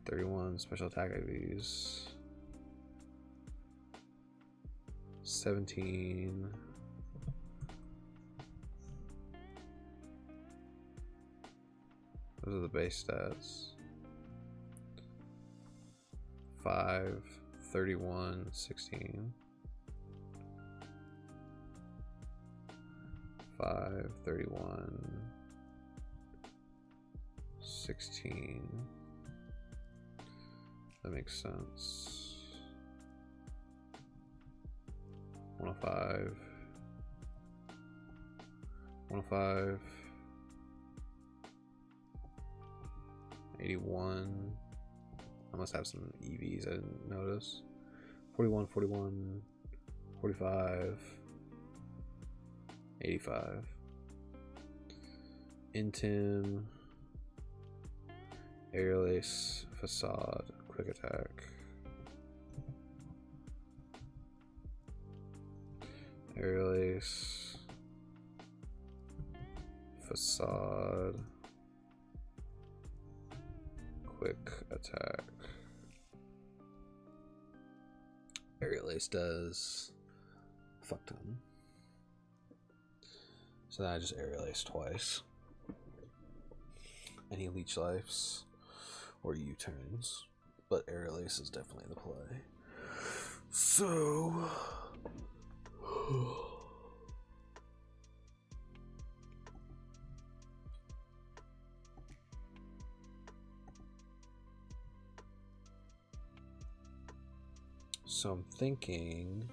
31 special attack IVs. 17. Those are the base stats. 5, 31, 16. 5, 31, 16. That makes sense. 105. 105. 81. I must have some EVs I didn't notice. 41, 41, 45, 85. Intim, Aerial Ace, Facade, Quick Attack. Aerial Ace, Facade, Quick Attack. Aerial Ace does a fuck ton. So then I just Aerial Ace twice. Any Leech Lives or U-turns. But Aerial Ace is definitely the play. So I'm thinking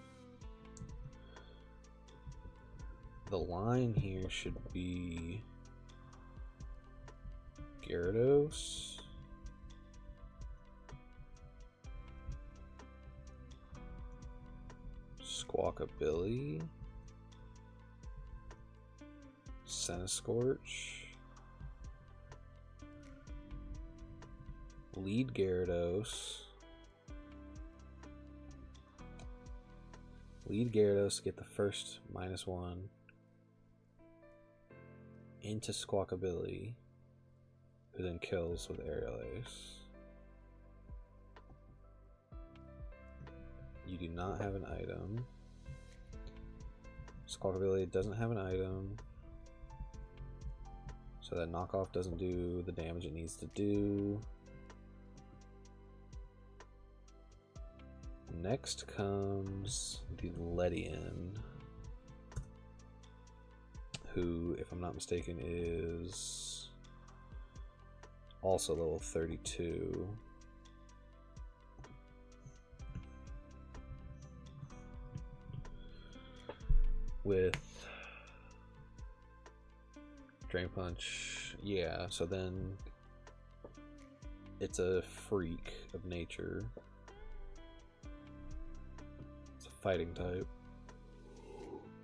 the line here should be Gyarados, Squawkabilly, Scorch, lead Gyarados. Lead Gyarados, get the first -1 into Squawkabilly, who then kills with Aerial Ace. You do not have an item. Squawkabilly doesn't have an item. So that knockoff doesn't do the damage it needs to do. Next comes the Ledian, who, if I'm not mistaken, is also level 32. With Drain Punch, yeah, so then it's a freak of nature. It's a fighting type.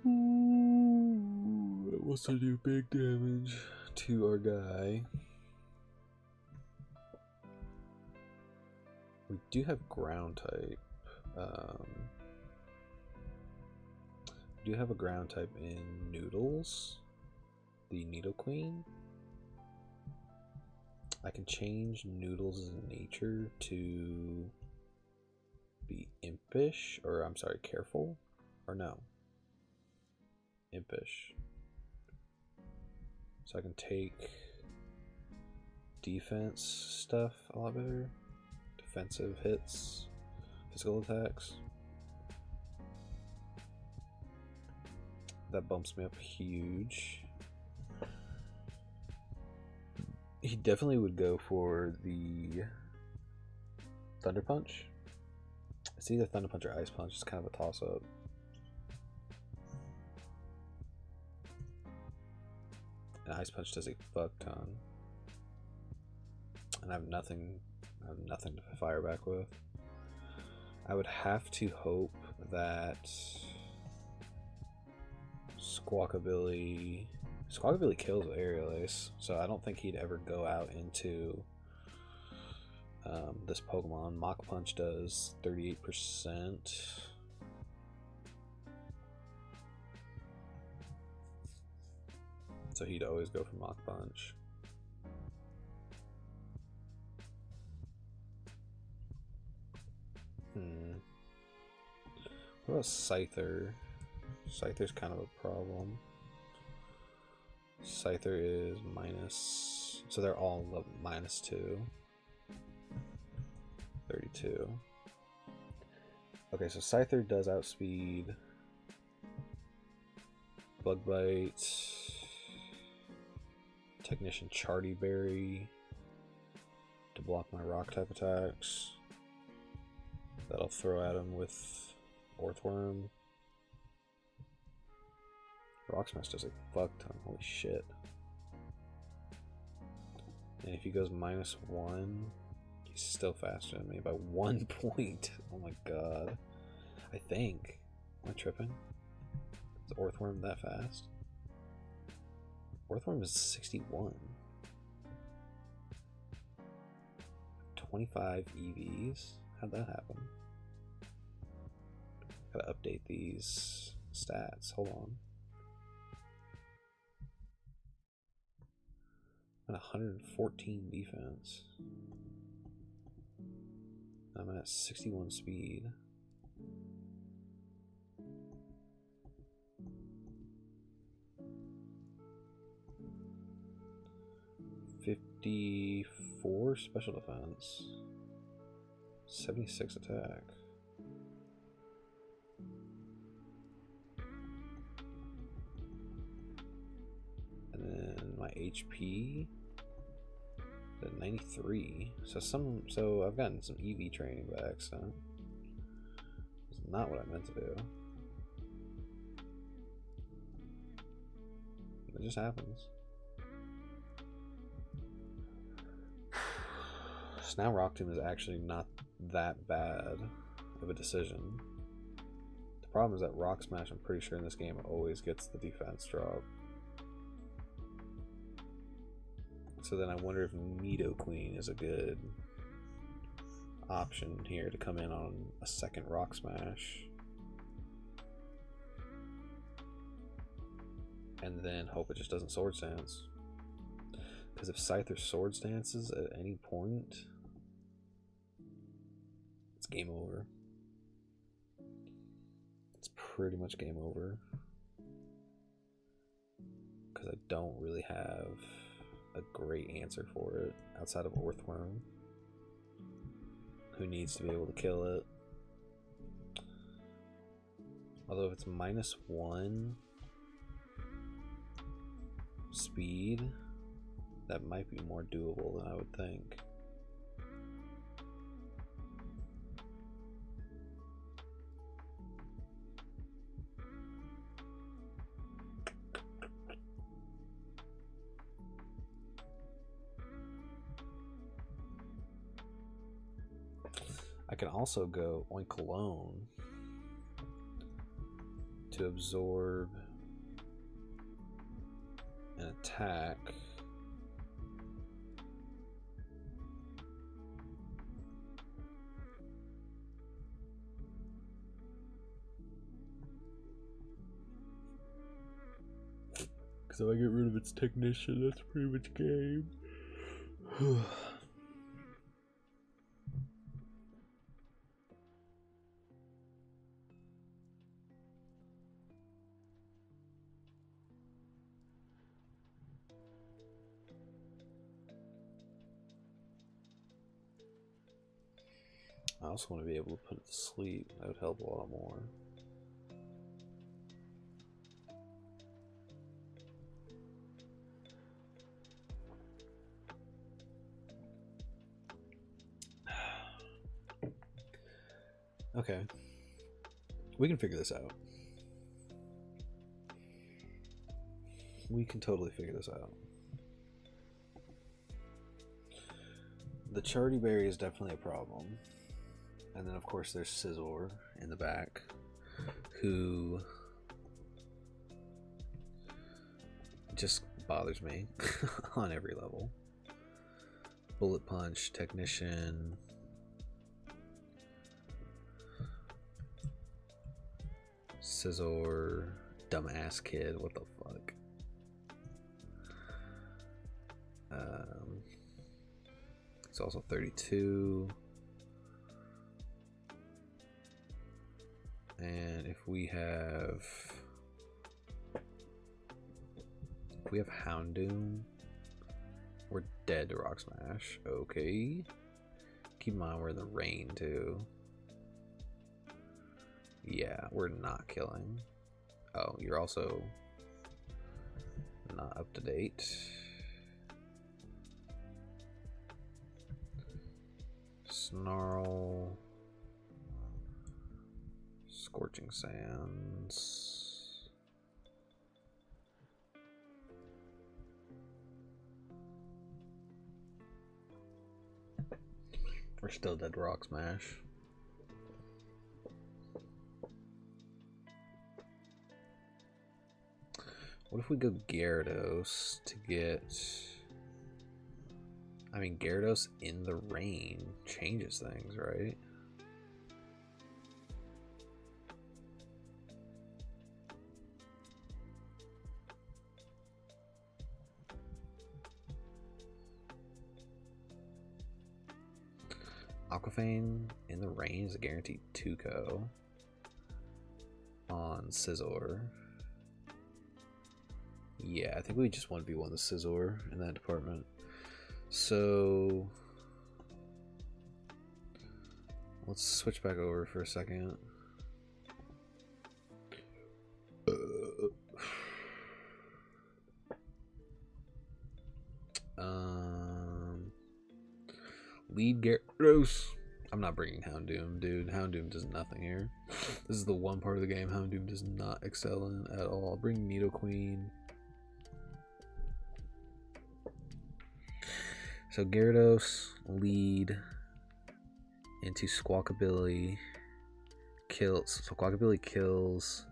Ooh, it wants to do big damage to our guy. We do have ground type. We do have a ground type in Noodles, the Needle Queen. I can change Noodles' nature to be impish, or I'm sorry, careful, or no, impish. So I can take defense stuff a lot better, defensive hits, physical attacks. That bumps me up huge. He definitely would go for the Thunder Punch. It's either Thunder Punch or Ice Punch. It's kind of a toss-up. And Ice Punch does a fuck ton. And I have nothing to fire back with. I would have to hope that Squawkabilly kills with Aerial Ace, so I don't think he'd ever go out into this Pokemon. Mach Punch does 38%. So he'd always go for Mach Punch. What about Scyther? Scyther's kind of a problem. Scyther is minus, so they're all -2. 32. Okay, so Scyther does outspeed Bug Bite, Technician Charty Berry to block my rock type attacks. That'll throw at him with Orthworm. Rock Smash does a fuck ton, holy shit. And if he goes -1, he's still faster than me by 1 point. Oh my god. I think. Am I tripping? Is Orthworm that fast? Orthworm is 61. 25 EVs? How'd that happen? Gotta update these stats. Hold on. I'm at 114 defense. I'm at 61 speed. '54 special defense. 76 attack. And then my HP at 93. So I've gotten some EV training by accident. It's not what I meant to do. It just happens. So now Rock Tomb is actually not that bad of a decision. The problem is that Rock Smash, I'm pretty sure in this game, always gets the defense drop. So then I wonder if Nido Queen is a good option here to come in on a second Rock Smash. And then hope it just doesn't Sword Stance. Because if Scyther Sword Stances at any point, it's game over. pretty much game over. Because I don't really have a great answer for it outside of Orthworm, who needs to be able to kill it. Although if it's -1 speed, that might be more doable than I would think. I can also go Oink Alone to absorb an attack. Because if I get rid of its technician, that's pretty much game. I also want to be able to put it to sleep. That would help a lot more. Okay. We can figure this out. We can totally figure this out. The Charity Berry is definitely a problem. And then, of course, there's Scizor in the back, who just bothers me on every level. Bullet Punch, Technician, Scizor, dumbass kid, what the fuck. It's also 32. And if we have Houndoom, we're dead to Rock Smash. Okay. Keep in mind we're in the rain too. Yeah, we're not killing. Oh, you're also not up to date. Snarl. Scorching Sands. We're still dead to Rock Smash. What if we go Gyarados to get... I mean, Gyarados in the rain changes things, right? Aquafane in the rain is a guaranteed 2-ko on Scizor. Yeah, I think we just want to be one of the Scizor in that department. So let's switch back over for a second. Lead Gyarados. I'm not bringing Houndoom, dude. Houndoom does nothing here. This is the one part of the game Houndoom does not excel in at all. I'll bring Nidoqueen. So Gyarados, lead into Squawkabilly. Squawkabilly kills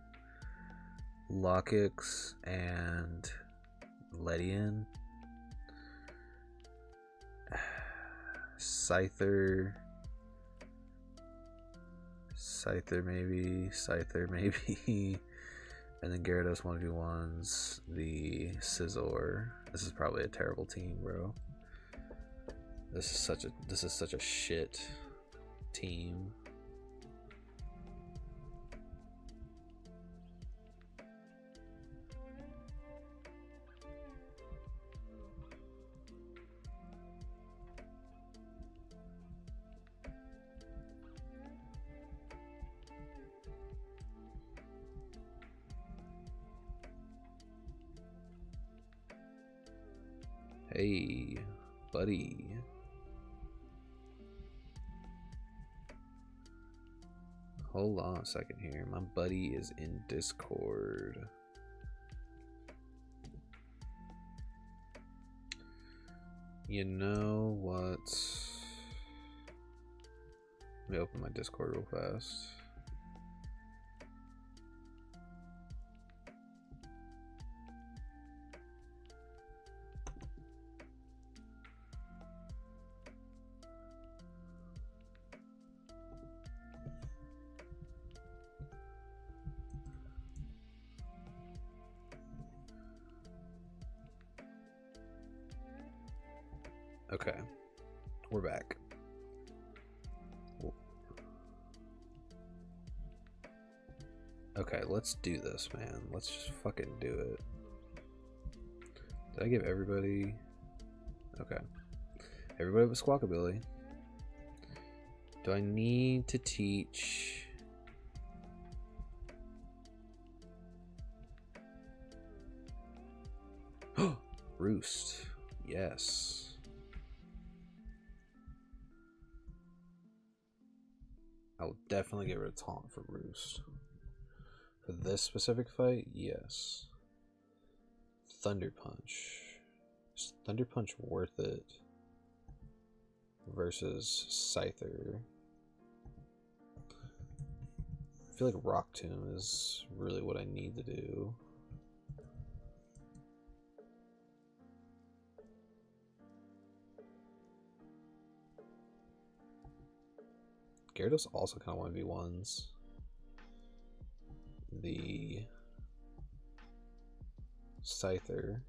Lockix and Ledian. Scyther maybe, and then Gyarados 1v1s the Scizor. This is probably a terrible team, bro. This is such a shit team. Hey, buddy. Hold on a second here. My buddy is in Discord. You know what? Let me open my Discord real fast. Okay, we're back. Okay, let's do this, man. Let's just fucking do it. Did I give everybody... Okay. Everybody with Squawkabilly. Do I need to teach... Roost. Yes. I will definitely get rid of Taunt for Roost. For this specific fight, yes. Thunder Punch. Is Thunder Punch worth it versus Scyther? I feel like Rock Tomb is really what I need to do. Gyarados also kind of 1v1s the Scyther,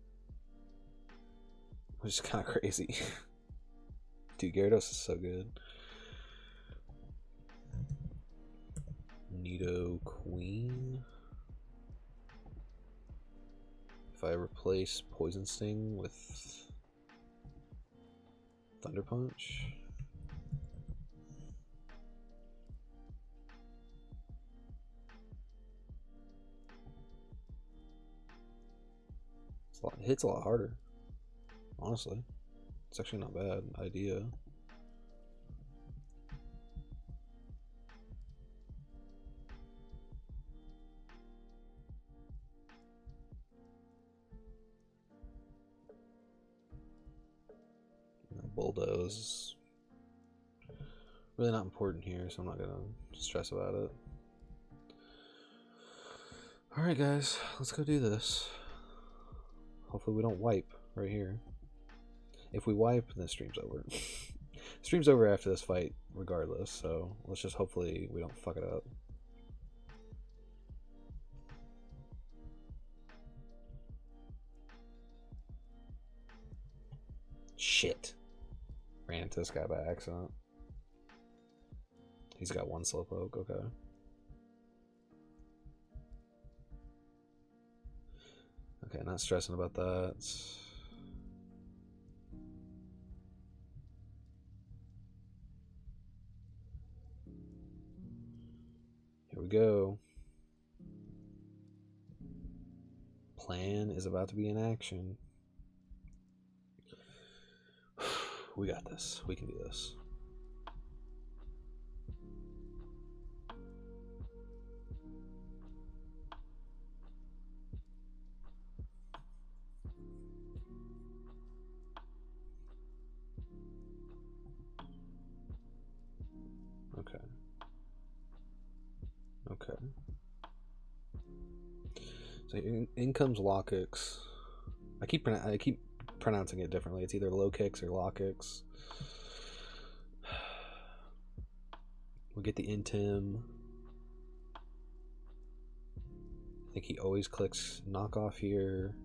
which is kind of crazy. Dude, Gyarados is so good. Nido Queen. If I replace Poison Sting with Thunder Punch. It hits a lot harder, honestly. It's actually not a bad idea. Bulldoze is really not important here, so I'm not gonna stress about it. Alright guys, let's go do this. Hopefully we don't wipe right here. If we wipe, then the stream's over. Stream's over after this fight regardless, so let's just hopefully we don't fuck it up. Shit. Ran into this guy by accident. He's got one Slowpoke, okay. Okay, not stressing about that. Here we go. Plan is about to be in action. We got this. We can do this. Okay. Okay. So in comes Lockix. I keep pronouncing it differently. It's either low kicks or Lockix. We get the Intim. I think he always clicks knockoff here.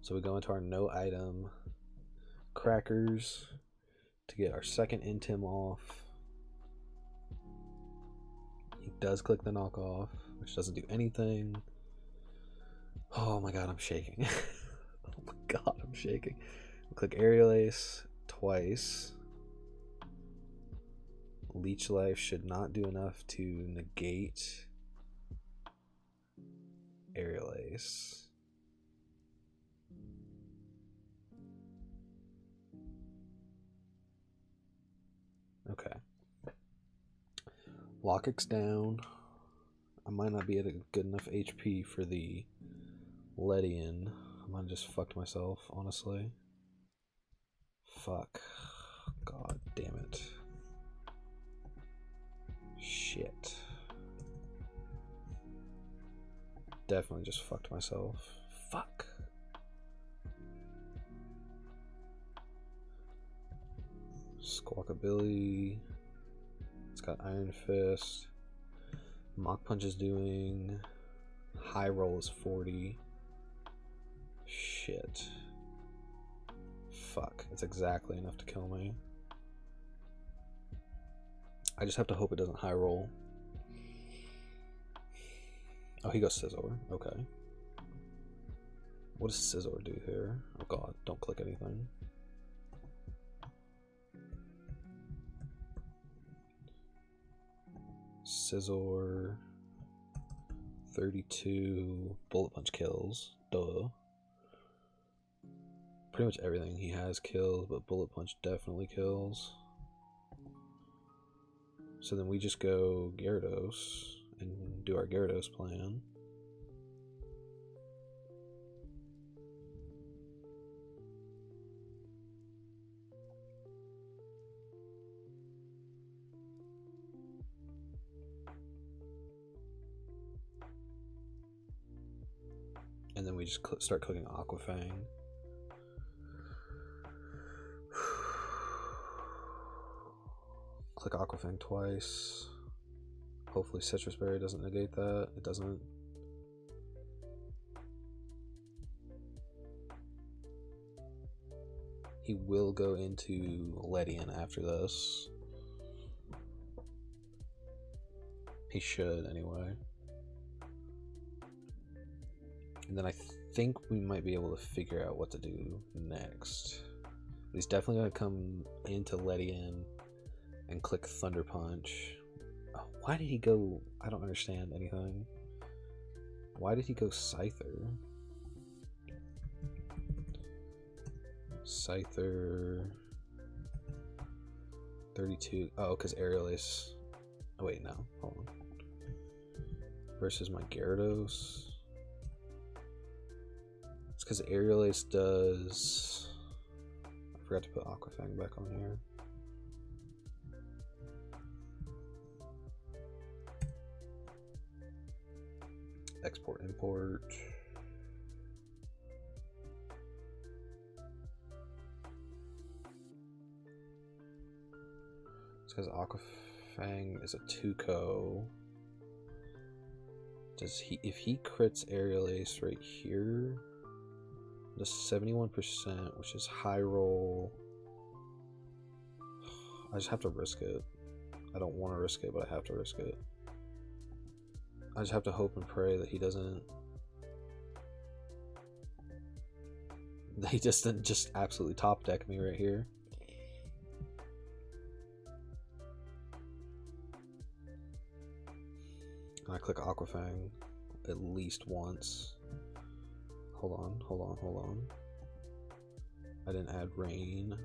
So we go into our no item crackers to get our second Intim off. He does click the knockoff, which doesn't do anything. Oh my god, I'm shaking. Oh my god, I'm shaking. Click Aerial Ace twice. Leech Life should not do enough to negate Aerial Ace. Lockix down. I might not be at a good enough HP for the Ledian. I might have just fucked myself, honestly. Fuck. God damn it. Shit. Definitely just fucked myself. Fuck. Squawkabilly. It's got Iron Fist. Mach Punch is doing. High roll is 40. Shit. Fuck. It's exactly enough to kill me. I just have to hope it doesn't high roll. Oh, he goes Scizor. Okay. What does Scizor do here? Oh god, don't click anything. Scizor. 32. Bullet Punch kills. Duh. Pretty much everything he has kills, but Bullet Punch definitely kills. So then we just go Gyarados and do our Gyarados plan. And then we just start clicking Aquafang. Click Aquafang twice. Hopefully Citrus Berry doesn't negate that. It doesn't. He will go into Ledian after this. He should, anyway. And then I think we might be able to figure out what to do next. He's definitely going to come into Ledian and click Thunder Punch. Oh, why did he go? I don't understand anything. Why did he go Scyther? Scyther 32. Oh, because Aerial Ace. Oh, wait, no. Hold on. Versus my Gyarados. It's because Aerial Ace does. I forgot to put Aquafang back on here. Export, import. It's because Aquafang is a 2-co. Does he, if he crits Aerial Ace right here, does 71%, which is high roll. I just have to risk it. I don't want to risk it, but I have to risk it. I just have to hope and pray that he doesn't. That he doesn't just absolutely top deck me right here. I click Aquafang at least once. Hold on. I didn't add Rain.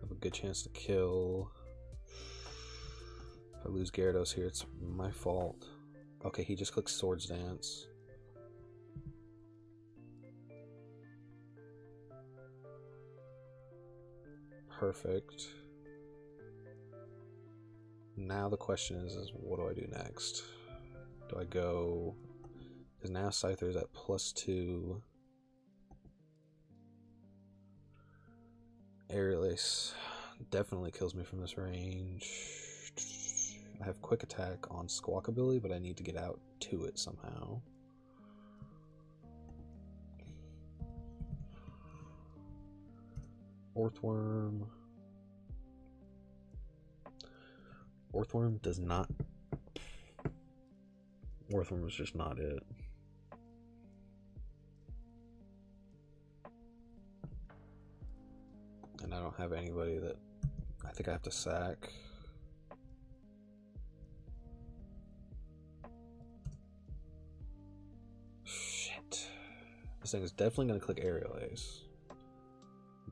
Have a good chance to kill. If I lose Gyarados here, it's my fault. Okay, he just clicks Swords Dance. Perfect. Now the question is what do I do next? Do I go... Because now Scyther is at +2. Aerial Ace definitely kills me from this range. I have Quick Attack on Squawkabilly, but I need to get out to it somehow. Orthworm. Orthworm does not... Orthworm is just not it. And I don't have anybody that... I think I have to sack. Shit. This thing is definitely going to click Aerial Ace.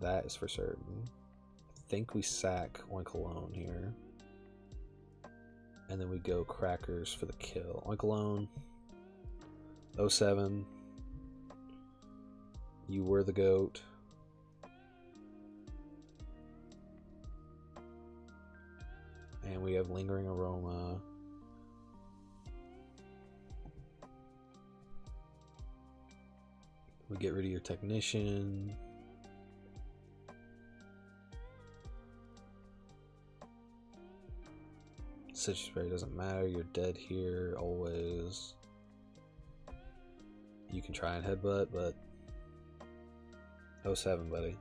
That is for certain. I think we sack Oinkologne here. And then we go crackers for the kill. Oink alone. 07. You were the goat. And we have lingering aroma. We get rid of your technician. Citrus spray doesn't matter. You're dead here always. You can try and headbutt, but 07, buddy.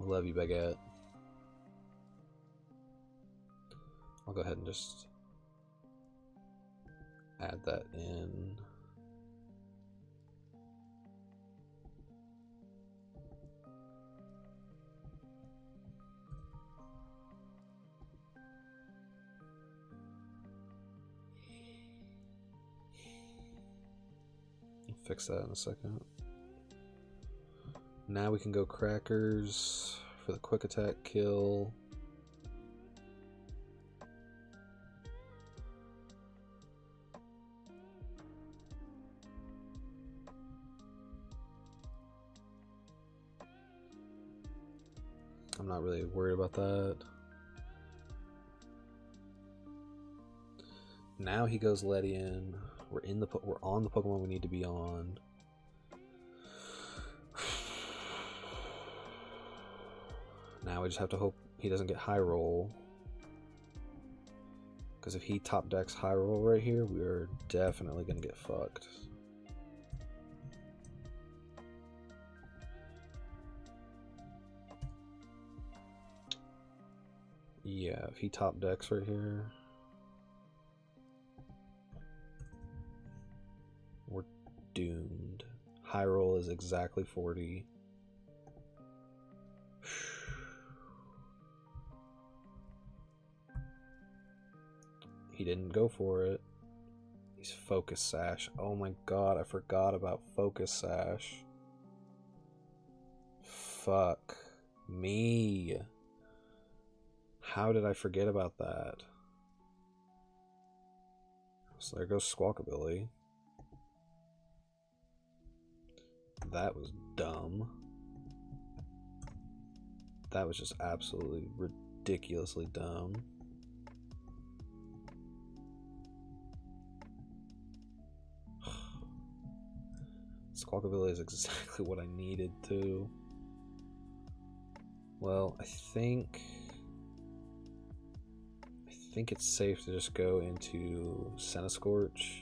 I love you, Baguette. I'll go ahead and just add that in. Fix that in a second. Now we can go crackers for the quick attack kill. I'm not really worried about that. Now he goes Ledian. We're on the Pokemon we need to be on. Now we just have to hope he doesn't get high roll. Because if he top decks high roll right here, we are definitely gonna get fucked. Yeah, if he top decks right here, we're doomed. High roll is exactly 40. He didn't go for it. He's Focus Sash. Oh my god, I forgot about Focus Sash. Fuck me. How did I forget about that? So there goes Squawkabilly. That was dumb. That was just absolutely ridiculously dumb. Squawkabilly is exactly what I needed to. Well, I think it's safe to just go into Centiskorch.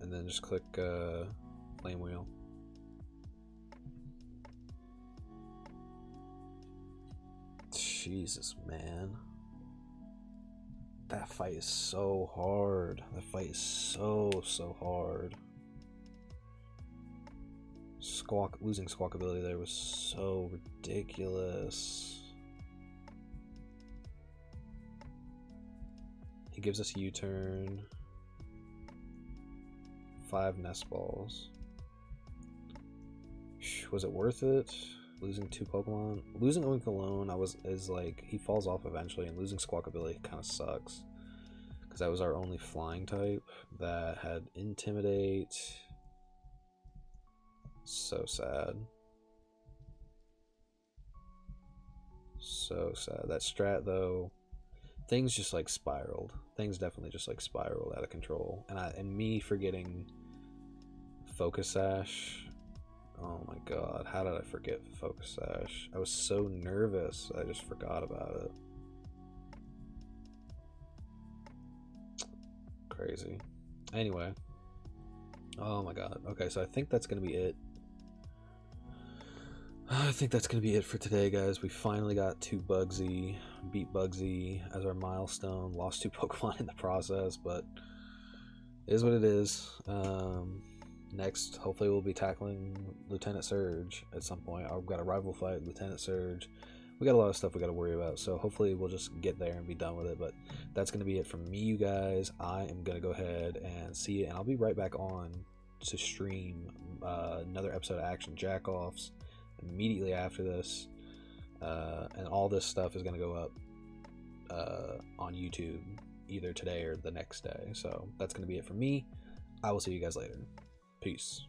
And then just click Flame Wheel. Jesus, man. That fight is so hard. That fight is so hard. Losing Squawkabilly there was so ridiculous. He gives us a U-turn. 5 nest balls. Was it worth it? Losing 2 Pokemon? Losing Oink alone is like, he falls off eventually, and losing Squawkabilly kind of sucks. Because that was our only flying type that had Intimidate. So sad. So sad. That strat though, things just like spiraled. Things definitely just like spiraled out of control. And me forgetting Focus Sash. Oh my god, how did I forget Focus Sash? I was so nervous, I just forgot about it. Crazy. Anyway. Oh my god. Okay, so I think that's gonna be it. I think that's gonna be it for today, guys. We finally got to Bugsy, beat Bugsy as our milestone. Lost 2 Pokemon in the process, but it is what it is. Next, hopefully we'll be tackling Lieutenant Surge at some point. I've got a rival fight, Lieutenant Surge. We got a lot of stuff we got to worry about, so hopefully we'll just get there and be done with it. But that's going to be it from me, you guys. I am going to go ahead and see you, and I'll be right back on to stream another episode of Action Jackoffs immediately after this, and all this stuff is going to go up on YouTube either today or the next day. So that's going to be it for me. I will see you guys later. Peace.